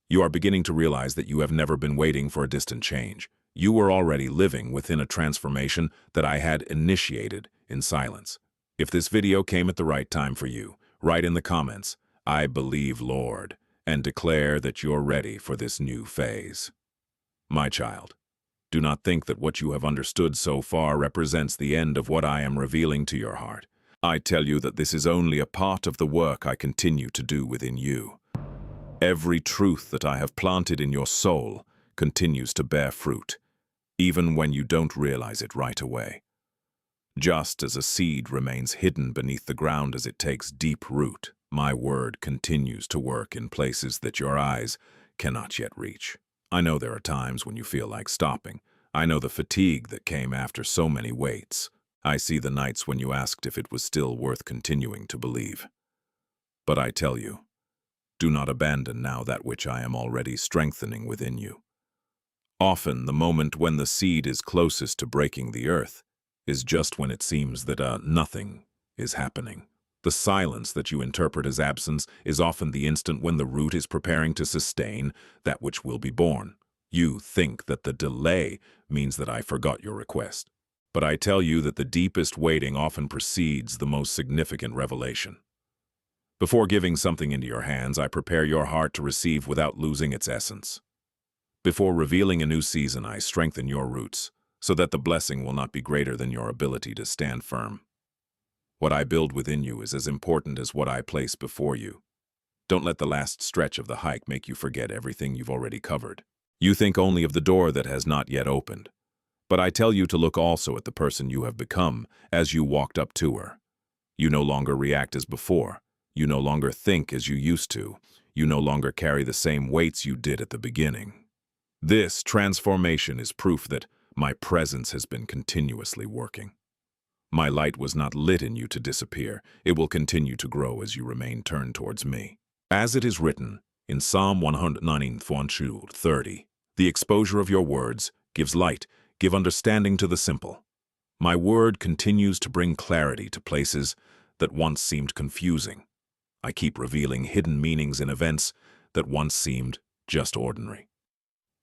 [SPEAKER 1] You are beginning to realize that you have never been waiting for a distant change. You were already living within a transformation that I had initiated in silence. If this video came at the right time for you, write in the comments, I believe, Lord, and declare that you're ready for this new phase. My child, do not think that what you have understood so far represents the end of what I am revealing to your heart. I tell you that this is only a part of the work I continue to do within you. Every truth that I have planted in your soul continues to bear fruit, even when you don't realize it right away. Just as a seed remains hidden beneath the ground as it takes deep root, my word continues to work in places that your eyes cannot yet reach. I know there are times when you feel like stopping. I know the fatigue that came after so many waits. I see the nights when you asked if it was still worth continuing to believe. But I tell you, do not abandon now that which I am already strengthening within you. Often, the moment when the seed is closest to breaking the earth is just when it seems that nothing is happening. The silence that you interpret as absence is often the instant when the root is preparing to sustain that which will be born. You think that the delay means that I forgot your request. But I tell you that the deepest waiting often precedes the most significant revelation. Before giving something into your hands, I prepare your heart to receive without losing its essence. Before revealing a new season, I strengthen your roots, so that the blessing will not be greater than your ability to stand firm. What I build within you is as important as what I place before you. Don't let the last stretch of the hike make you forget everything you've already covered. You think only of the door that has not yet opened. But I tell you to look also at the person you have become as you walked up to her. You no longer react as before. You no longer think as you used to. You no longer carry the same weights you did at the beginning. This transformation is proof that my presence has been continuously working. My light was not lit in you to disappear. It will continue to grow as you remain turned towards me. As it is written in Psalm 119:30, the exposure of your words gives light, give understanding to the simple. My word continues to bring clarity to places that once seemed confusing. I keep revealing hidden meanings in events that once seemed just ordinary.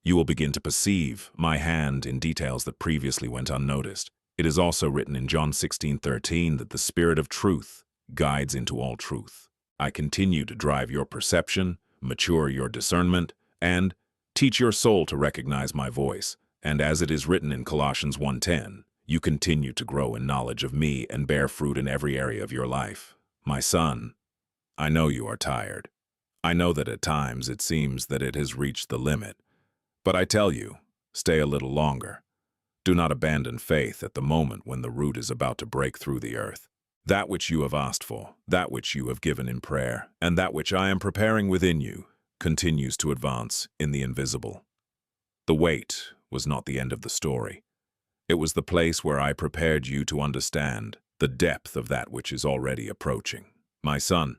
[SPEAKER 1] You will begin to perceive my hand in details that previously went unnoticed. It is also written in John 16:13 that the Spirit of truth guides into all truth. I continue to drive your perception, mature your discernment, and teach your soul to recognize my voice. And as it is written in Colossians 1:10, you continue to grow in knowledge of me and bear fruit in every area of your life. My son, I know you are tired. I know that at times it seems that it has reached the limit. But I tell you, stay a little longer. Do not abandon faith at the moment when the root is about to break through the earth. That which you have asked for, that which you have given in prayer, and that which I am preparing within you, continues to advance in the invisible. The wait was not the end of the story. It was the place where I prepared you to understand the depth of that which is already approaching. My son,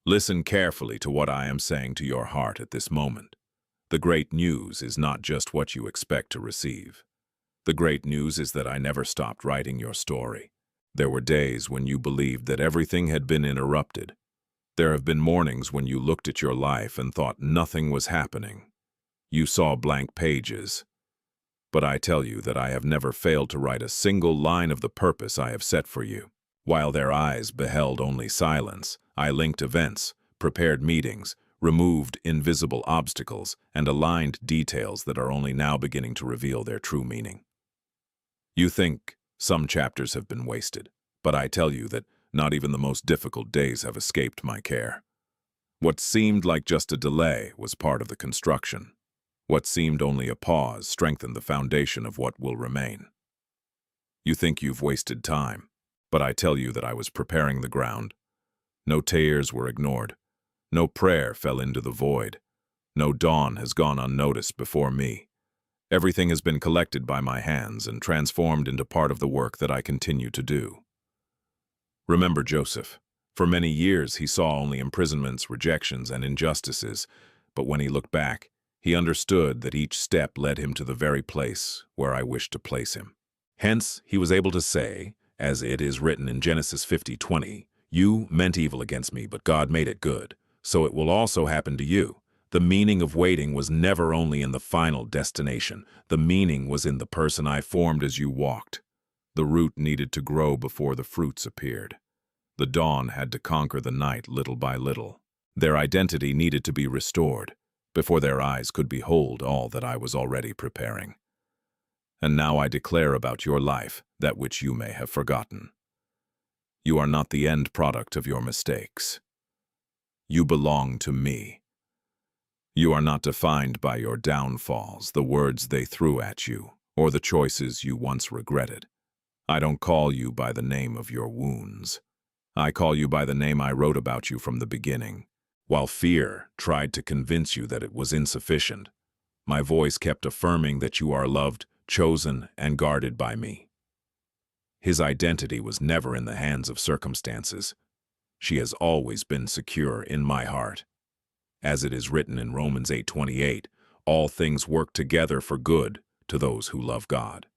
[SPEAKER 1] listen carefully to what I am saying to your heart at this moment. The great news is not just what you expect to receive. The great news is that I never stopped writing your story. There were days when you believed that everything had been interrupted. There have been mornings when you looked at your life and thought nothing was happening. You saw blank pages. But I tell you that I have never failed to write a single line of the purpose I have set for you. While their eyes beheld only silence, I linked events, prepared meetings, removed invisible obstacles, and aligned details that are only now beginning to reveal their true meaning. You think some chapters have been wasted, but I tell you that not even the most difficult days have escaped my care. What seemed like just a delay was part of the construction. What seemed only a pause strengthened the foundation of what will remain. You think you've wasted time, but I tell you that I was preparing the ground. No tears were ignored. No prayer fell into the void. No dawn has gone unnoticed before me. Everything has been collected by my hands and transformed into part of the work that I continue to do. Remember Joseph. For many years he saw only imprisonments, rejections, and injustices, but when he looked back, he understood that each step led him to the very place where I wished to place him. Hence, he was able to say, as it is written in Genesis 50:20, "You meant evil against me, but God made it good. So it will also happen to you." The meaning of waiting was never only in the final destination. The meaning was in the person I formed as you walked. The root needed to grow before the fruits appeared. The dawn had to conquer the night little by little. Their identity needed to be restored before their eyes could behold all that I was already preparing. And now I declare about your life that which you may have forgotten. You are not the end product of your mistakes. You belong to me. You are not defined by your downfalls, the words they threw at you, or the choices you once regretted. I don't call you by the name of your wounds. I call you by the name I wrote about you from the beginning. While fear tried to convince you that it was insufficient, my voice kept affirming that you are loved, chosen, and guarded by me. His identity was never in the hands of circumstances. She has always been secure in my heart. As it is written in Romans 8:28, all things work together for good to those who love God.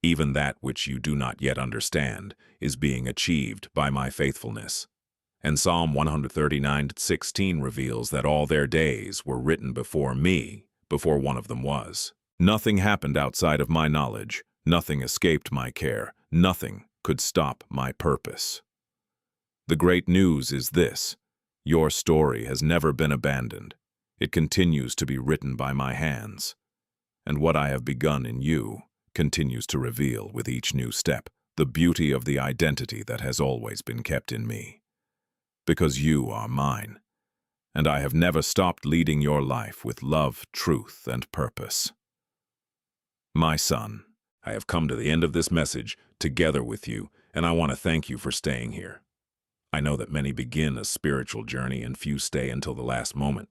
[SPEAKER 1] Even that which you do not yet understand is being achieved by my faithfulness. And Psalm 139:16 reveals that all their days were written before me, before one of them was. Nothing happened outside of my knowledge. Nothing escaped my care. Nothing could stop my purpose. The great news is this: your story has never been abandoned. It continues to be written by my hands. And what I have begun in you continues to reveal with each new step the beauty of the identity that has always been kept in me. Because you are mine, and I have never stopped leading your life with love, truth, and purpose. My son, I have come to the end of this message together with you, and I want to thank you for staying here. I know that many begin a spiritual journey and few stay until the last moment.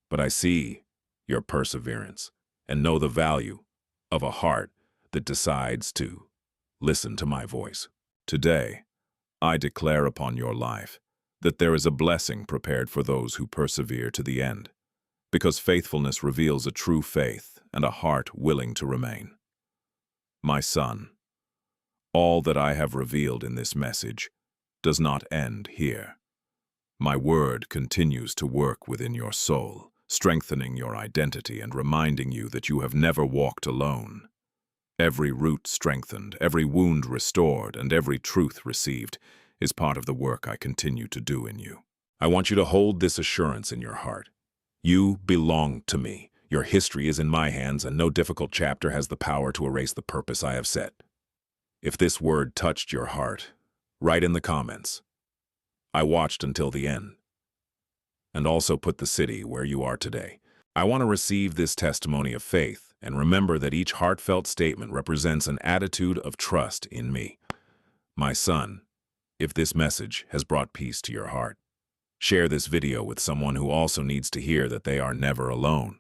[SPEAKER 1] But I see your perseverance and know the value of a heart that decides to listen to my voice. Today, I declare upon your life that there is a blessing prepared for those who persevere to the end, because faithfulness reveals a true faith and a heart willing to remain. My son, all that I have revealed in this message does not end here. My word continues to work within your soul, strengthening your identity and reminding you that you have never walked alone. Every root strengthened, every wound restored, and every truth received is part of the work I continue to do in you. I want you to hold this assurance in your heart. You belong to me. Your history is in my hands, and no difficult chapter has the power to erase the purpose I have set. If this word touched your heart, write in the comments, "I watched until the end." And also put the city where you are today. I want to receive this testimony of faith, and remember that each heartfelt statement represents an attitude of trust in me. My son, if this message has brought peace to your heart, share this video with someone who also needs to hear that they are never alone.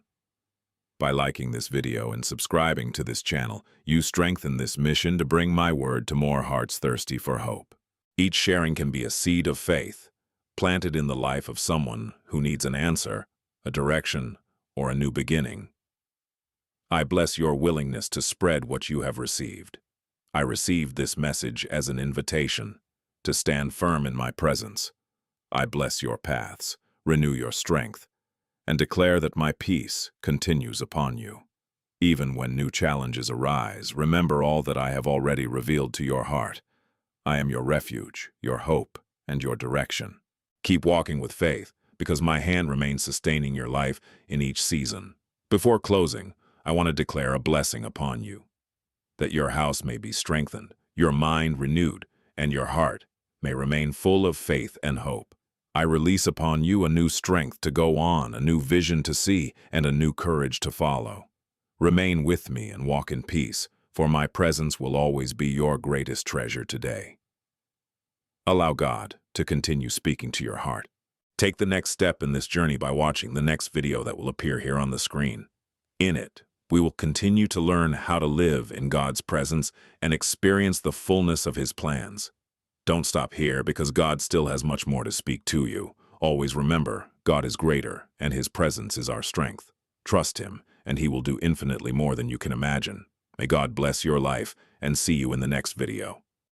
[SPEAKER 1] By liking this video and subscribing to this channel, you strengthen this mission to bring my word to more hearts thirsty for hope. Each sharing can be a seed of faith, planted in the life of someone who needs an answer, a direction, or a new beginning. I bless your willingness to spread what you have received. I received this message as an invitation to stand firm in my presence. I bless your paths, renew your strength, and declare that my peace continues upon you. Even when new challenges arise, remember all that I have already revealed to your heart. I am your refuge, your hope, and your direction. Keep walking with faith, because my hand remains sustaining your life in each season. Before closing, I want to declare a blessing upon you, that your house may be strengthened, your mind renewed, and your heart may remain full of faith and hope. I release upon you a new strength to go on, a new vision to see, and a new courage to follow. Remain with me and walk in peace, for my presence will always be your greatest treasure today. Allow God to continue speaking to your heart. Take the next step in this journey by watching the next video that will appear here on the screen. In it, we will continue to learn how to live in God's presence and experience the fullness of His plans. Don't stop here, because God still has much more to speak to you. Always remember, God is greater, and His presence is our strength. Trust Him, and He will do infinitely more than you can imagine. May God bless your life, and see you in the next video.